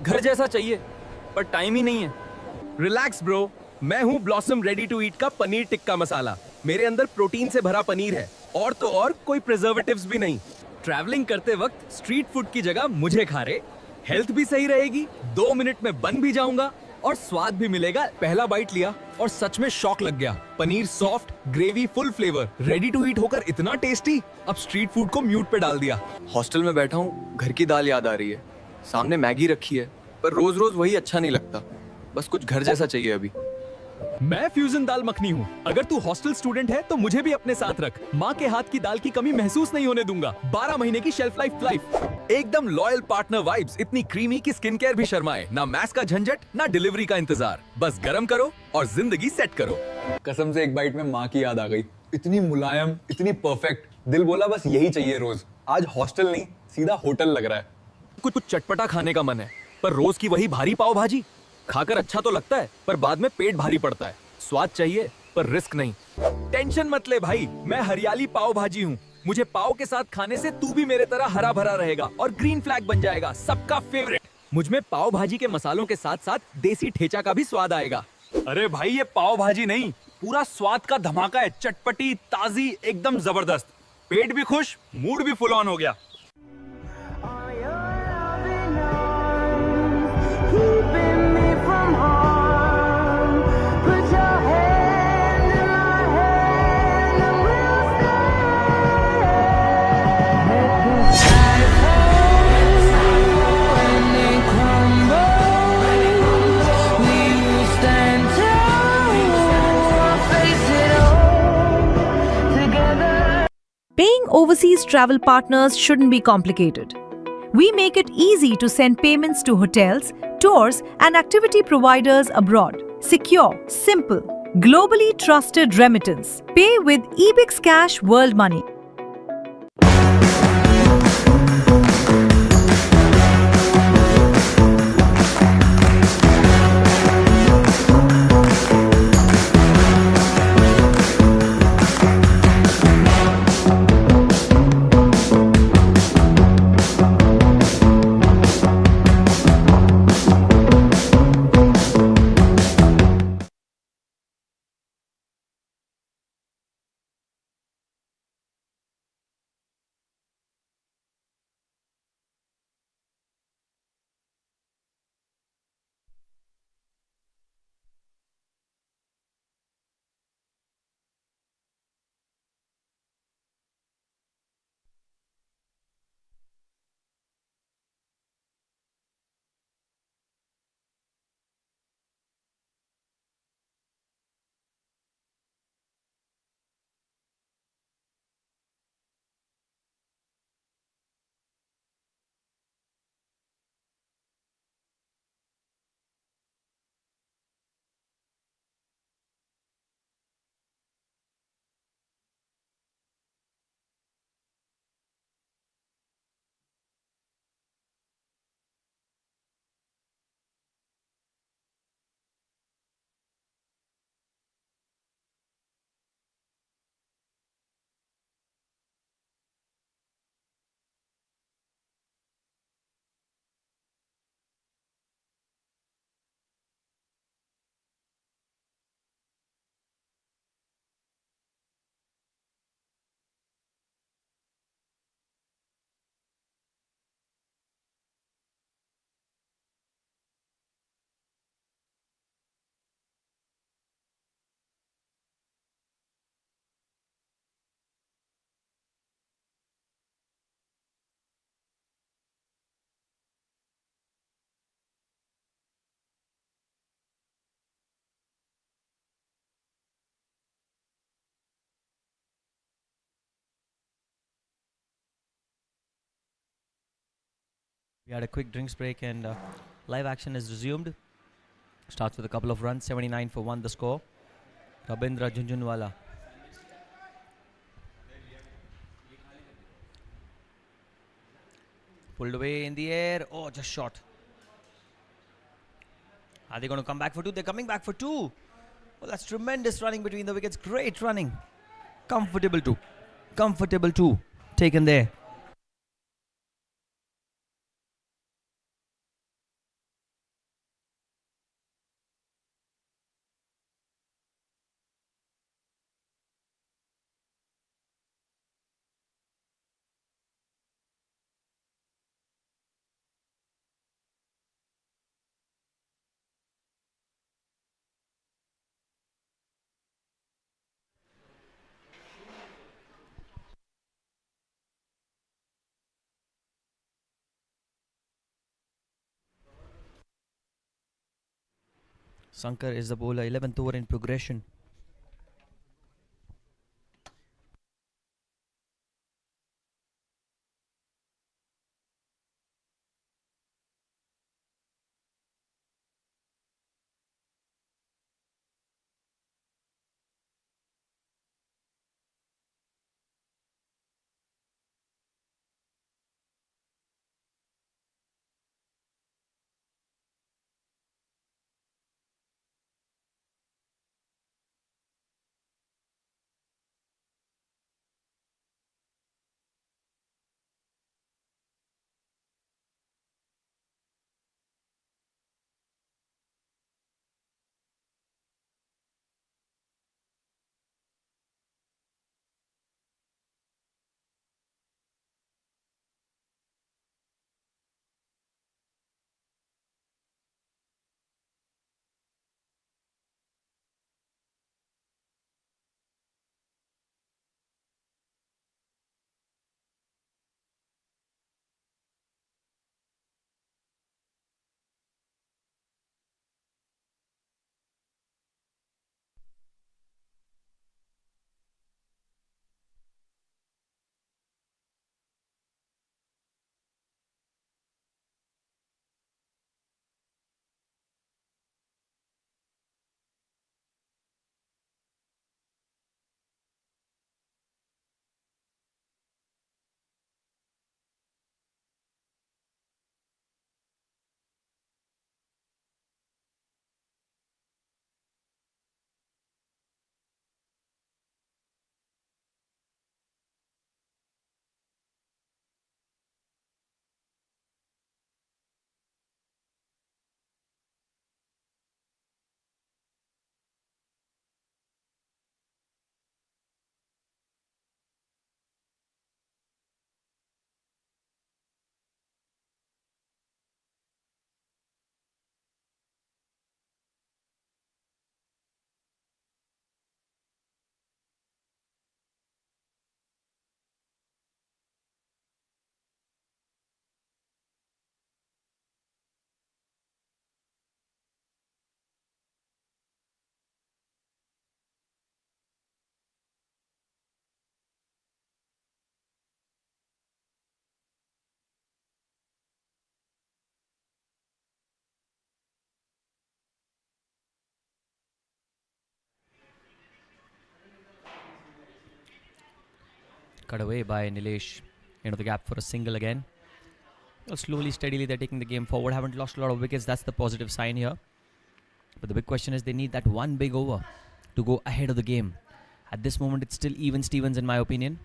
घर जैसा चाहिए पर टाइम ही नहीं है। रिलैक्स ब्रो, मैं हूँ ब्लॉसम रेडी टू ईट का पनीर टिक्का मसाला। मेरे अंदर प्रोटीन से भरा पनीर है और तो और कोई प्रिजर्वेटिव्स भी नहीं। ट्रैवलिंग करते वक्त स्ट्रीट फूड की जगह मुझे खा रहे, हेल्थ भी सही रहेगी, 2 मिनट में बन भी जाऊंगा और स्वाद भी मिलेगा। पहला बाइट लिया और सच में शॉक लग गया। Paneer soft, gravy full flavour, ready to eat होकर इतना टेस्टी। अब स्ट्रीट फूड को म्यूट पे डाल दिया। हॉस्टल में बैठा हूँ, घर की दाल याद आ रही है। सामने मैगी रखी है पर रोज रोज वही अच्छा नहीं लगता। बस कुछ घर जैसा चाहिए अभी। मैं फ्यूजन दाल मखनी हूँ। अगर तू हॉस्टल स्टूडेंट है तो मुझे भी अपने साथ रख। माँ के हाथ की दाल की कमी महसूस नहीं होने दूंगा। 12 महीने की शेल्फ लाइफ, एकदम लॉयल पार्टनर वाइब्स। इतनी क्रीमी की स्किन केयर भी शर्माए ना। मैस का झंझट ना डिलीवरी का इंतजार। बस गरम करो और जिंदगी सेट करो। कसम से एक बाइट में माँ की याद आ गई। इतनी मुलायम, इतनी परफेक्ट। दिल बोला बस यही चाहिए रोज। आज हॉस्टल नहीं, सीधा होटल लग रहा है। कुछ चटपटा खाने का मन है पर रोज की वही भारी पाव भाजी खाकर अच्छा तो लगता है पर बाद में पेट भारी पड़ता है। स्वाद चाहिए पर रिस्क नहीं। टेंशन मत ले भाई, मैं हरियाली पाव भाजी हूँ। मुझे पाव के साथ खाने से तू भी मेरे तरह हरा भरा रहेगा और ग्रीन फ्लैग बन जाएगा, सबका फेवरेट। मुझ में पाव भाजी के मसालों के साथ साथ देसी ठेचा का भी स्वाद आएगा। अरे भाई ये पाव भाजी नहीं, पूरा स्वाद का धमाका है। चटपटी, ताजी, एकदम जबरदस्त। पेट भी खुश, मूड भी फुल ऑन हो गया। Are your loving arms keeping me from harm? Put your hand in my hand and we'll stay. Let the sky fall and then crumble. We will stand tall, face it all together. Paying overseas travel partners shouldn't be complicated. We make it easy to send payments to hotels, tours, and activity providers abroad. Secure, simple, globally trusted remittance. Pay with Bkc World Money. We had a quick drinks break and live action is resumed. Starts with a couple of runs, 79 for 1 the score. Rabindra Junjunwala. Pulled away in the air. Oh, just short. Are they going to come back for 2? They're coming back for 2. Well, that's tremendous running between the wickets. Great running. Comfortable 2. Comfortable 2. taken there. Sankar is the bowler, 11th over in progression. Cut away by Nilesh into the gap for a single again. Well, slowly, steadily, they're taking the game forward. Haven't lost a lot of wickets. That's the positive sign here. But the big question is they need that one big over to go ahead of the game. At this moment, it's still even Stevens, in my opinion.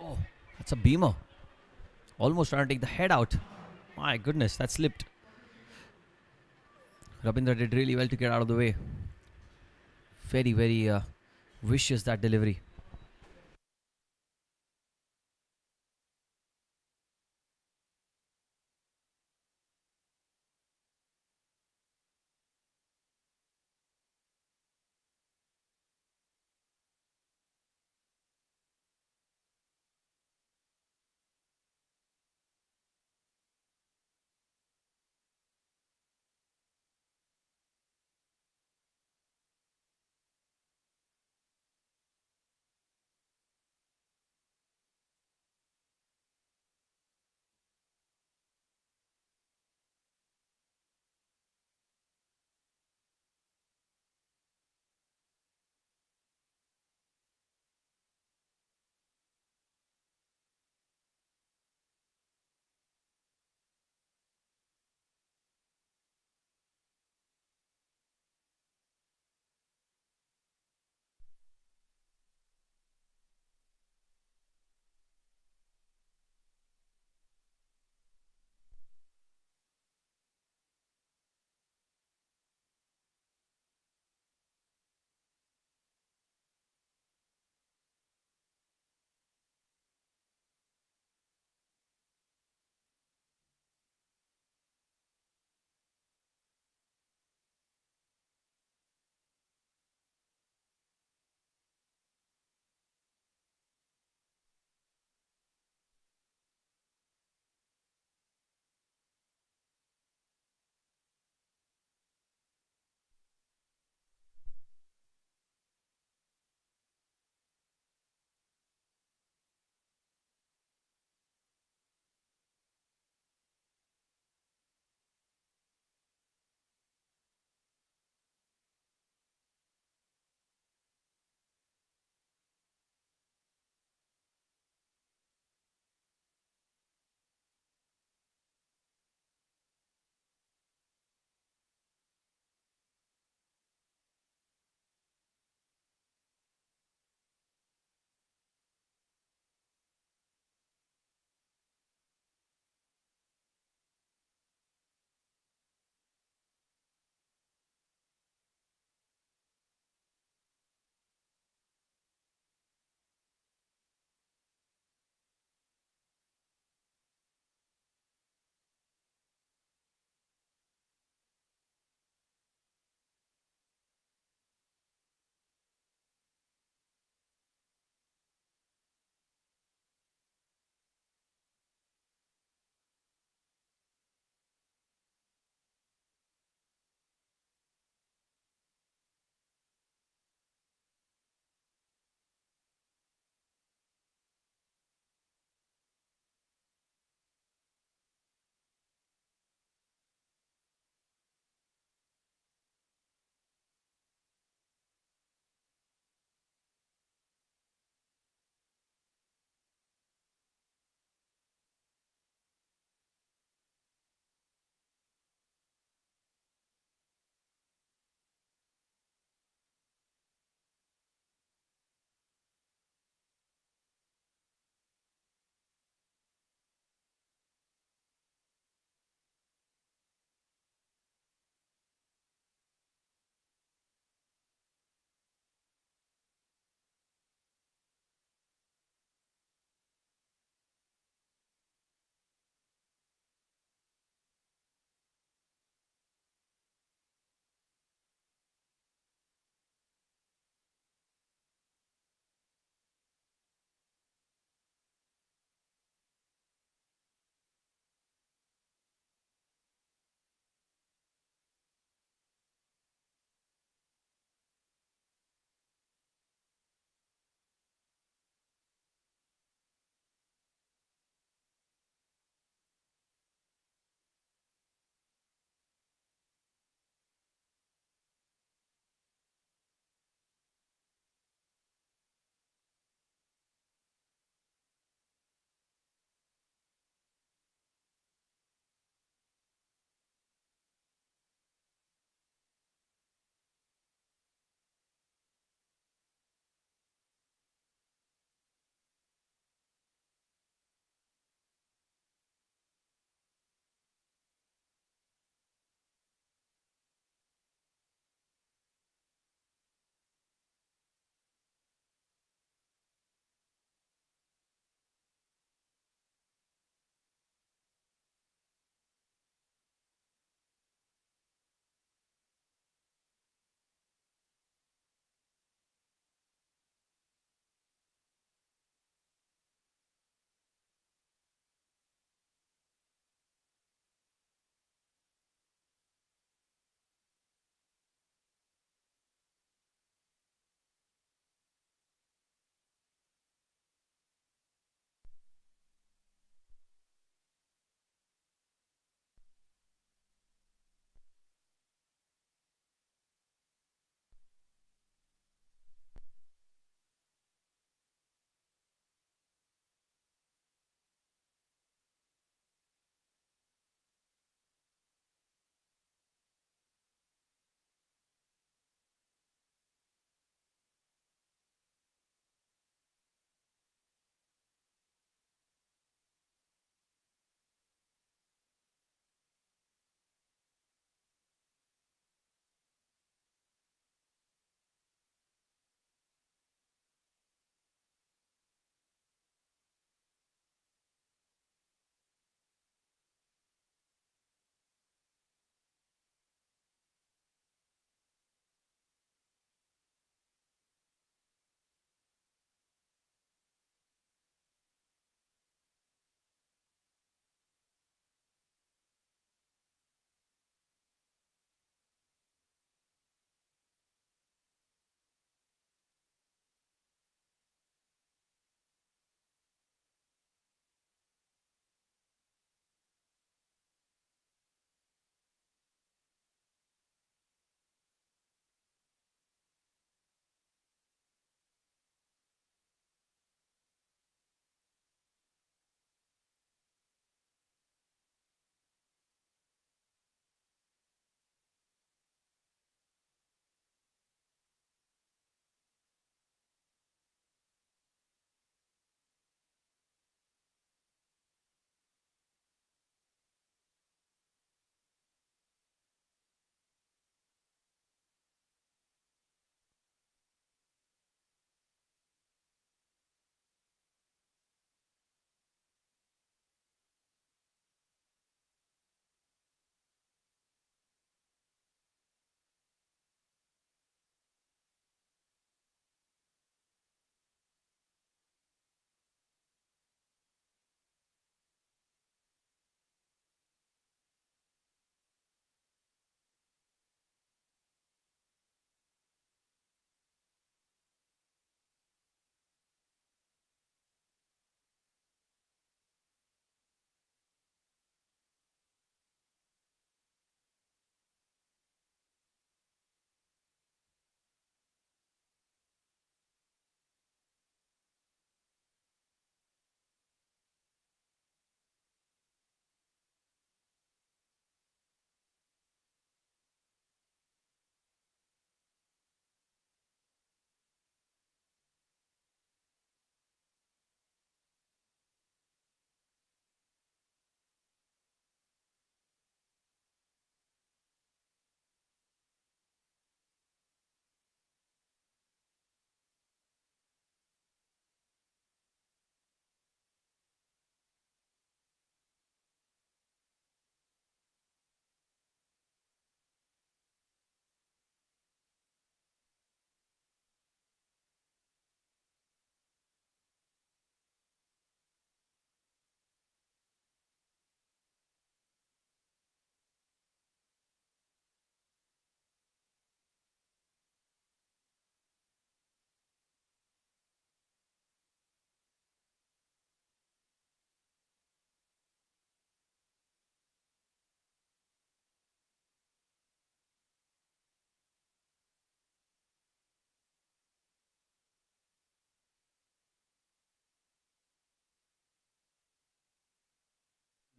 Oh, that's a beamer. Almost trying to take the head out. My goodness, that slipped. Rabindra did really well to get out of the way. Very, very vicious, that delivery.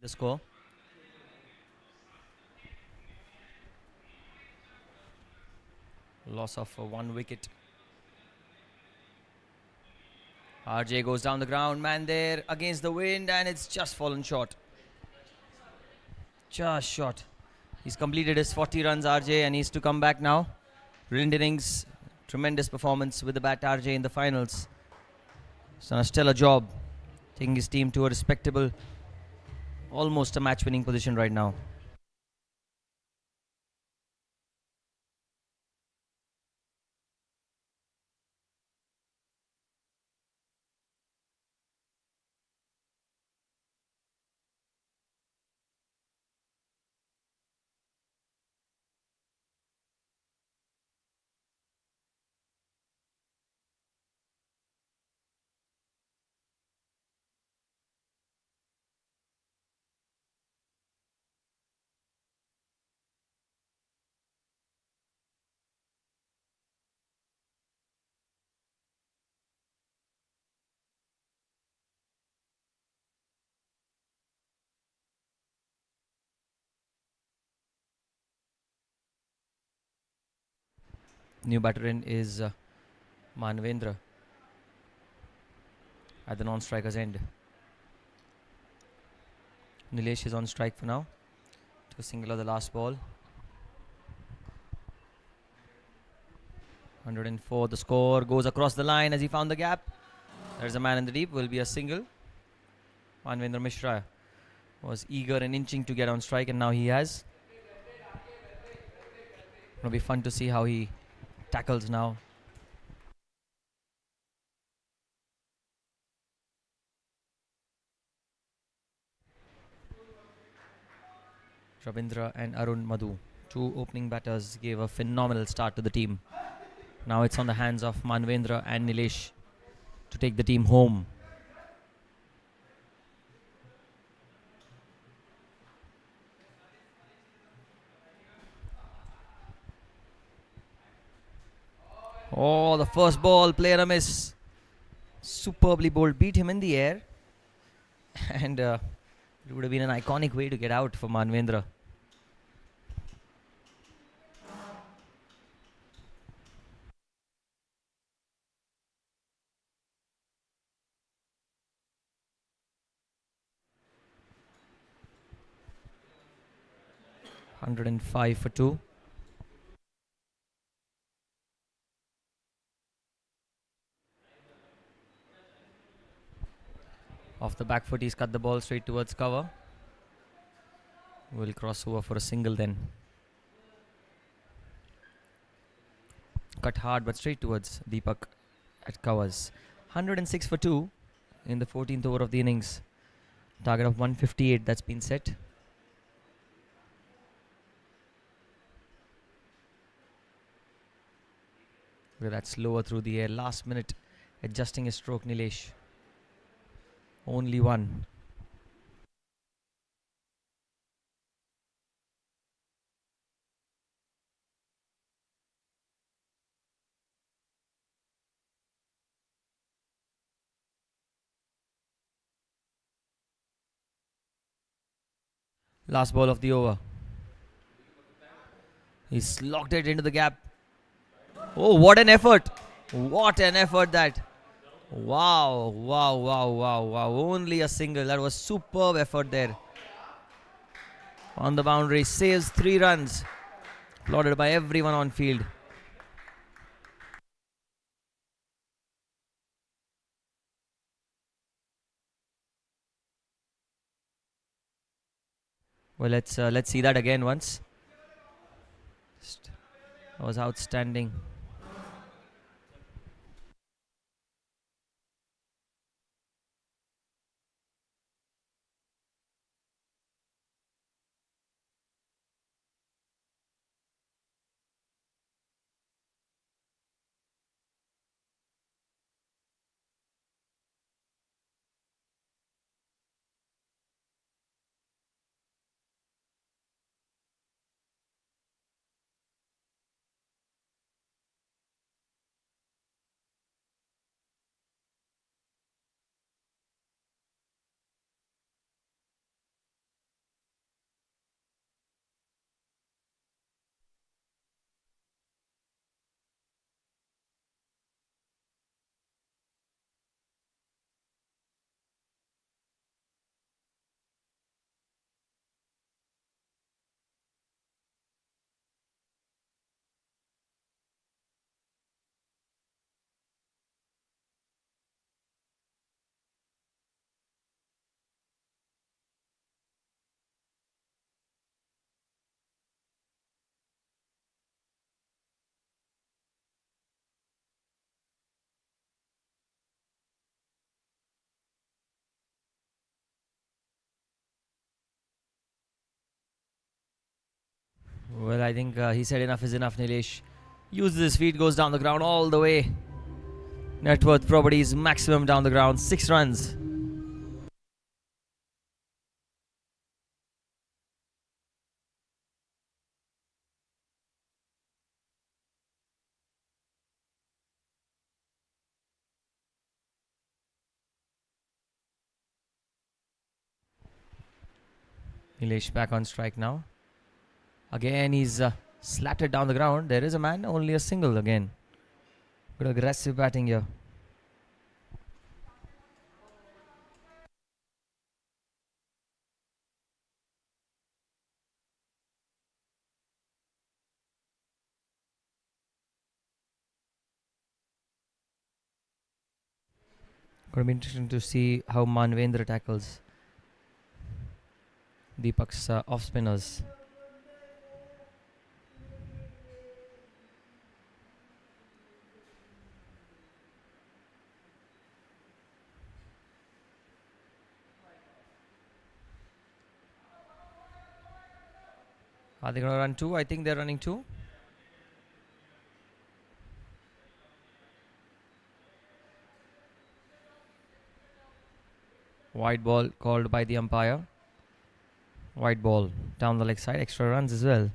the score. Loss of 1 wicket. RJ goes down the ground, man there against the wind, and it's just fallen short. Just short. He's completed his 40 runs, RJ, and he's to come back now. Brilliant innings, tremendous performance with the bat, RJ, in the finals. He's done a stellar job, taking his team to a respectable, almost a match-winning position right now. New batter in is Manvendra at the non-striker's end. Nilesh is on strike for now to single the last ball. 104 the score, goes across the line as he found the gap. There's a man in the deep, will be a single. Manvendra Mishra was eager and inching to get on strike, and now he has. It'll be fun to see how he tackles now. Ravindra and Arun Madhu, two opening batters, gave a phenomenal start to the team. Now it's on the hands of Manvendra and Nilesh to take the team home. Oh, the first ball, player a miss. Superbly bowled, beat him in the air. And it would have been an iconic way to get out for Manvendra. (105 for 2). Off the back foot, he's cut the ball straight towards cover. Will cross over for a single then. Cut hard but straight towards Deepak at covers. 106 for 2 in the 14th over of the innings. Target of 158 that's been set. Look at that, slower through the air. Last minute adjusting his stroke, Nilesh. Only one. Last ball of the over. He's locked it into the gap. Oh, what an effort! What an effort that! Wow, wow, wow, wow, wow. Only a single. That was superb effort there. On the boundary, saves 3 runs. Applauded by everyone on field. Well, let's see that again once. That was outstanding. I think he said enough is enough, Nilesh. Uses his feet, goes down the ground all the way. Networth Properties maximum down the ground, 6 runs. Nilesh back on strike now. Again, he's slatted down the ground. There is a man, only a single again. Good aggressive batting here. Going to be interesting to see how Manvendra tackles Deepak's off spinners. Are they going to run 2? I think they're running 2. White ball called by the umpire. White ball down the leg side. Extra runs as well.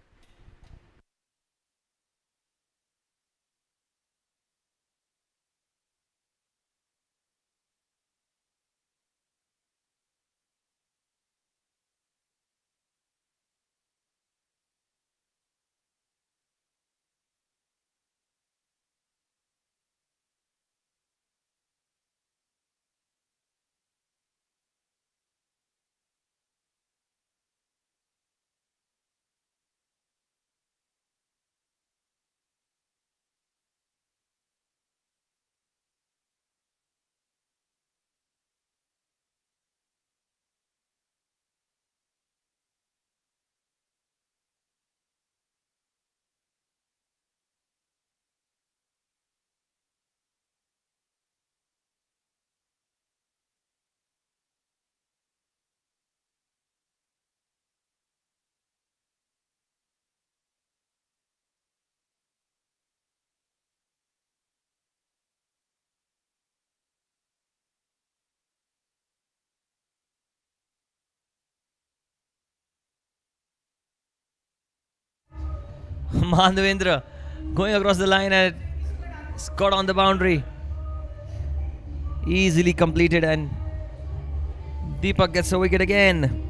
Manvendra going across the line and got on the boundary. Easily completed, and Deepak gets a wicket again.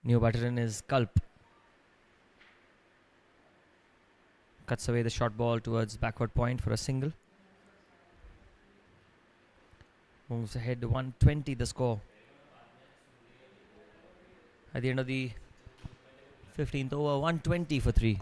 New batter in is Kalp. Cuts away the short ball towards backward point for a single. Moves ahead 120 the score. At the end of the 15th over, 120 for 3.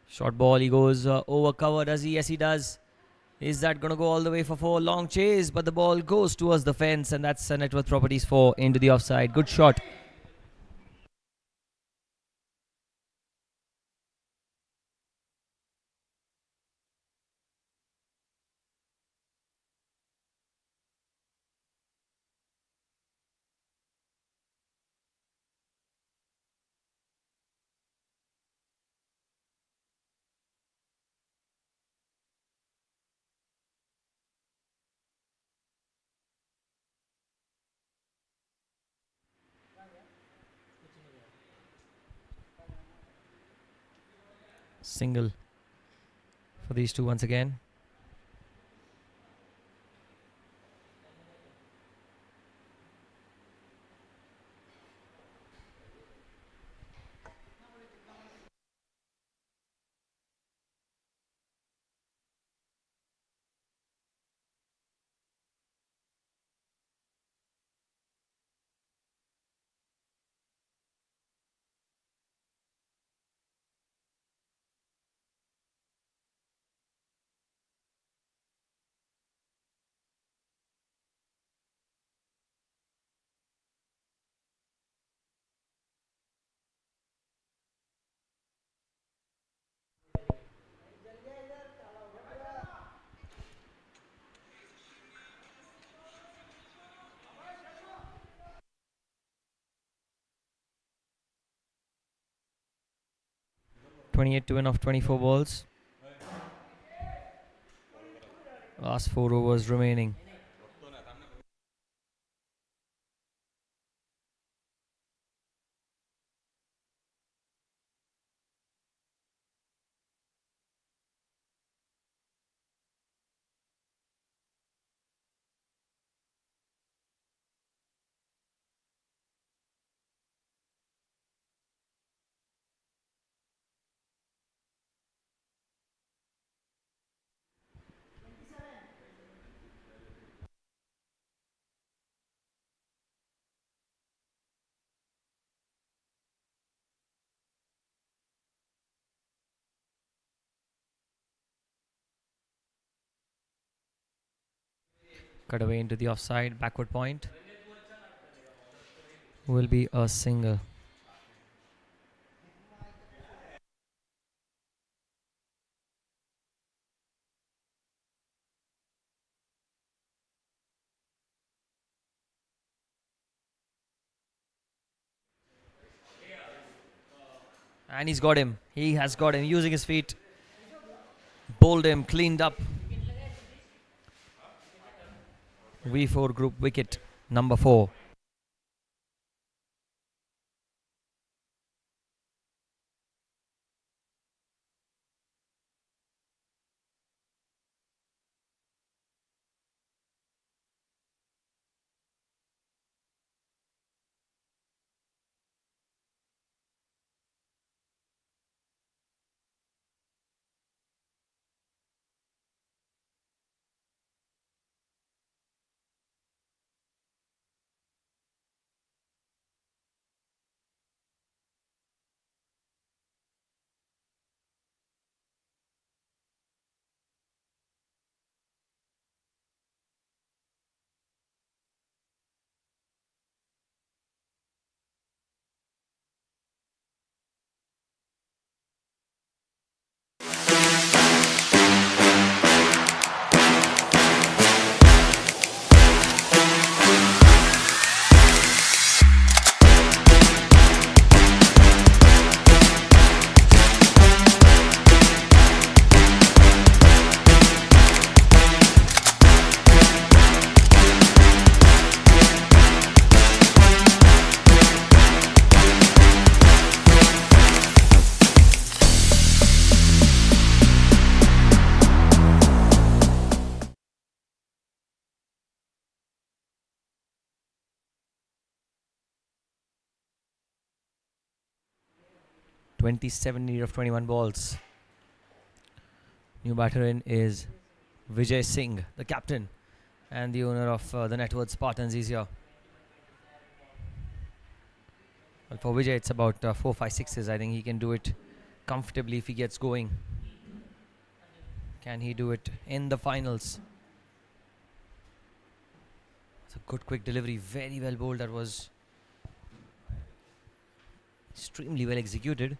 Short ball, he goes over cover, does he? Yes, he does. Is that going to go all the way for 4? Long chase, but the ball goes towards the fence, and that's Networth Properties 4 into the offside. Good shot. Single for these two once again. 28 to win off 24 balls. Last 4 overs remaining. Cut away into the offside, backward point. Will be a single. And he's got him. He has got him using his feet. Bowled him, cleaned up. V4 group wicket, number 4. .27 need of 21 balls. New batter in is Vijay Singh, the captain and the owner of the Networth Spartans. He's here. Well, for Vijay, it's about 4, 5, 6s. I think he can do it comfortably if he gets going. Can he do it in the finals? It's a good quick delivery, very well bowled. That was extremely well executed.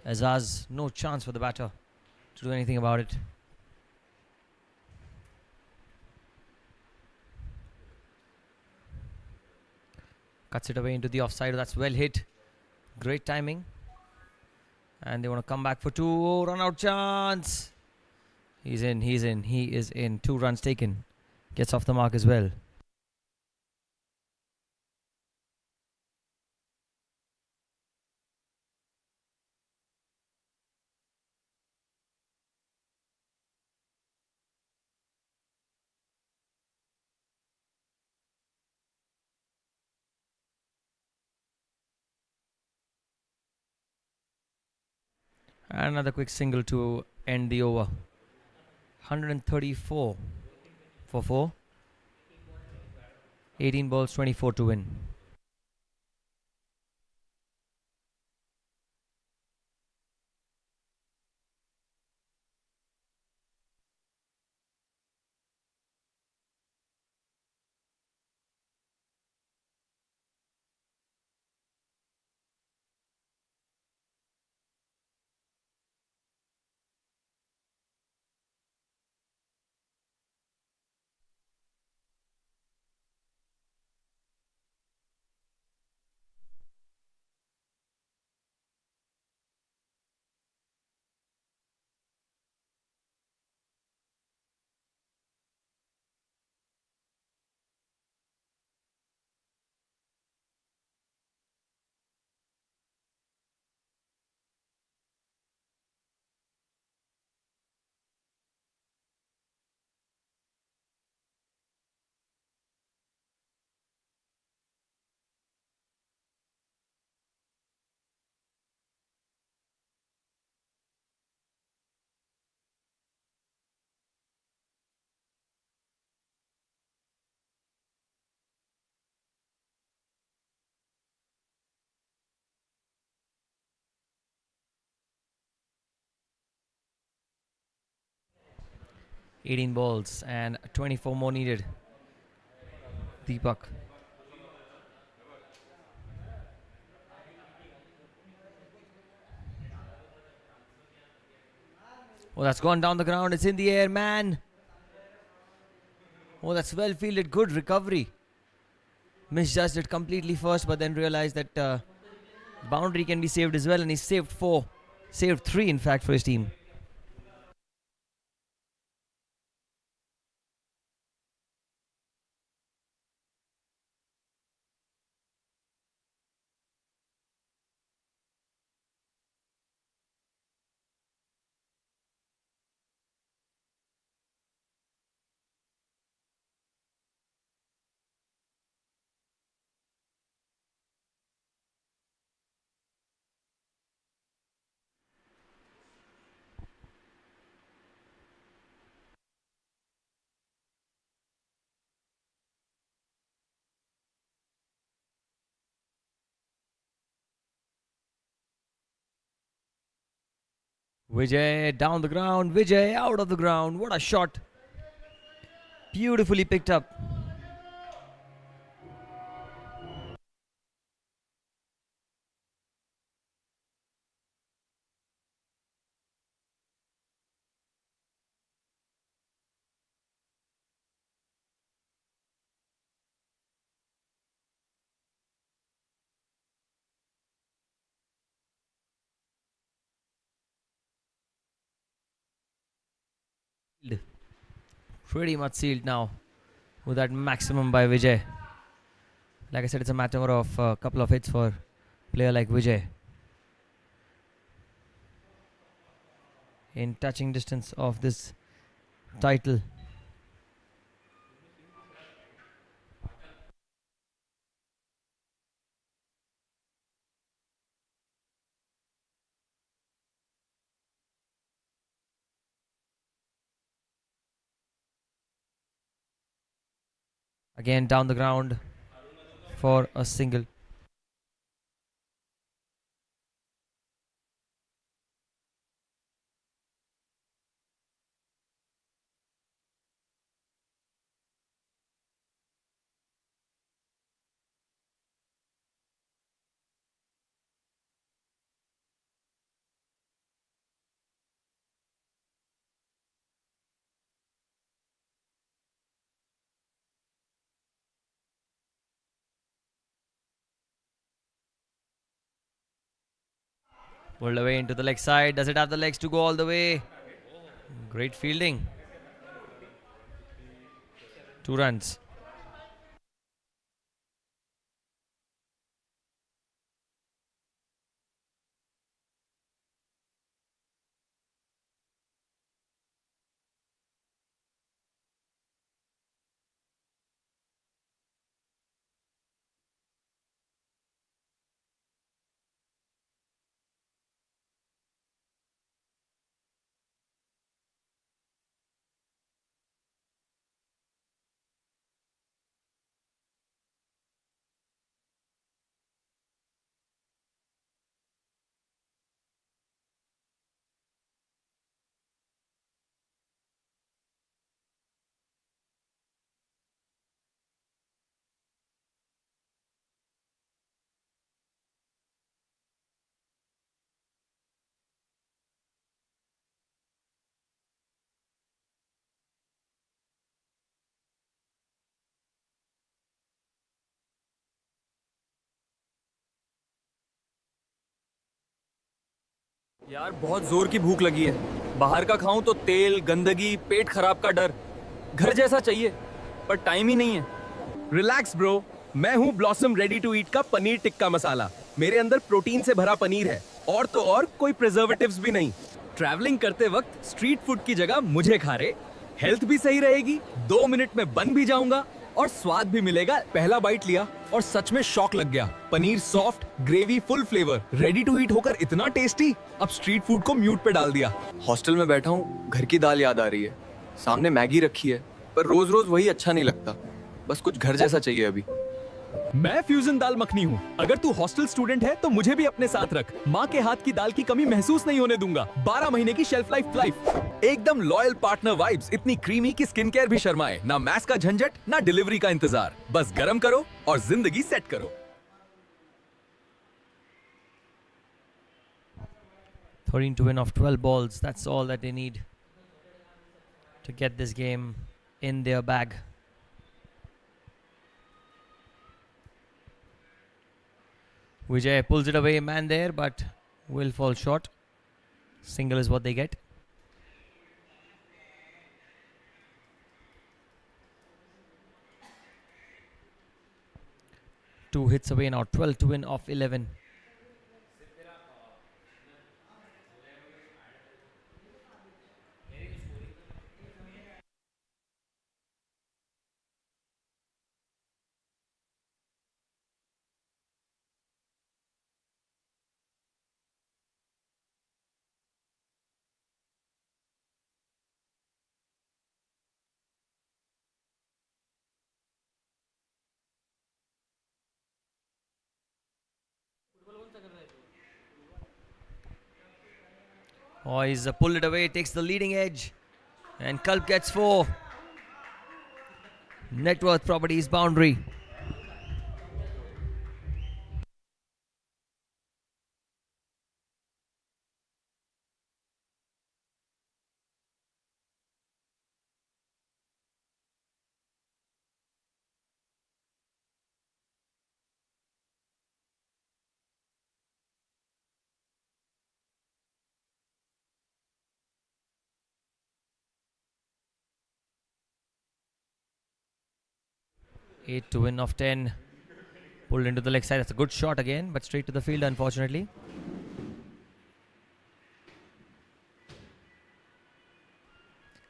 Azaz, no chance for the batter to do anything about it. Cuts it away into the offside. That's well hit. Great timing. And they want to come back for 2. Oh, run out chance. He's in, he is in. 2 runs taken. Gets off the mark as well. And another quick single to end the over. 134 for 4. 18 balls, 24 to win. 18 balls and 24 more needed. Deepak. Oh, that's gone down the ground. It's in the air, man. Oh, that's well fielded. Good recovery. Misjudged it completely first, but then realized that boundary can be saved as well, and he saved 4. Saved 3, in fact, for his team. Vijay down the ground. Vijay out of the ground. What a shot. Beautifully picked up. Pretty much sealed now with that maximum by Vijay. Like I said, it's a matter of a couple of hits for a player like Vijay. In touching distance of this title. Again down the ground for a single. Pulled away into the leg side. Does it have the legs to go all the way? Great fielding. 2 runs. यार बहुत जोर की भूख लगी है। बाहर का खाऊं तो तेल, गंदगी, पेट खराब का डर। घर जैसा चाहिए पर टाइम ही नहीं है। रिलैक्स ब्रो, मैं हूँ ब्लॉसम रेडी टू ईट का पनीर टिक्का मसाला। मेरे अंदर प्रोटीन से भरा पनीर है और तो और कोई प्रिजर्वेटिव्स भी नहीं। ट्रैवलिंग करते वक्त स्ट्रीट फूड की जगह मुझे खा रहे, हेल्थ भी सही रहेगी, 2 मिनट में बन भी जाऊंगा और स्वाद भी मिलेगा। पहला बाइट लिया और सच में शॉक लग गया। Paneer soft, gravy full flavour, ready to eat होकर इतना टेस्टी। अब स्ट्रीट फूड को म्यूट पे डाल दिया। हॉस्टल में बैठा हूँ, घर की दाल याद आ रही है। सामने मैगी रखी है पर रोज रोज वही अच्छा नहीं लगता। बस कुछ घर जैसा चाहिए अभी। मैं फ्यूजन दाल मखनी हूँ। अगर तू हॉस्टल स्टूडेंट है तो मुझे भी अपने साथ रख। माँ के हाथ की दाल की कमी महसूस नहीं होने दूंगा। 12 महीने की शेल्फ लाइफ। एकदम लॉयल पार्टनर वाइब्स, इतनी क्रीमी कि स्किन केयर भी शर्माए। ना मैस का झंझट, ना डिलीवरी का इंतजार। बस गरम करो और जिंदगी सेट करो। 13 to win of 12 balls. That's all that they need to get this game in their bag. Vijay pulls it away, man there, but will fall short. Single is what they get. Two hits away now, 12 to win of 11. Oh, he's pulled it away, takes the leading edge, and Kalp gets 4. Networth Properties boundary. Eight to win of 10. Pulled into the leg side. That's a good shot again, but straight to the field, unfortunately.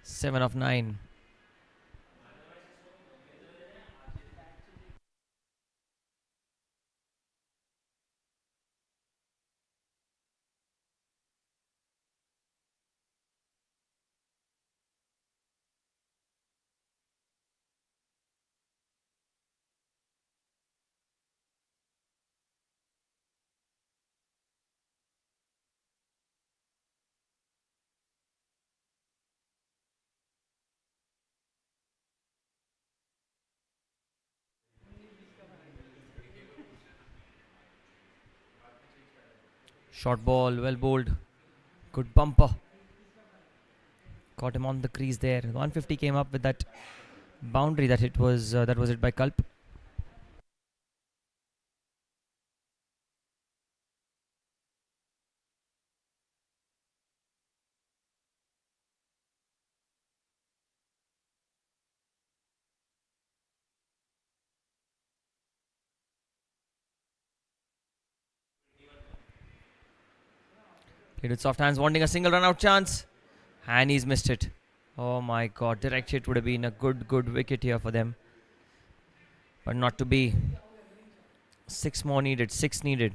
Seven of 9. Short ball, well bowled. Good bumper. Caught him on the crease there. 150 came up with that boundary that it was it by Kalp. Played with soft hands, wanting a single run out chance. And he's missed it. Oh my god, direct hit would have been a good wicket here for them. But not to be. 6 more needed, 6 needed.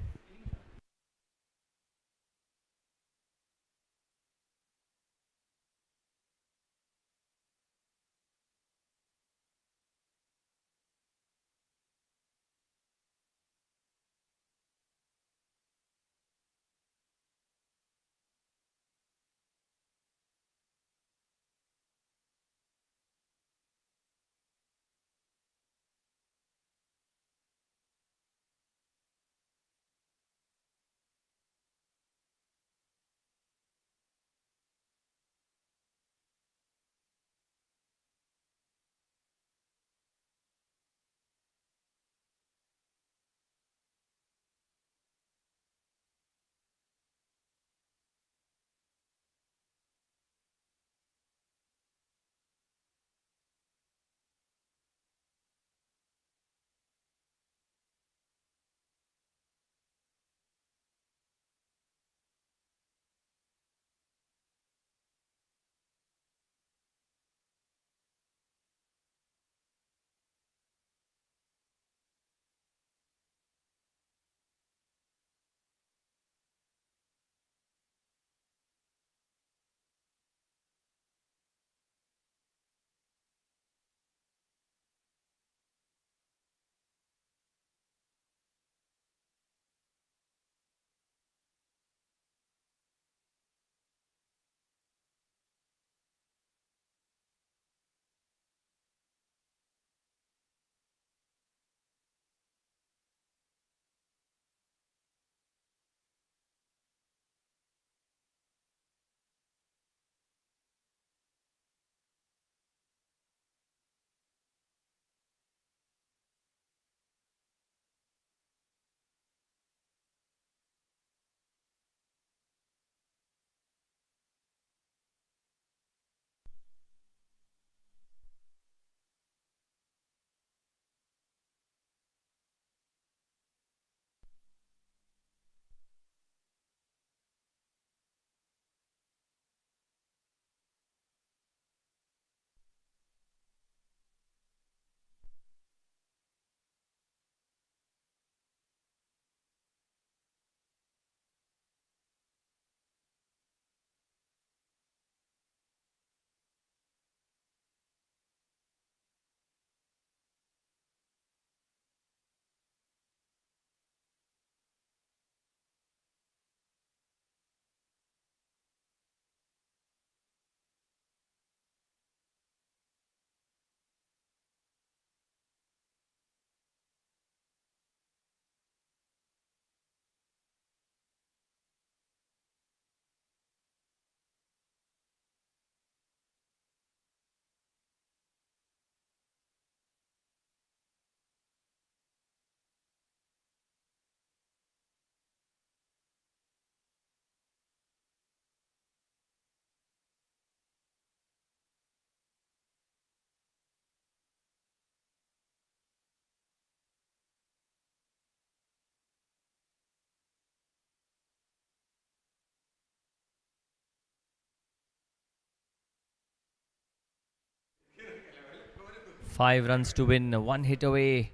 5 runs to win, 1 hit away.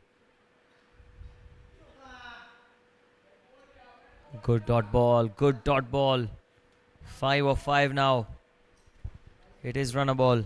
Good dot ball, good dot ball. 5 of 5 now. It is runner ball.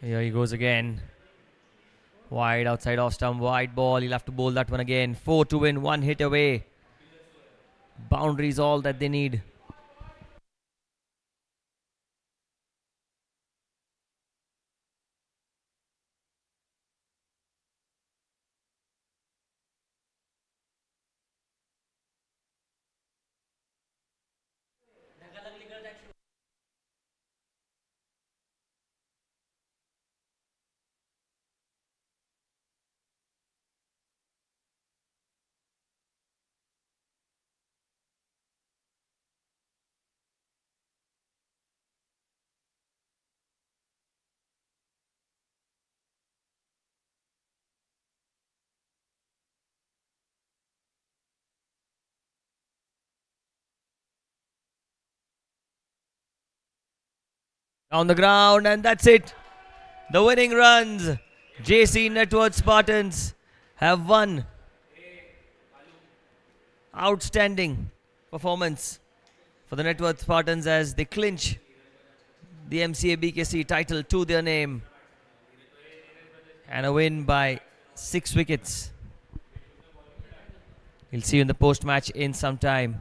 Here he goes again. Wide outside off stump, wide ball. He'll have to bowl that one again. 4 to win, 1 hit away. Boundaries all that they need. On the ground, and that's it. The winning runs. JC Networth Spartans have won. Outstanding performance for the Networth Spartans as they clinch the Mca Bkc title to their name. And a win by 6 wickets. We'll see you in the post-match in some time.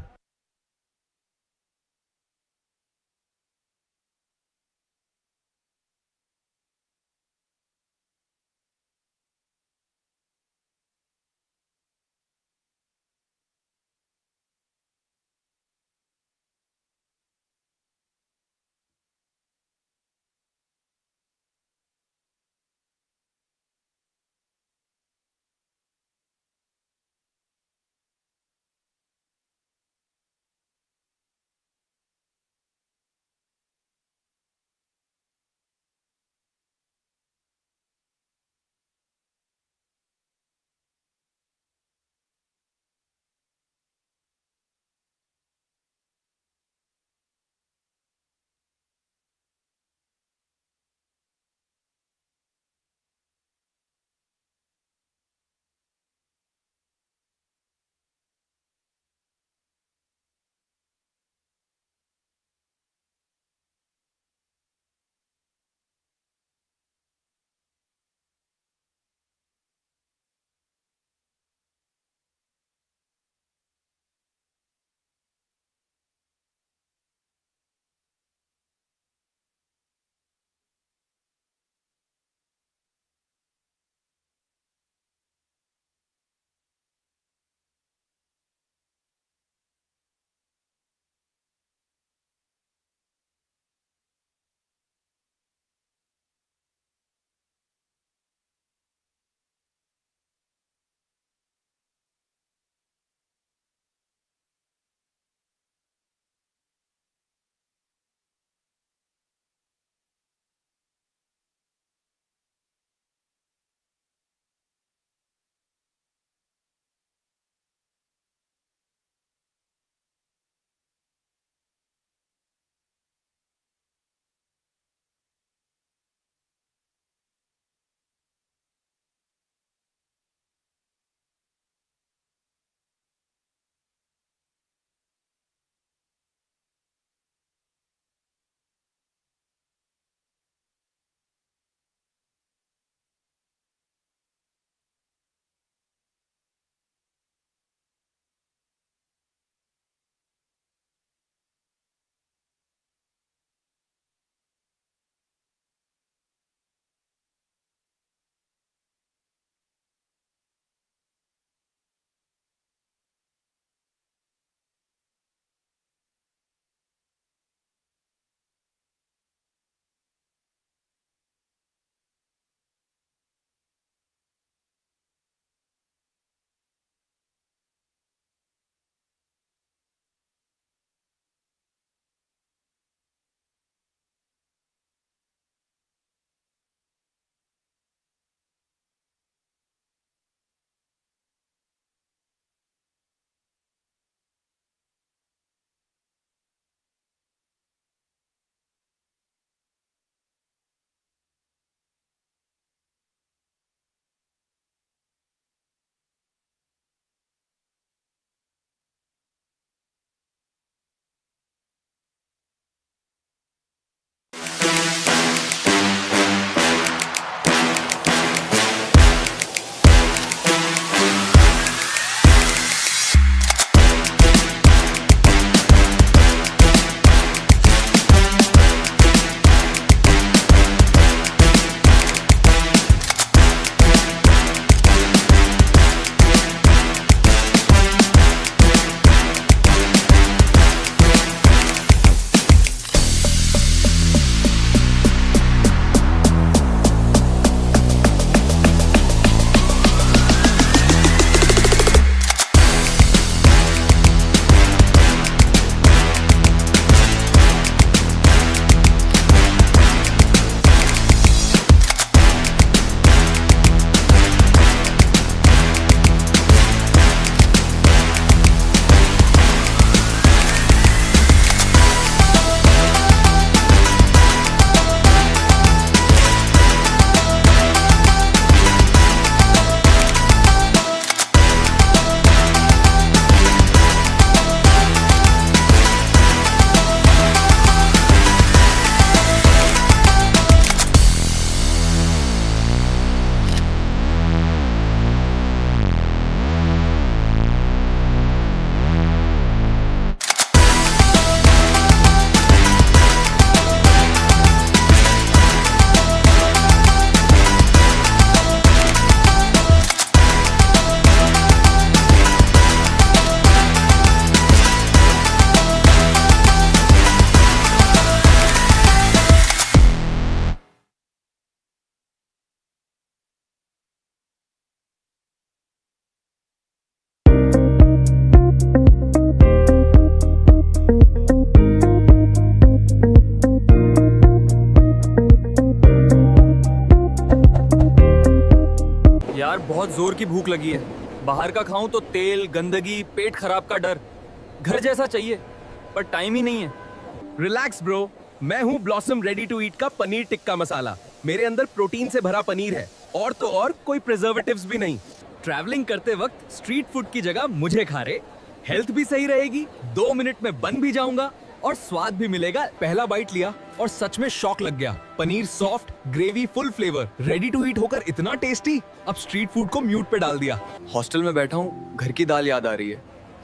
यार बहुत जोर की भूख लगी है। बाहर का खाऊं तो तेल, गंदगी, पेट खराब का डर। घर जैसा चाहिए पर टाइम ही नहीं है। रिलैक्स ब्रो, मैं हूँ ब्लॉसम रेडी टू ईट का पनीर टिक्का मसाला। मेरे अंदर प्रोटीन से भरा पनीर है और तो और कोई प्रिजर्वेटिव्स भी नहीं। ट्रैवलिंग करते वक्त स्ट्रीट फूड की जगह मुझे खा रहे, हेल्थ भी सही रहेगी, 2 मिनट में बन भी जाऊंगा और स्वाद भी मिलेगा। पहला बाइट लिया और सच में शॉक लग गया। Paneer soft, gravy full flavour, ready to eat होकर इतना टेस्टी। अब स्ट्रीट फूड को म्यूट पे डाल दिया। हॉस्टल में बैठा हूँ, घर की दाल याद आ रही है।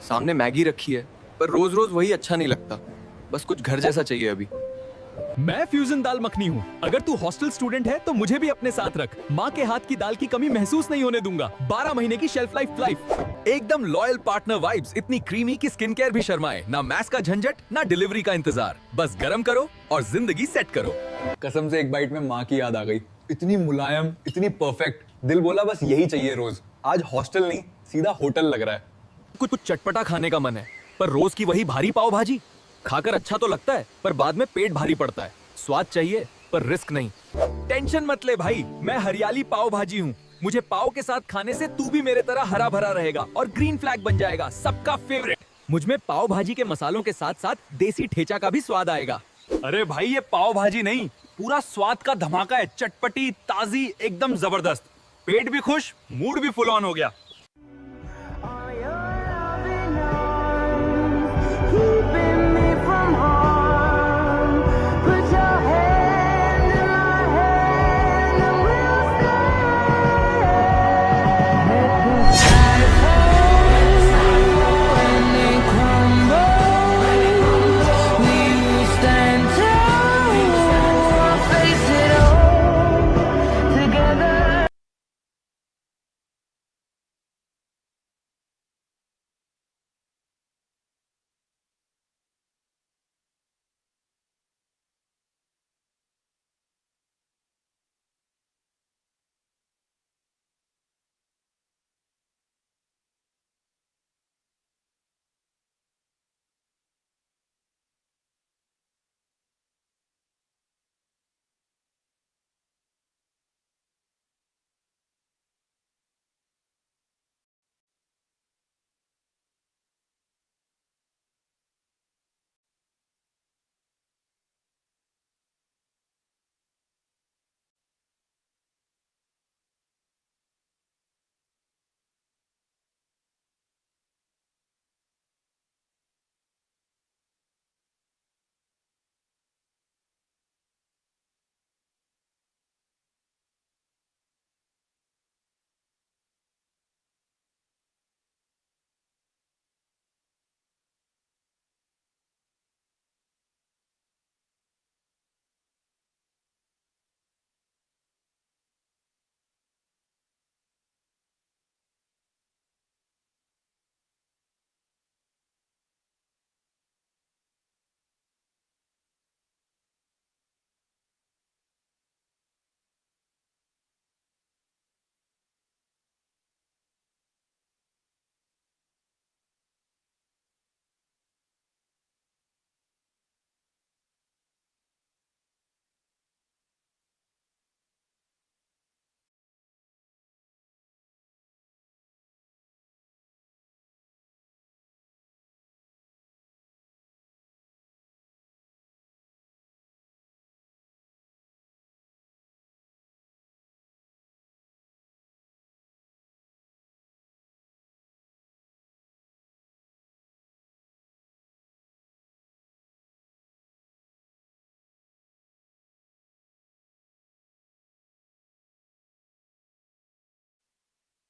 सामने मैगी रखी है पर रोज रोज वही अच्छा नहीं लगता। बस कुछ घर जैसा चाहिए अभी। मैं फ्यूजन दाल मखनी हूँ। अगर तू हॉस्टल स्टूडेंट है तो मुझे भी अपने साथ रख। माँ के हाथ की दाल की कमी महसूस नहीं होने दूंगा। 12 महीने की शेल्फ लाइफ, एकदम लॉयल पार्टनर वाइब्स, इतनी क्रीमी की स्किन केयर भी शर्माए ना। मैस का झंझट ना डिलीवरी का इंतजार, बस गरम करो और जिंदगी सेट करो। कसम से एक बाइट में माँ की याद आ गई। इतनी मुलायम, इतनी परफेक्ट, दिल बोला बस यही चाहिए रोज। आज हॉस्टल नहीं, सीधा होटल लग रहा है। कुछ चटपटा खाने का मन है पर रोज की वही भारी पाव भाजी खाकर अच्छा तो लगता है पर बाद में पेट भारी पड़ता है। स्वाद चाहिए पर रिस्क नहीं। टेंशन मत ले भाई, मैं हरियाली पाव भाजी हूँ। मुझे पाव के साथ खाने से तू भी मेरे तरह हरा भरा रहेगा और ग्रीन फ्लैग बन जाएगा, सबका फेवरेट। मुझ में पाव भाजी के मसालों के साथ साथ देसी ठेचा का भी स्वाद आएगा। अरे भाई ये पाव भाजी नहीं, पूरा स्वाद का धमाका है। चटपटी, ताजी, एकदम जबरदस्त। पेट भी खुश, मूड भी फुल ऑन हो गया। All your loving arms, keeping me from harm. Put your hand in my hand and we'll stay. Let the sky fall when they crumble. We will stand tall, face it all together.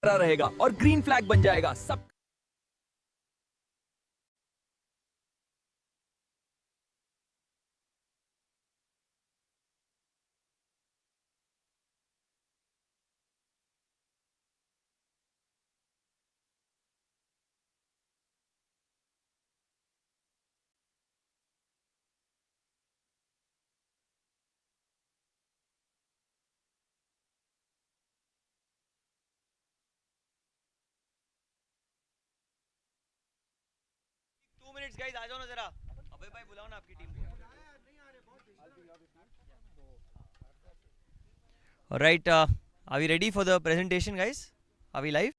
रहेगा और green flag बन जाएगा, सब। Minutes guys, आ जाओ ना जरा। अबे भाई बुलाओ ना आपकी टीम को। Alright, are we ready for the presentation, guys? Are we live?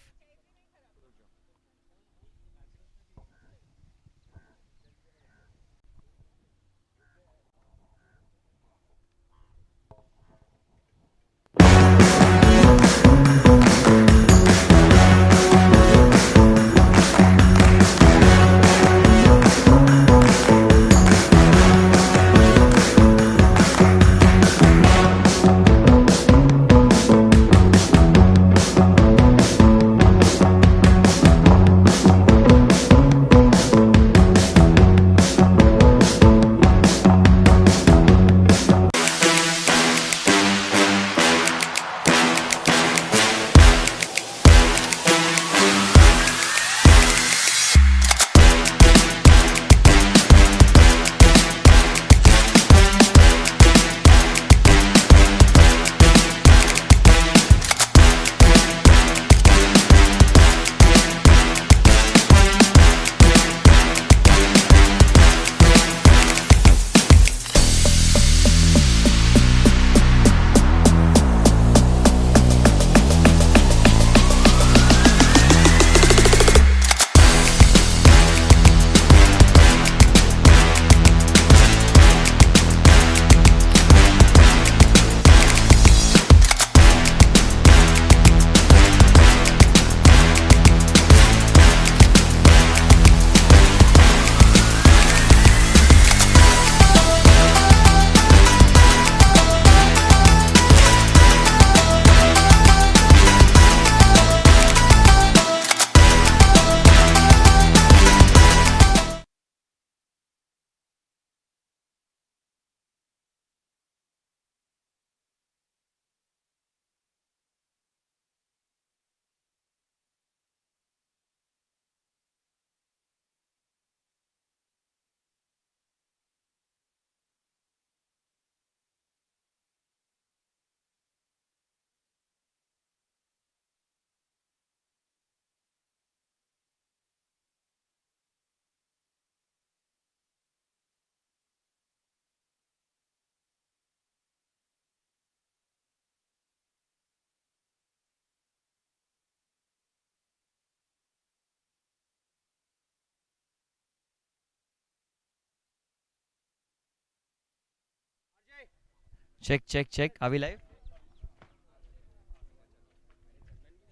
Check, check, check. Are we live?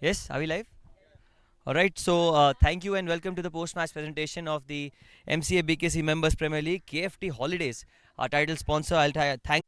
Yes, are we live? All right. So, thank you and welcome to the post-match presentation of the MCA BKC Members Premier League KFT Holidays, our title sponsor. I'll thank